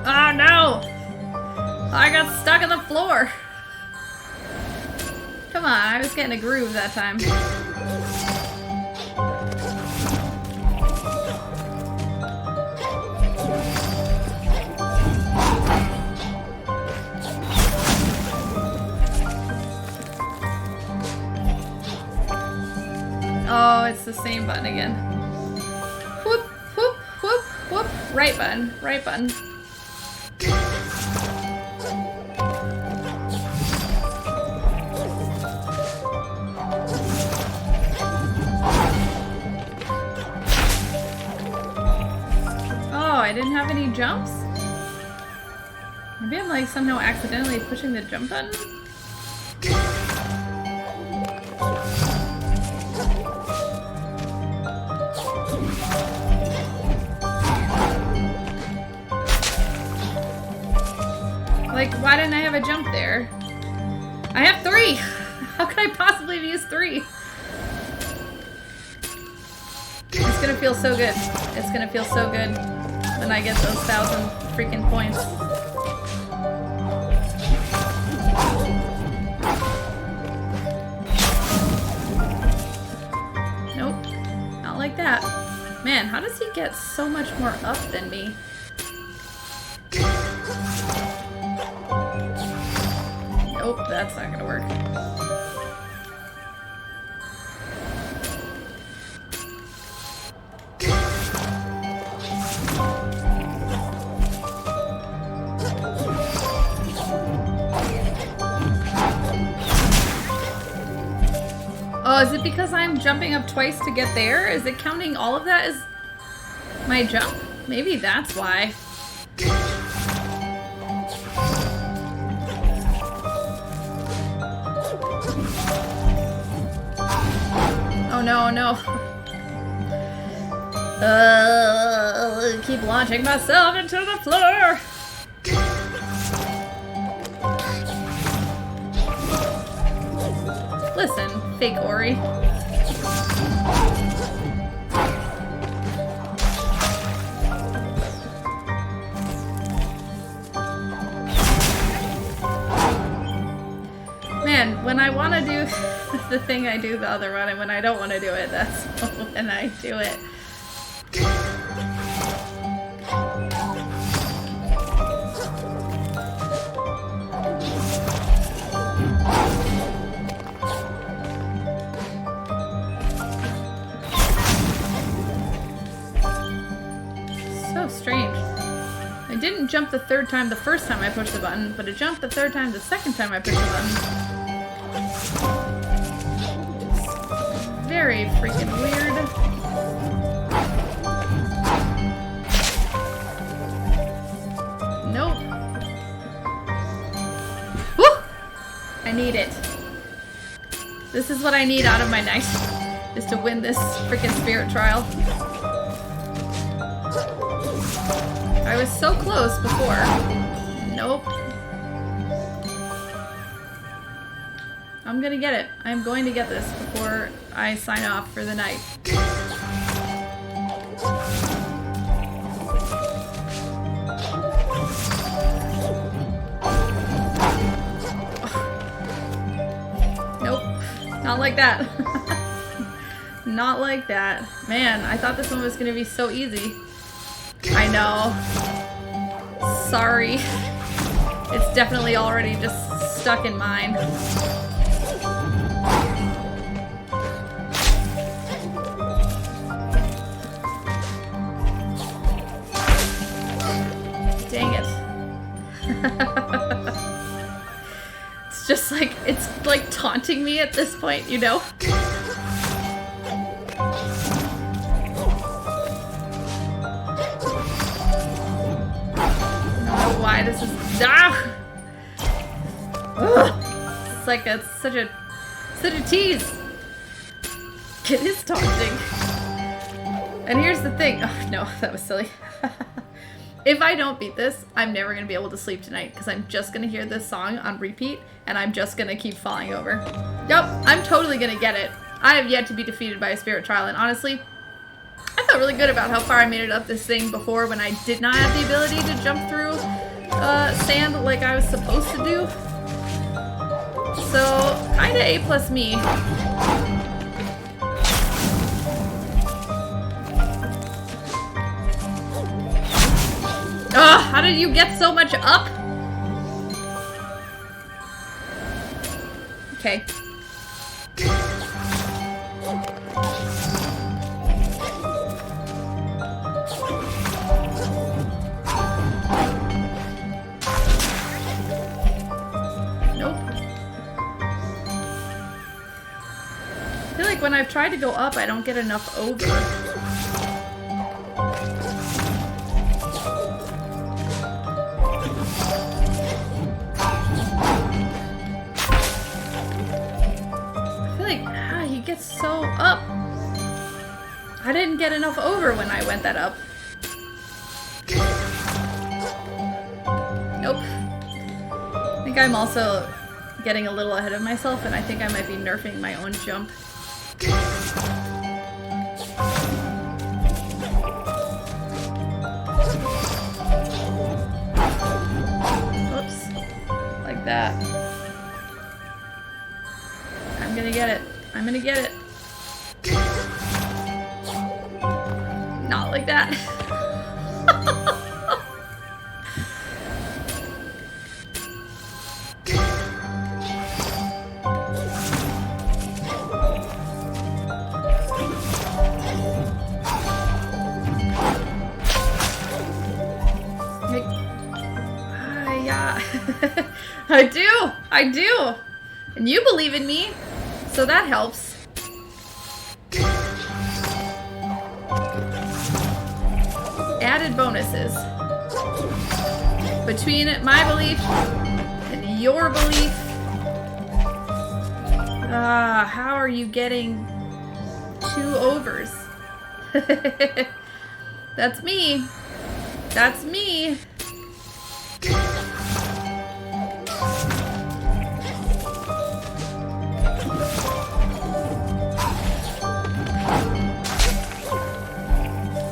Oh no! I got stuck on the floor. Come on, I was getting a groove that time. Oh, it's the same button again. Whoop, whoop, whoop, whoop. Right button, right button. didn't have any jumps? Maybe I'm like somehow accidentally pushing the jump button? Like, why didn't I have a jump there? I have 3! How could I possibly have used 3? It's gonna feel so good. It's gonna feel so good when I get those 1,000 freaking points. Nope. Not like that. Man, how does he get so much more up than me? Nope, that's not gonna work. Oh, is it because I'm jumping up twice to get there? Is it counting all of that as my jump? Maybe that's why. Oh no, no. Keep launching myself into the floor. Listen, fake Ori. Man, when I want to do the thing, I do the other one, and when I don't want to do it, that's when I do it. So strange. I didn't jump the 3rd time the first time I pushed the button, but it jumped the 3rd time the 2nd time I pushed the button. Very freaking weird. Nope. Woo! I need it. This is what I need out of my night, is to win this freaking spirit trial. I was so close before. Nope. I'm gonna get it. I'm going to get this before I sign off for the night. Nope. Not like that. Not like that. Man, I thought this one was gonna be so easy. I know. Sorry. It's definitely already just stuck in mine. Dang it. It's just like, it's like taunting me at this point, you know? Why this is it's like such a tease. It is taunting. And here's the thing. Oh no, that was silly. If I don't beat this, I'm never gonna be able to sleep tonight because I'm just gonna hear this song on repeat and I'm just gonna keep falling over. Yep, I'm totally gonna get it. I have yet to be defeated by a spirit trial, and honestly, I felt really good about how far I made it up this thing before when I did not have the ability to jump through sand like I was supposed to do. So, kinda A plus me. Ugh, how did you get so much up? Okay. I feel like when I've tried to go up, I don't get enough over. it gets so up. I didn't get enough over when I went that up. Nope. I think I'm also getting a little ahead of myself, and I think I might be nerfing my own jump. Oops. Like that. I'm gonna get it. I'm gonna get it. Not like that. Yeah. I do. And you believe in me, so that helps. Added bonuses. Between my belief and your belief. How are you getting 2 overs? That's me. That's me.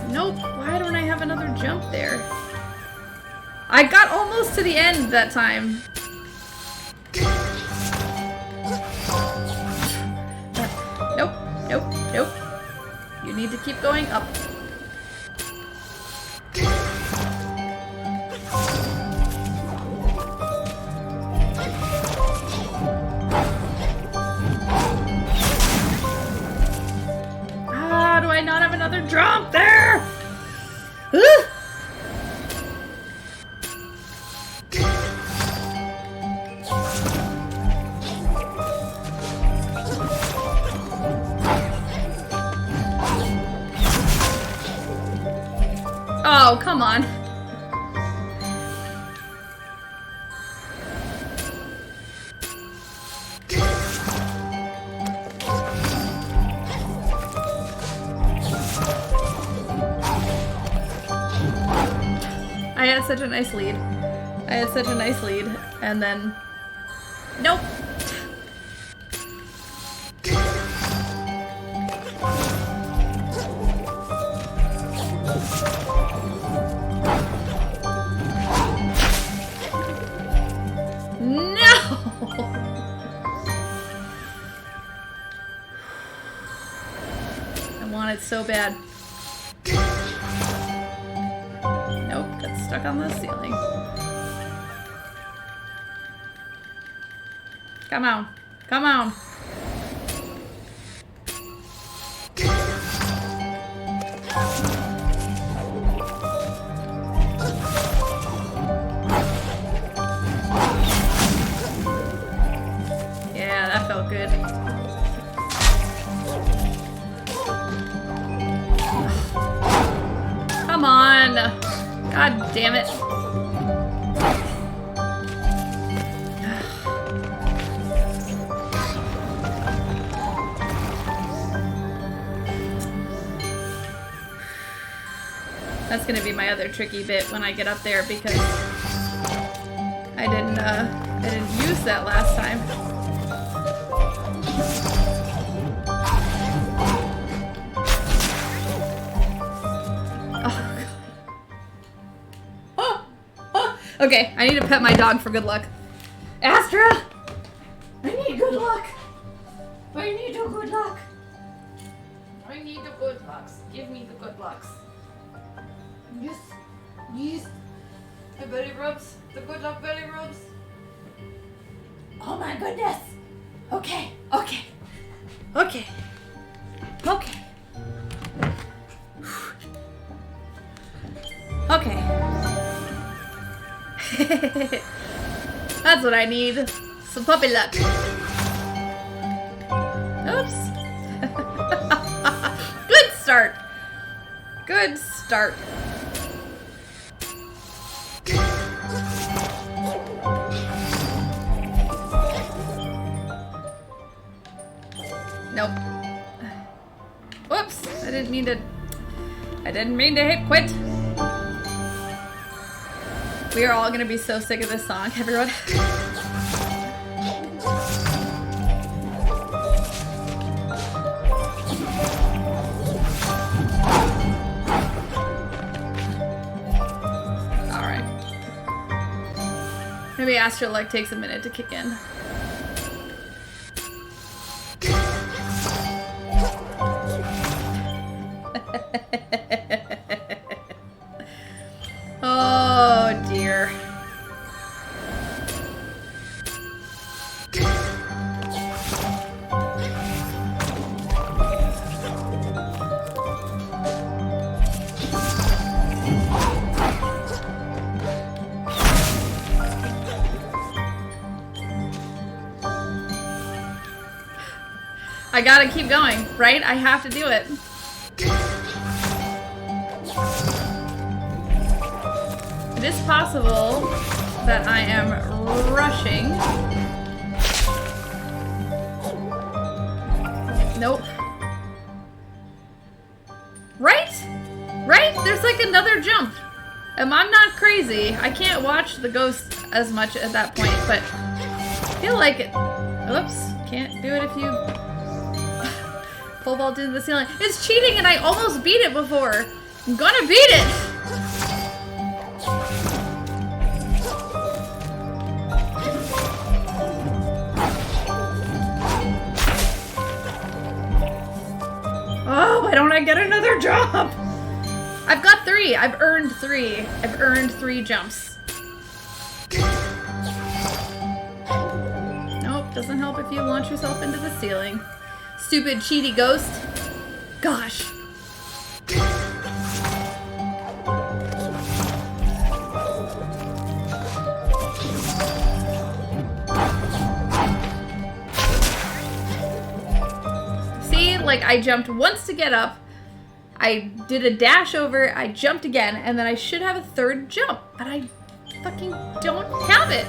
Nope. Why don't I have another jump there? I got almost to the end that time. Nope. Nope. Nope. You need to keep going up. Do I not have another jump there? Oh, come on. I had such a nice lead. And then... Nope! No! I want it so bad. Stuck on the ceiling. Come on. Come on. Yeah, that felt good. Come on. God damn it. That's gonna be my other tricky bit when I get up there because I didn't use that last time. Okay, I need to pet my dog for good luck. Astra! I need good luck! I need the good luck! I need the good lucks. Give me the good lucks. Yes. Yes. The belly rubs. The good luck belly rubs. Oh my goodness! Okay. Okay. Okay. Okay. Okay. That's what I need. Some puppy luck. Oops. Good start. Good start. Nope. Whoops! I didn't mean to hit quit. We are all gonna be so sick of this song, everyone. Alright. Maybe Astrolike takes a minute to kick in. Oh dear. I gotta keep going, right? I have to do it. It is possible that I am rushing. Nope. Right? Right? There's like another jump. I'm not crazy. I can't watch the ghost as much at that point, but I feel like it. Oops. Can't do it if you pole vault into the ceiling. It's cheating and I almost beat it before. I'm gonna beat it! Oh, why don't I get another jump? I've got 3. I've earned 3. I've earned 3 jumps. Nope, doesn't help if you launch yourself into the ceiling. Stupid cheaty ghost. Gosh. See, like I jumped once to get up. I did a dash over, I jumped again, and then I should have a 3rd jump, but I fucking don't have it.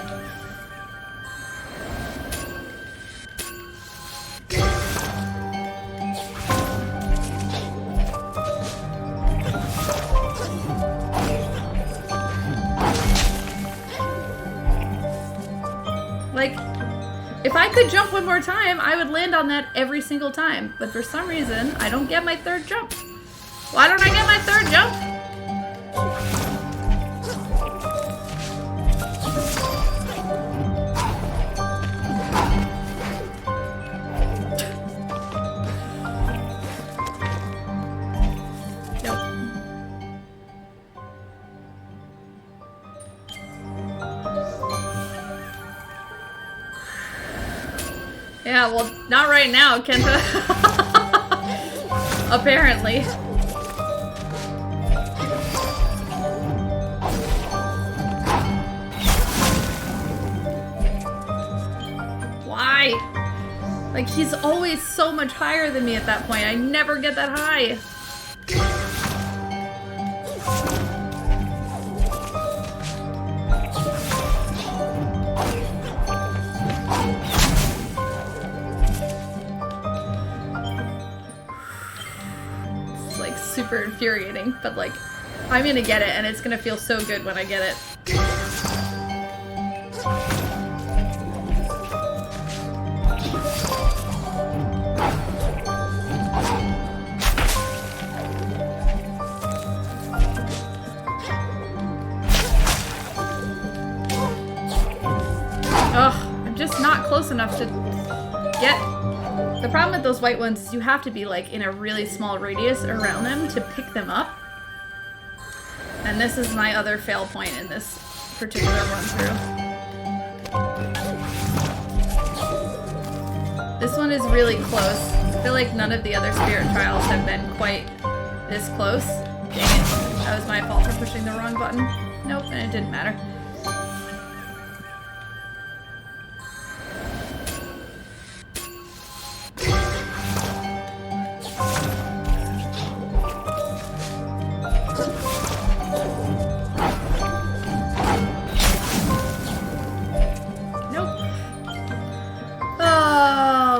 Like, if I could jump one more time, I would land on that every single time. But for some reason, I don't get my 3rd jump. Why don't I get my 3rd jump? Yeah, well, not right now, Kenta. Apparently. Why? Like, he's always so much higher than me at that point. I never get that high. Super infuriating, but like, I'm gonna get it and it's gonna feel so good when I get it. Ugh, I'm just not close enough to get. The problem with those white ones is you have to be like in a really small radius around them to pick them up. And this is my other fail point in this particular run through. This one is really close. I feel like none of the other spirit trials have been quite this close. Dang it. That was my fault for pushing the wrong button. Nope, and it didn't matter.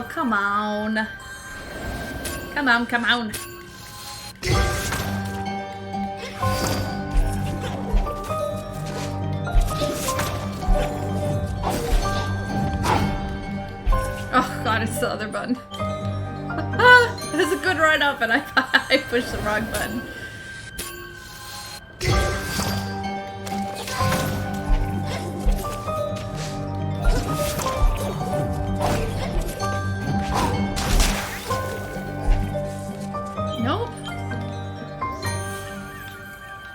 Come on. Come on, come on. it's the other button. It was a good run up and I pushed the wrong button. Nope.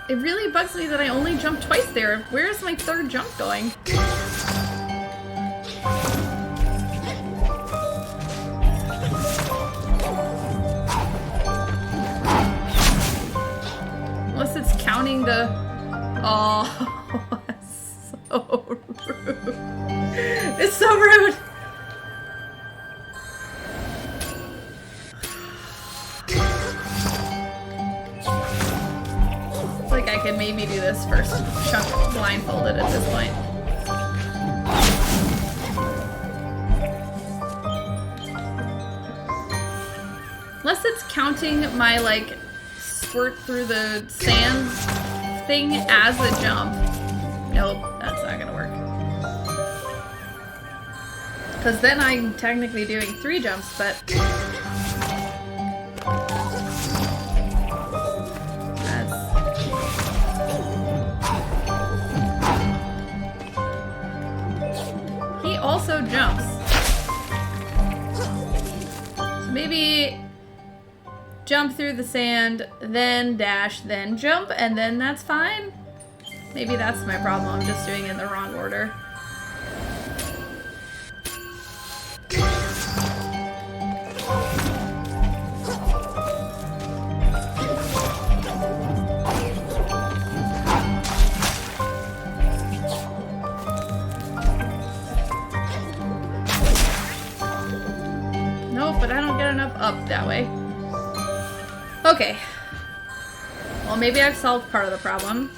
It really bugs me that I only jumped twice there. Where is my third jump going? Unless it's counting the... Oh, it's so rude. It's so rude. Like I can maybe do this first chunk blindfolded at this point. Unless it's counting my like squirt through the sand thing as a jump. Nope, that's not gonna work. Because then I'm technically doing 3 jumps, but he also jumps. So maybe jump through the sand, then dash, then jump, and then that's fine? Maybe that's my problem. I'm just doing it in the wrong order. Nope, but I don't get enough up that way. Okay. Well, maybe I've solved part of the problem.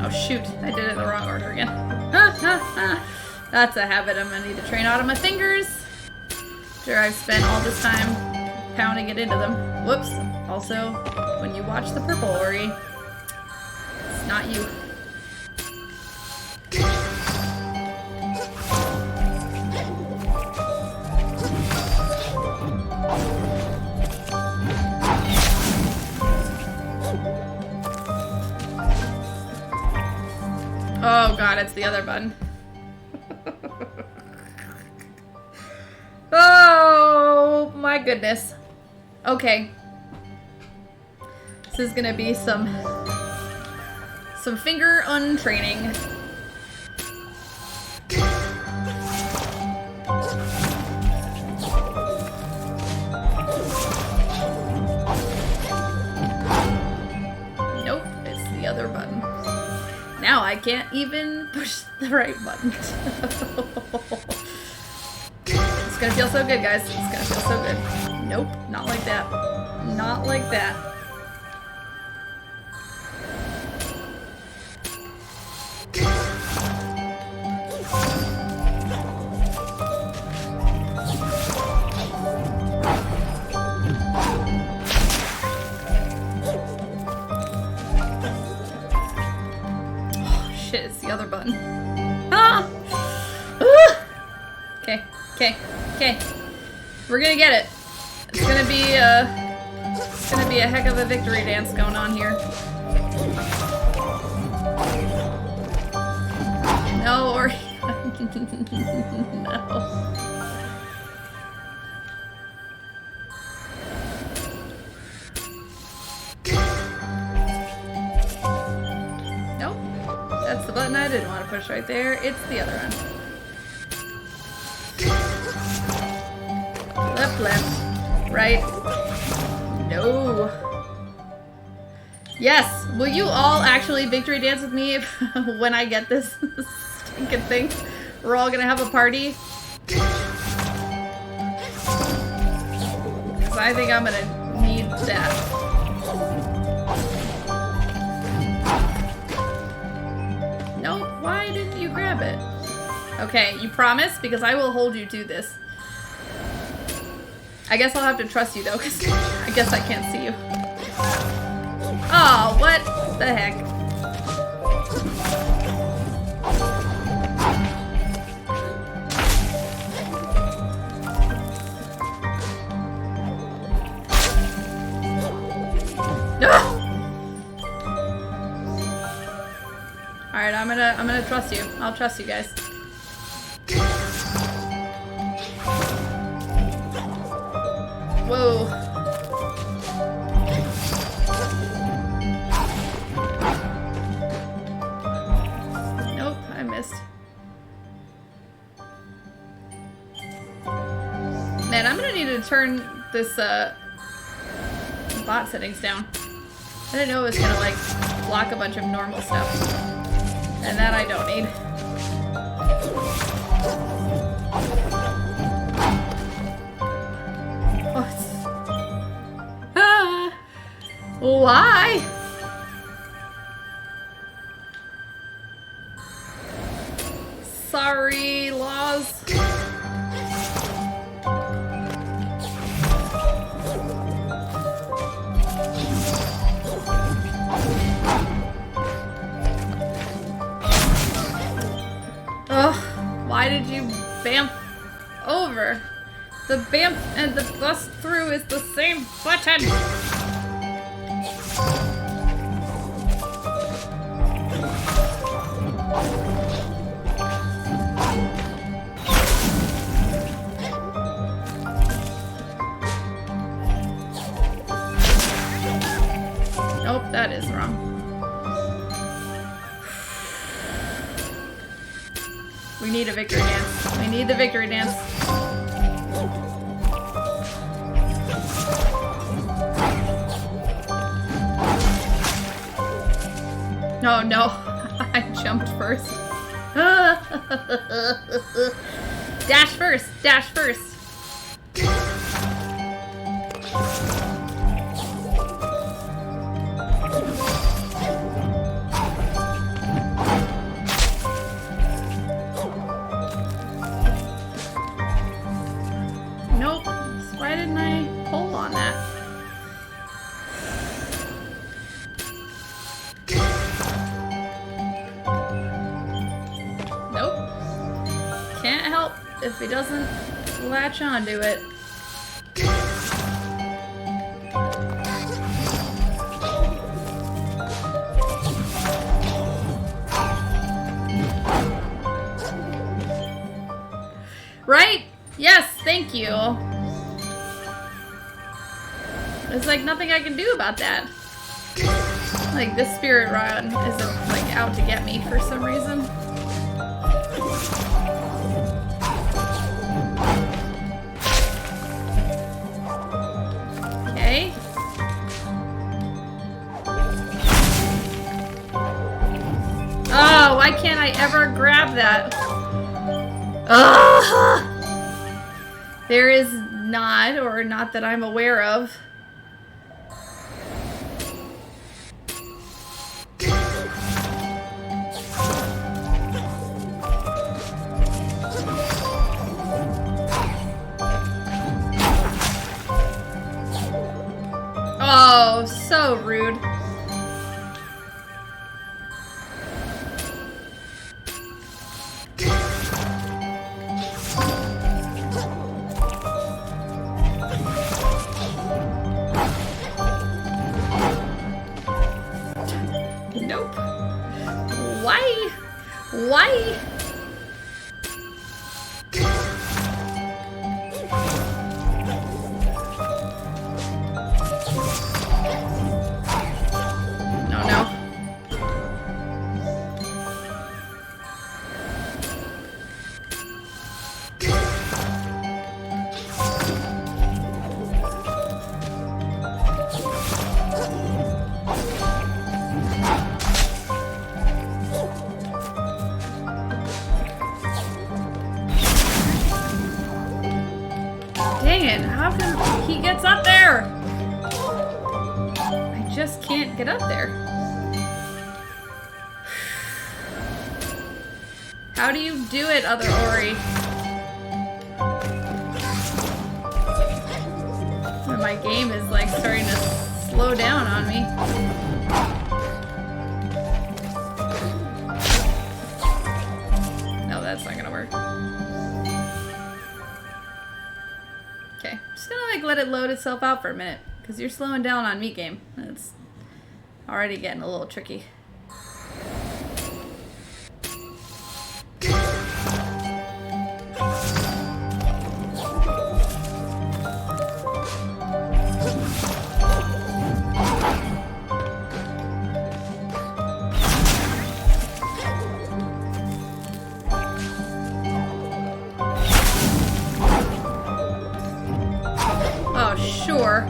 Oh shoot, I did it in the wrong order again. That's a habit I'm gonna need to train out of my fingers. Sure, I've spent all this time pounding it into them. Whoops. Also, when you watch the purple Ori, it's not you. Oh god, it's the other button. Oh my goodness. Okay. This is gonna be some finger untraining. Nope, it's the other button. Now I can't even push the right button. It's gonna feel so good, guys. It's gonna feel so good. Nope, not like that. Not like that. Shit, it's the other button. Ah! Okay, okay, okay. We're gonna get it. It's gonna be a heck of a victory dance going on here. No, or no. That's the button I didn't want to push right there. It's the other one. Left, left, right. No. Yes. Will you all actually victory dance with me when I get this stinking thing? We're all gonna have a party. Because I think I'm gonna need that. No, why didn't you grab it? Okay, you promise? Because I will hold you to this. I guess I'll have to trust you though, because I guess I can't see you. Oh, what the heck? Alright, I'm gonna trust you. I'll trust you guys. Whoa. Nope, I missed. Man, I'm gonna need to turn this bot settings down. I didn't know it was gonna like block a bunch of normal stuff. And that I don't need. What? Ah! Why? Sorry, laws. Why did you bamf over? The bamf and the bust through is the same button! Nope, that is wrong. We need a victory dance. We need the victory dance. Oh no, I jumped first. Dash first, dash first. Why didn't I pull on that? Nope. Can't help if he doesn't latch onto it. Right? Yes, thank you. There's like nothing I can do about that. Like this spirit rod isn't like out to get me for some reason. Okay. Oh, why can't I ever grab that? Ugh! There is not, or not that I'm aware of. Oh, so rude. Nope. Why? Why? Dang it, how come he gets up there? I just can't get up there. How do you do it, other Ori? My game is like starting to slow down on me. load itself out for a minute. Because you're slowing down on me, game. It's already getting a little tricky. Oh, sure.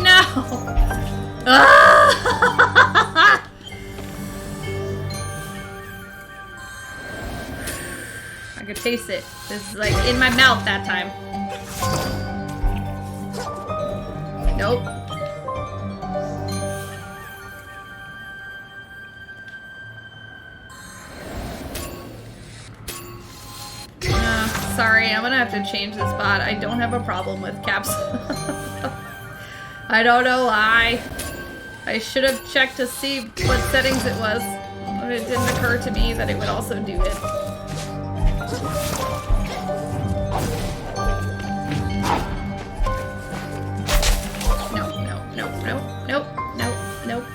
No! Ah! I could taste it. This is like in my mouth that time. Nope. Sorry, I'm gonna have to change this bot. I don't have a problem with caps. I don't know why. I should have checked to see what settings it was. It didn't occur to me that it would also do it. No, no, no, no, nope, nope, nope.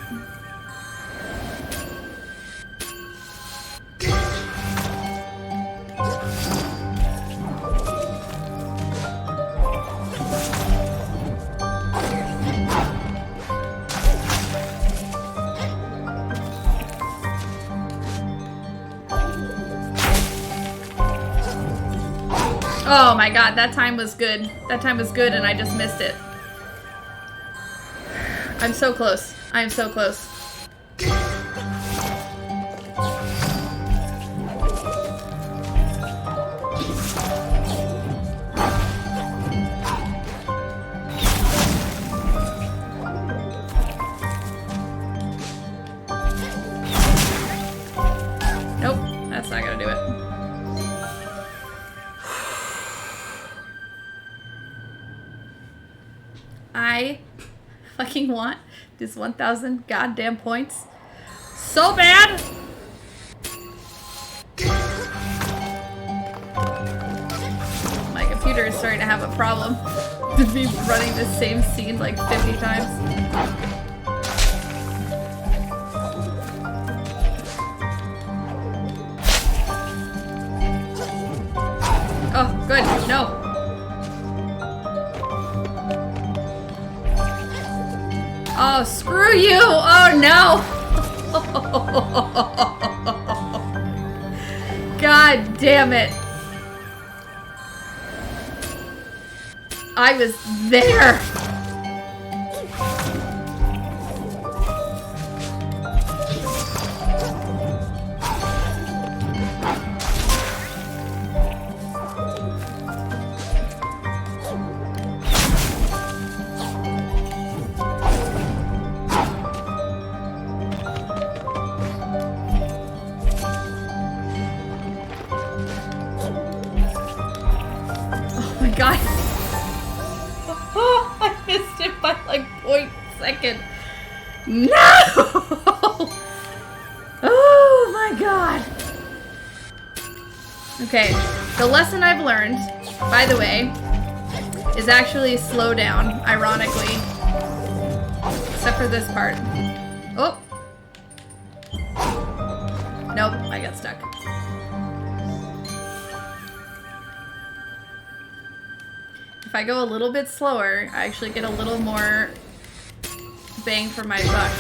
Oh my god, that time was good. That time was good and I just missed it. I'm so close. I'm so close. Nope, that's not gonna do it. I fucking want this 1,000 goddamn points so bad. My computer is starting to have a problem with me running the same scene like 50 times. Oh, good. No. Oh, screw you! Oh, no! God damn it. I was there! God. Oh, I missed it by like 0.2. No! Oh my god. Okay, the lesson I've learned, by the way, is actually slow down, ironically. Except for this part. Oh. Nope, I got stuck. If I go a little bit slower, I actually get a little more bang for my buck.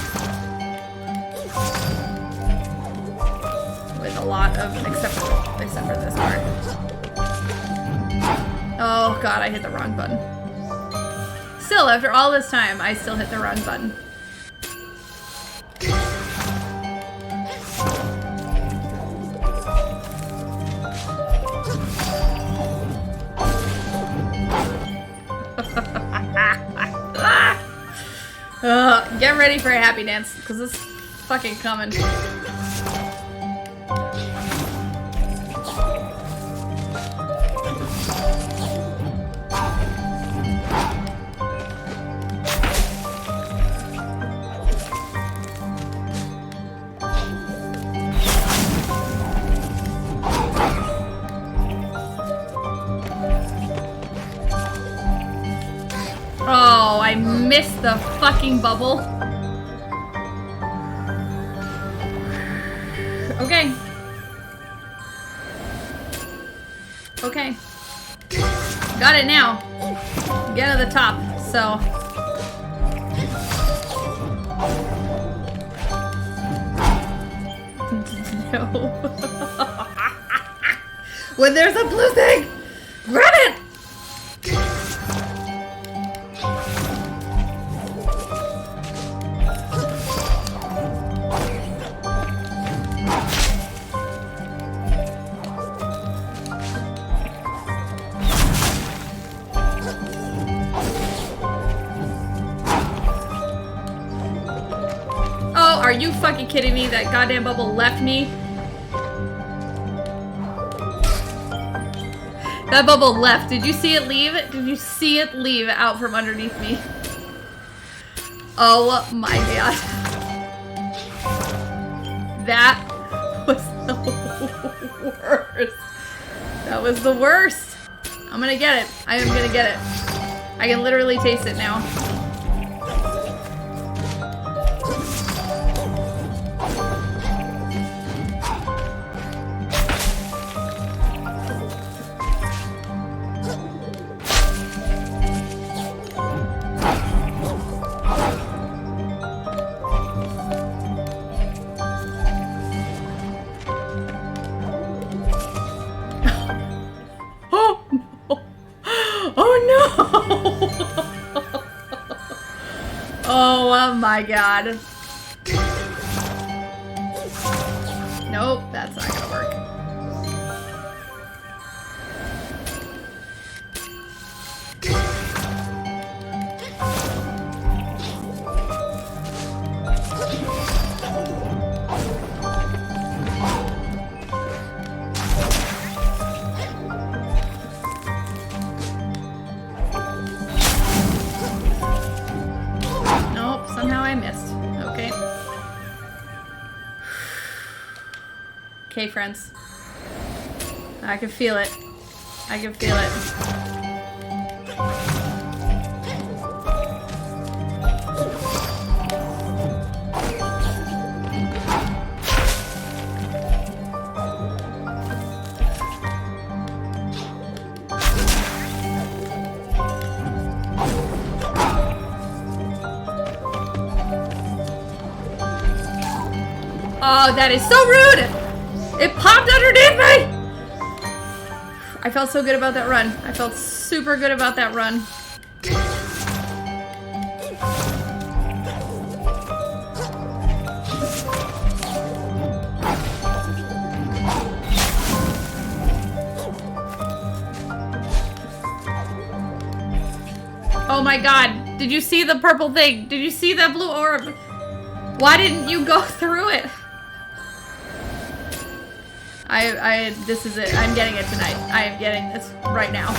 With a lot of, except for this part. Oh god, I hit the wrong button. Still, after all this time, I still hit the wrong button. Get ready for a happy dance, because it's fucking coming. missed the fucking bubble. Okay. Okay. Got it now. Get to the top, so. No. When there's a blue thing, grab it! Oh, are you fucking kidding me? That goddamn bubble left me. That bubble left. Did you see it leave? Did you see it leave out from underneath me? Oh my god. That was the worst. That was the worst. I'm gonna get it. I am gonna get it. I can literally taste it now. Oh my god. Nope, that's not gonna work. Okay, friends. I can feel it. I can feel it. Oh, that is so rude! It popped underneath me! I felt so good about that run. I felt super good about that run. Oh my god. Did you see the purple thing? Did you see that blue orb? Why didn't you go through it? This is it. I'm getting it tonight. I am getting this right now.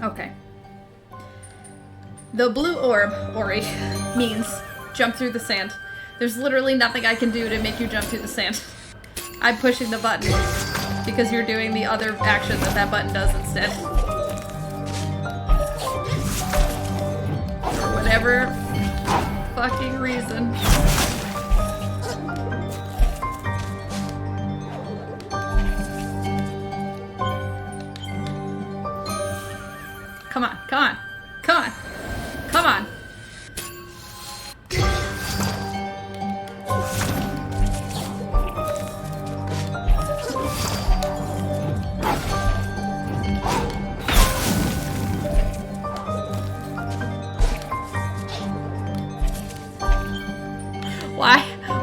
Okay. The blue orb, Ori, means jump through the sand. There's literally nothing I can do to make you jump through the sand. I'm pushing the button because you're doing the other action that that button does instead. For whatever fucking reason. Come on, come on, come on, come on.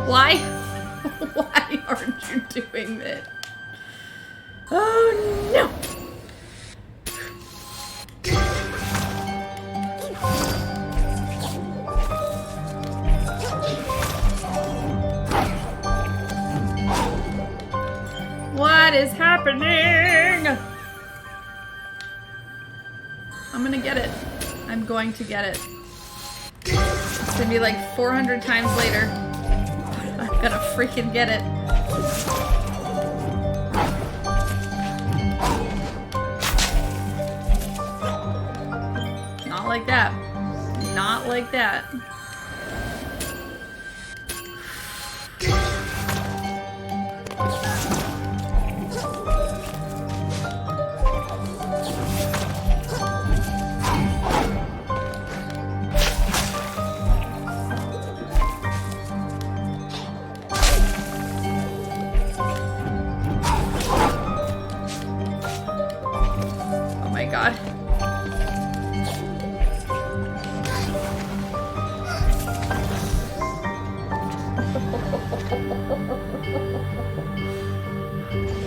Why aren't you doing this? Oh no! What is happening? I'm gonna get it. I'm going to get it. gonna be like 400 times later. I'm gonna freaking get it. Not like that. Not like that. Oh my god.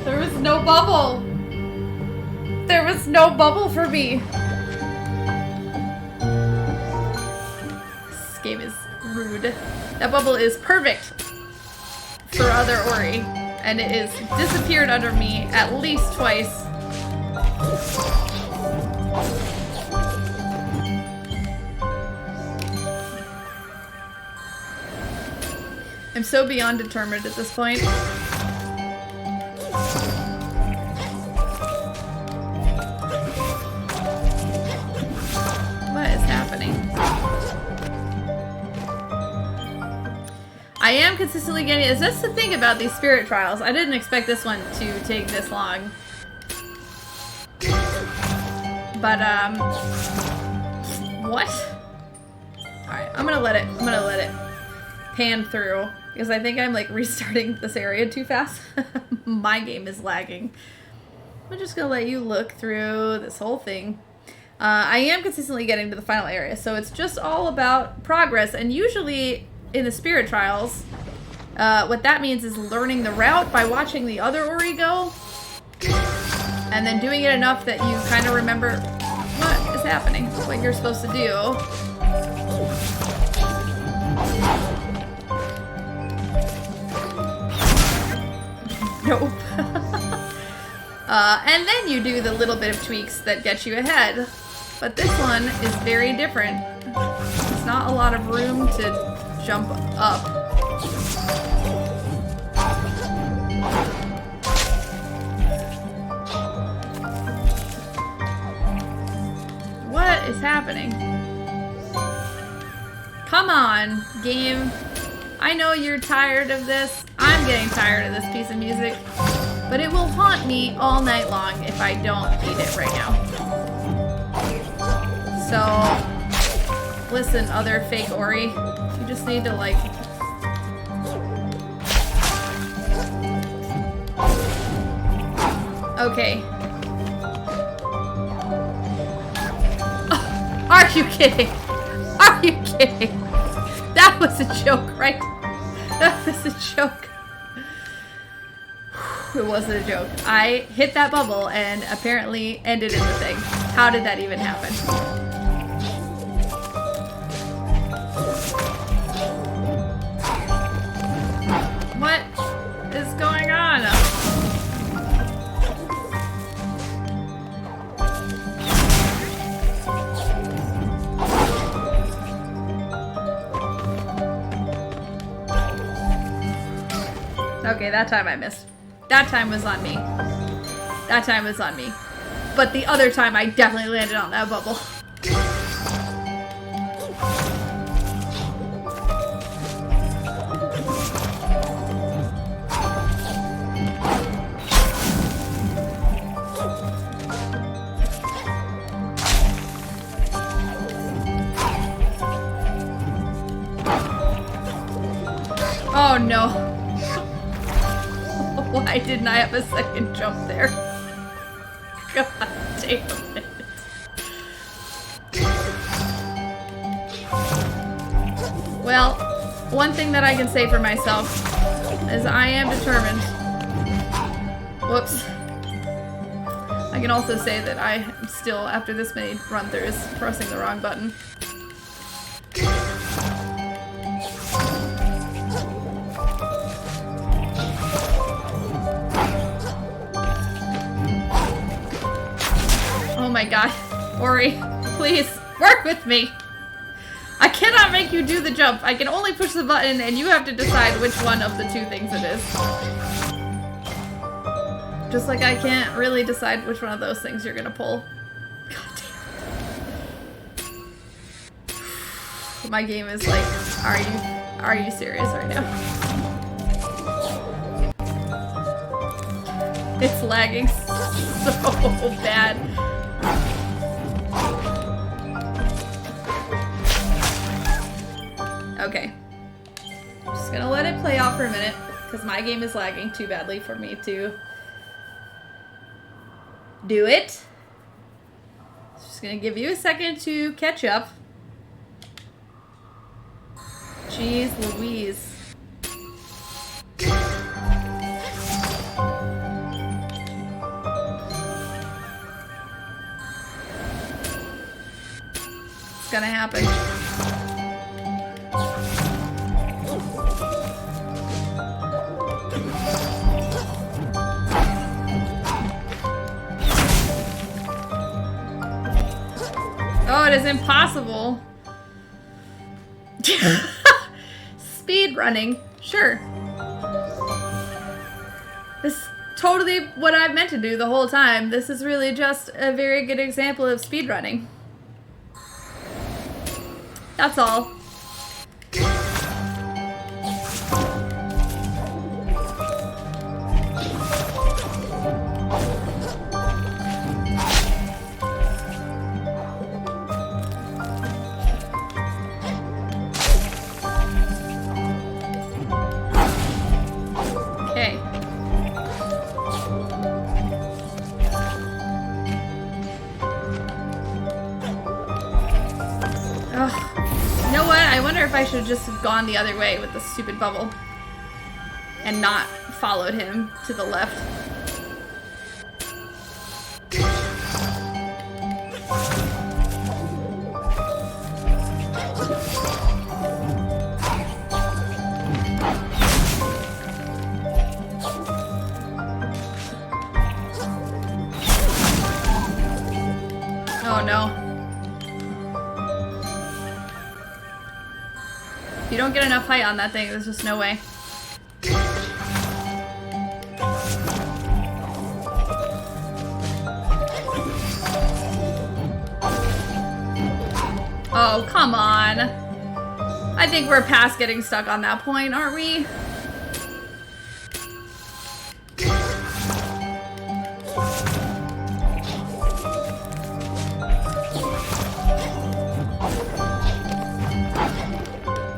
There was no bubble. There was no bubble for me. This game is rude. That bubble is perfect for other Ori, and it is disappeared under me at least twice. I'm so beyond determined at this point. What is happening? I am consistently getting... That's the thing about these spirit trials. I didn't expect this one to take this long. But, what? Alright, I'm gonna let it pan through. Because I think I'm, like, restarting this area too fast. My game is lagging. I'm just gonna let you look through this whole thing. I am consistently getting to the final area, so it's just all about progress. And usually, in the spirit trials, what that means is learning the route by watching the other Ori go. And then doing it enough that you kind of remember what is happening, what you're supposed to do. Nope. And then you do the little bit of tweaks that get you ahead. But this one is very different. There's not a lot of room to jump up. What is happening? Come on, game. I know you're tired of this. I'm getting tired of this piece of music. But it will haunt me all night long if I don't beat it right now. So, listen, other fake Ori. You just need to, like... Okay. Oh, are you kidding? Are you kidding? That was a joke, right? That was a joke. It wasn't a joke. I hit that bubble and apparently ended in the thing. How did that even happen? What is going on? Okay, that time I missed. That time was on me. That time was on me. But the other time I definitely landed on that bubble. Oh no. Why didn't I have a second jump there? God damn it. Well, one thing that I can say for myself is I am determined. Whoops. I can also say that I am still, after this many run-throughs, pressing the wrong button. Oh my god. Ori, please, work with me! I cannot make you do the jump. I can only push the button and you have to decide which one of the two things it is. Just like I can't really decide which one of those things you're gonna pull. God damn. My game is like, are you serious right now? It's lagging so bad. Okay. I'm just gonna let it play out for a minute because my game is lagging too badly for me to do it. Just gonna give you a second to catch up. Jeez Louise. It's gonna happen. Oh, it is impossible. Speed running, sure. This is totally what I've meant to do the whole time. This is really just a very good example of speed running. That's all. Okay. Ugh. You know what? I wonder if I should have just gone the other way with the stupid bubble and not followed him to the left. Oh no. If you don't get enough height on that thing, there's just no way. Oh, come on. I think we're past getting stuck on that point, aren't we?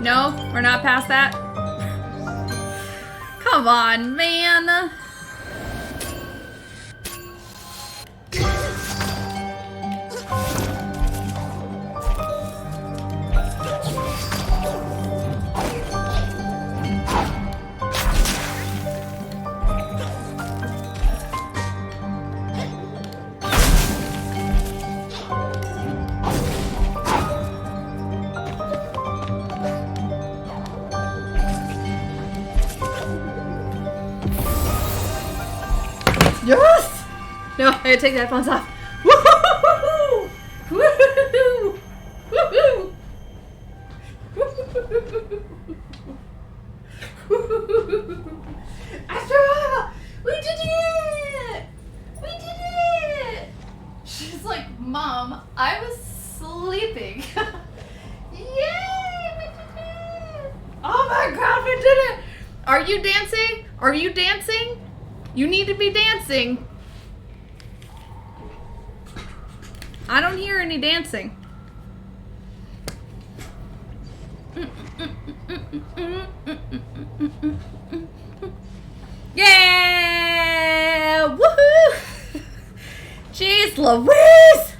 No, we're not past that. Come on, man. Yes! No, I gotta take the headphones off. Woohoo! Woohoo! Woohoo! Astra! We did it! We did it! She's like, Mom, I was sleeping. Yay! We did it! Oh my God, we did it! Are you dancing? Are you dancing? You need to be dancing. I don't hear any dancing. Yeah! Woohoo! Jeez Louise!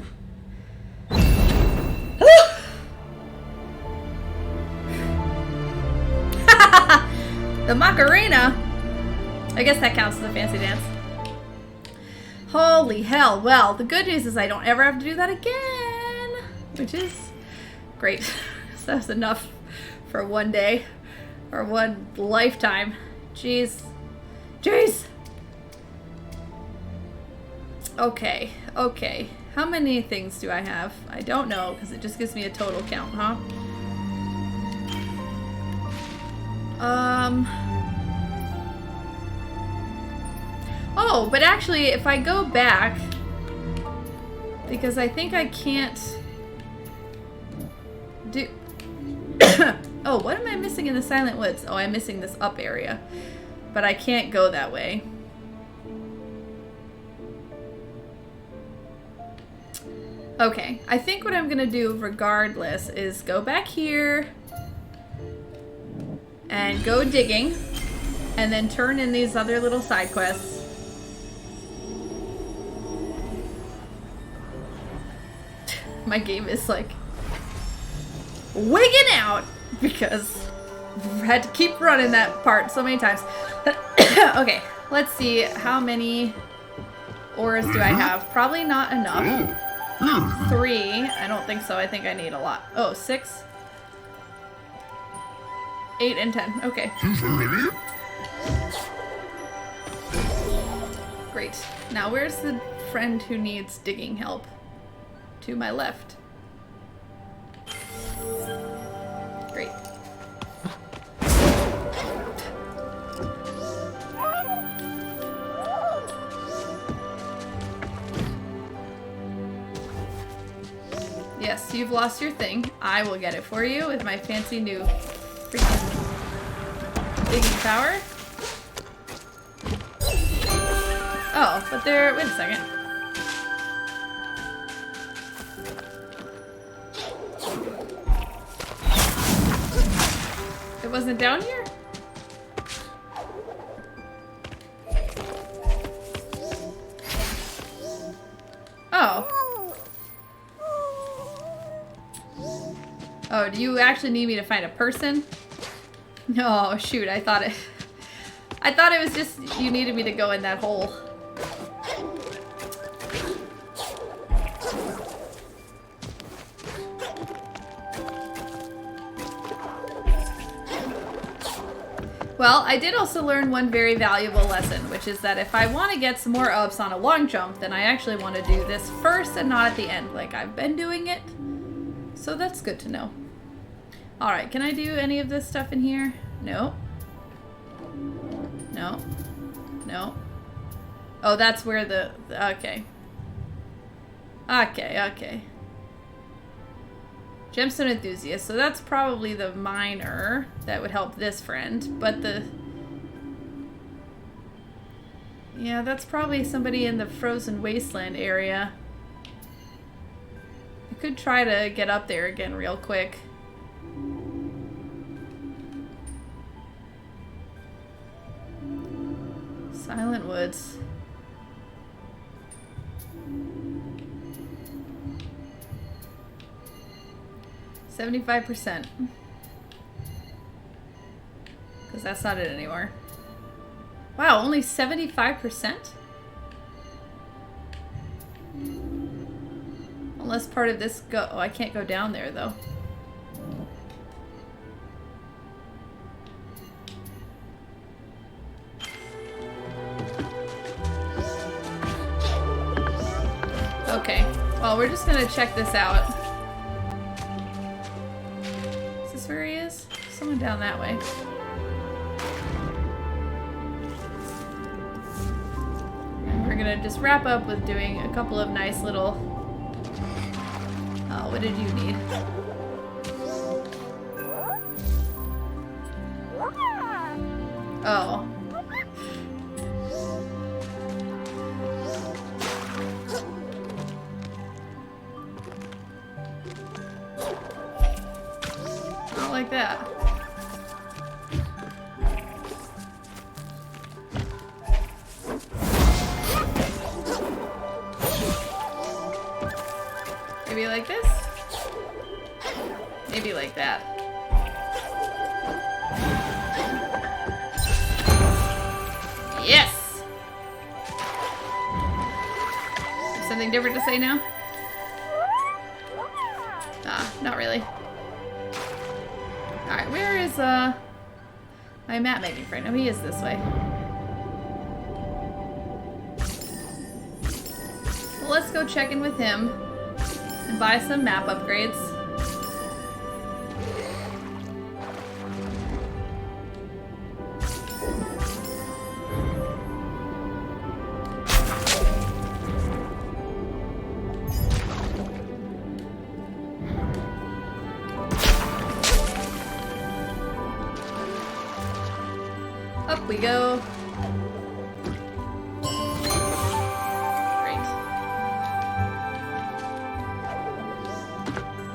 The Macarena. I guess that counts as a fancy dance. Holy hell. Well, the good news is I don't ever have to do that again, which is great. So that was enough for one day or one lifetime. Jeez. Jeez. Okay. Okay. How many things do I have? I don't know because it just gives me a total count, huh? Oh, but actually, if I go back, because I think I can't do... Oh, what am I missing in the Silent Woods? Oh, I'm missing this up area. But I can't go that way. Okay, I think what I'm gonna do regardless is go back here and go digging and then turn in these other little side quests. My game is like wigging out because I had to keep running that part so many times. Okay, let's see how many auras do I have. Probably not enough. 3. I don't think so. I think I need a lot. Oh, 6. 8 and 10. Okay. Great. Now where's the friend who needs digging help? To my left. Great. Yes, you've lost your thing. I will get it for you with my fancy new freaking digging power. Oh, but there... Wait a second. It wasn't down here? Oh. Oh, do you actually need me to find a person? No, shoot, I thought it was just you needed me to go in that hole. Well, I did also learn one very valuable lesson, which is that if I want to get some more ups on a long jump, then I actually want to do this first and not at the end, like I've been doing it. So that's good to know. Alright, can I do any of this stuff in here? No. No. No. Oh, that's where the okay. Okay. Gemstone enthusiast, so that's probably the miner that would help this friend, but yeah, that's probably somebody in the frozen wasteland area. I could try to get up there again real quick. Silent Woods. %75%. Because that's not it anymore. Wow, only 75%? Unless part of this go... Oh, I can't go down there, though. Okay. Well, we're just gonna check this out. Is this where he is? Someone down that way. And we're gonna just wrap up with doing a couple of nice little... Oh, what did you need? Oh. Not like that. Maybe like this? Maybe like that. Yes! Something different to say now? Ah, not really. Alright, where is my map making friend? Oh, he is this way. Well, let's go check in with him and buy some map upgrades. Up we go. Great.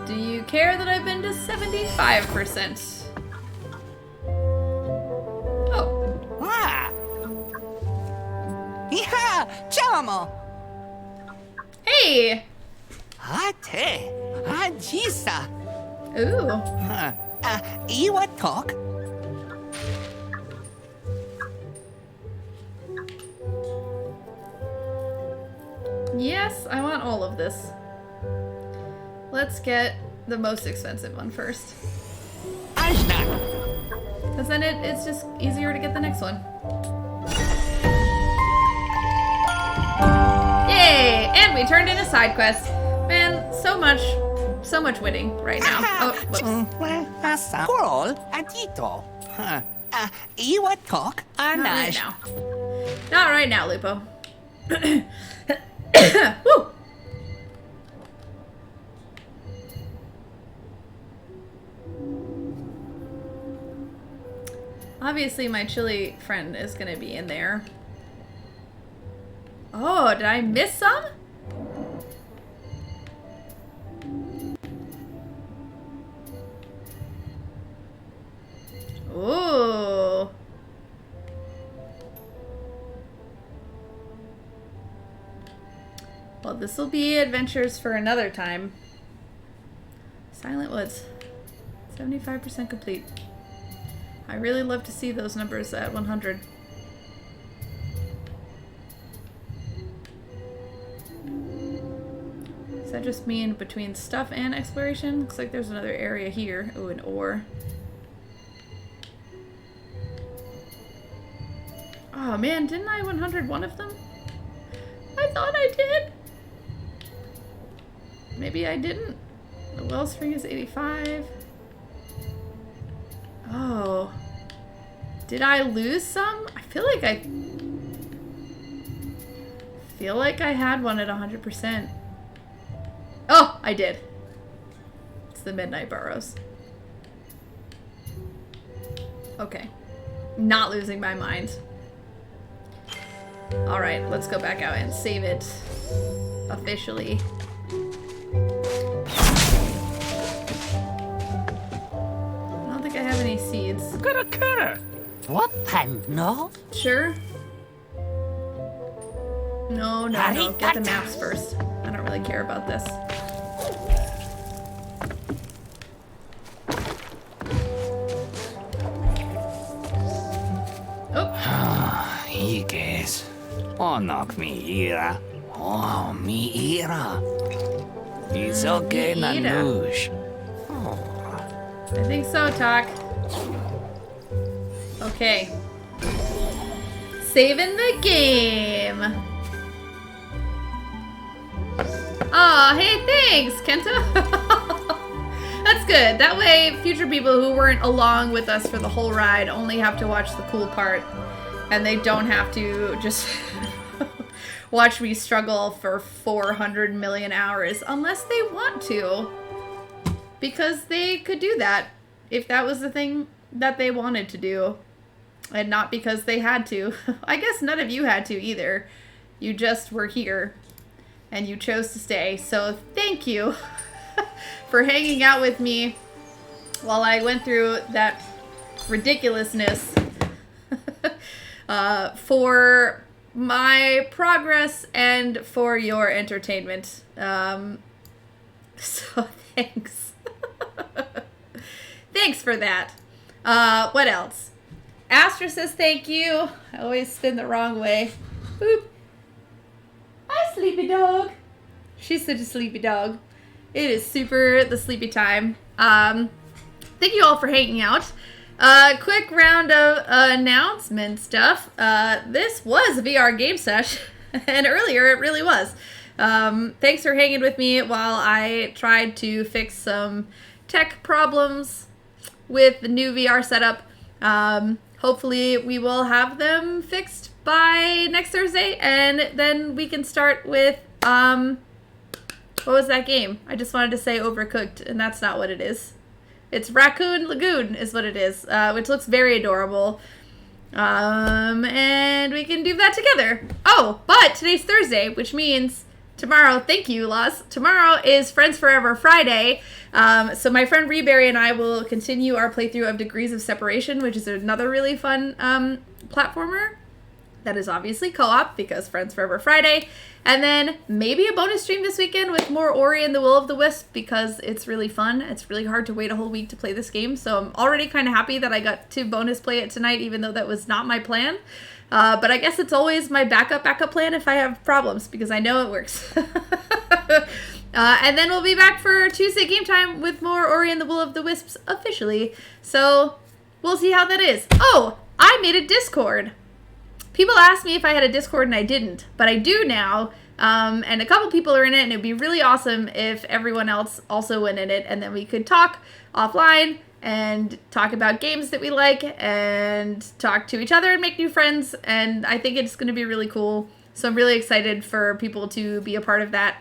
Do you care that I've been to 75%? Chamo! Hey! Ate! Ajisa! Ooh. Iwa talk? Yes, I want all of this. Let's get the most expensive one first. Ajna! Because then it's just easier to get the next one. Yay! And we turned in a side quest. Man, so much winning right now. Oh, whoops. Coral, Adito. Iwa talk? Not right Anaj. now. Not right now, Lupo. Woo! Obviously, my chili friend is gonna be in there. Oh, did I miss some? Ooh. Well, this will be adventures for another time. Silent Woods. 75% complete. I really love to see those numbers at 100. Is that just me in between stuff and exploration? Looks like there's another area here. Oh, an ore. Oh man, didn't I 100 one of them? I thought I did. Maybe I didn't. The wellspring is 85. Oh. Did I lose some? I feel like I had one at 100%. Oh, I did. It's the Midnight Burrows. Okay. Not losing my mind. Alright, let's go back out and save it officially. I don't think I have any seeds. What pan no? Sure? No. Get the maps first. I don't really care about this. Oh. He guess. Oh, knock me ira. Oh, me ira. It's okay, Me ira. Nanush. I think so, Talk. Okay. Saving the game. Aw, hey, thanks, Kenta. That's good. That way, future people who weren't along with us for the whole ride only have to watch the cool part. And they don't have to just watch me struggle for 400 million hours. Unless they want to. Because they could do that. If that was the thing that they wanted to do. And not because they had to. I guess none of you had to either. You just were here. And you chose to stay. So thank you for hanging out with me while I went through that ridiculousness for my progress and for your entertainment. So thanks. Thanks for that. What else? Astra says thank you. I always spin the wrong way. Boop. Hi, sleepy dog. She's such a sleepy dog. It is super the sleepy time. Thank you all for hanging out. Quick round of announcement stuff. This was a VR game sesh, and earlier it really was. Thanks for hanging with me while I tried to fix some tech problems with the new VR setup. Hopefully we will have them fixed by next Thursday, and then we can start with, what was that game? I just wanted to say Overcooked, and that's not what it is. It's Raccoon Lagoon is what it is, which looks very adorable. And we can do that together. Oh, but today's Thursday, which means tomorrow, thank you, Loss. Tomorrow is Friends Forever Friday. So my friend Reberry and I will continue our playthrough of Degrees of Separation, which is another really fun platformer. That is obviously co-op because Friends Forever Friday. And then maybe a bonus stream this weekend with more Ori and the Will of the Wisp because it's really fun. It's really hard to wait a whole week to play this game. So I'm already kind of happy that I got to bonus play it tonight, even though that was not my plan. But I guess it's always my backup plan if I have problems because I know it works. And then we'll be back for Tuesday game time with more Ori and the Will of the Wisps officially. So we'll see how that is. Oh, I made a Discord. People asked me if I had a Discord and I didn't, but I do now. And a couple people are in it, and it'd be really awesome if everyone else also went in it, and then we could talk offline and talk about games that we like and talk to each other and make new friends. And I think it's going to be really cool. So I'm really excited for people to be a part of that.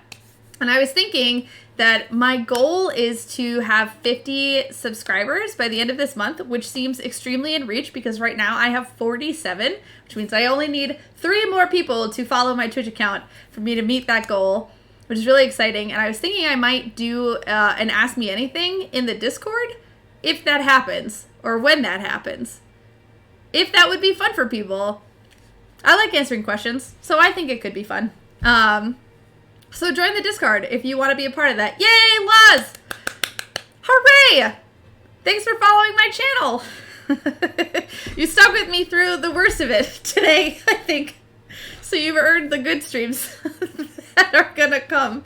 And I was thinking that my goal is to have 50 subscribers by the end of this month, which seems extremely in reach because right now I have 47, which means I only need 3 more people to follow my Twitch account for me to meet that goal, which is really exciting. And I was thinking I might do an Ask Me Anything in the Discord if that happens, or when that happens. If that would be fun for people. I like answering questions, so I think it could be fun. So join the Discord if you want to be a part of that. Yay, Luz! Hooray! Thanks for following my channel. You stuck with me through the worst of it today, I think. So you've earned the good streams that are gonna come.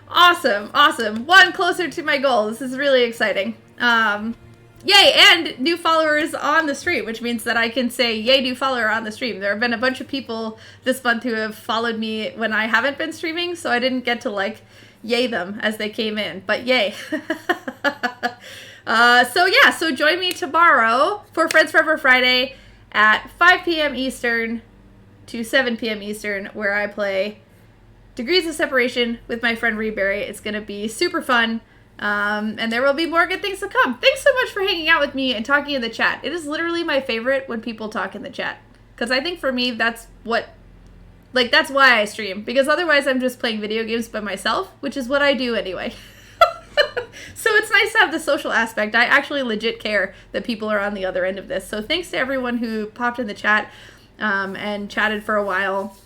Awesome, awesome. One closer to my goal. This is really exciting. Yay, and new followers on the stream, which means that I can say, yay, new follower on the stream. There have been a bunch of people this month who have followed me when I haven't been streaming, so I didn't get to, like, yay them as they came in, but yay. So join me tomorrow for Friends Forever Friday at 5 p.m. Eastern to 7 p.m. Eastern, where I play Degrees of Separation with my friend Reberry. It's going to be super fun. And there will be more good things to come. Thanks so much for hanging out with me and talking in the chat. It is literally my favorite when people talk in the chat. Because I think for me, that's why I stream. Because otherwise I'm just playing video games by myself, which is what I do anyway. So it's nice to have the social aspect. I actually legit care that people are on the other end of this. So thanks to everyone who popped in the chat, and chatted for a while.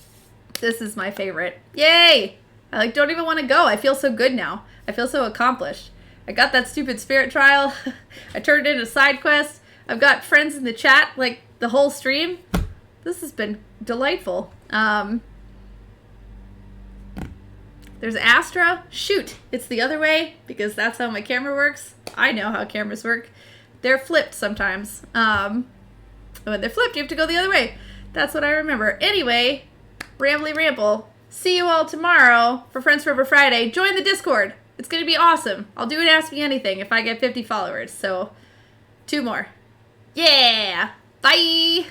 This is my favorite. Yay! I don't even want to go. I feel so good now. I feel so accomplished. I got that stupid spirit trial. I turned in a side quest. I've got friends in the chat like the whole stream. This has been delightful. There's Astra. Shoot, it's the other way because that's how my camera works. I know how cameras work. They're flipped sometimes. When they're flipped, you have to go the other way. That's what I remember. Anyway, Rambly Ramble. See you all tomorrow for Friends Forever Friday. Join the Discord. It's going to be awesome. I'll do an Ask Me Anything if I get 50 followers. So, 2 more. Yeah! Bye!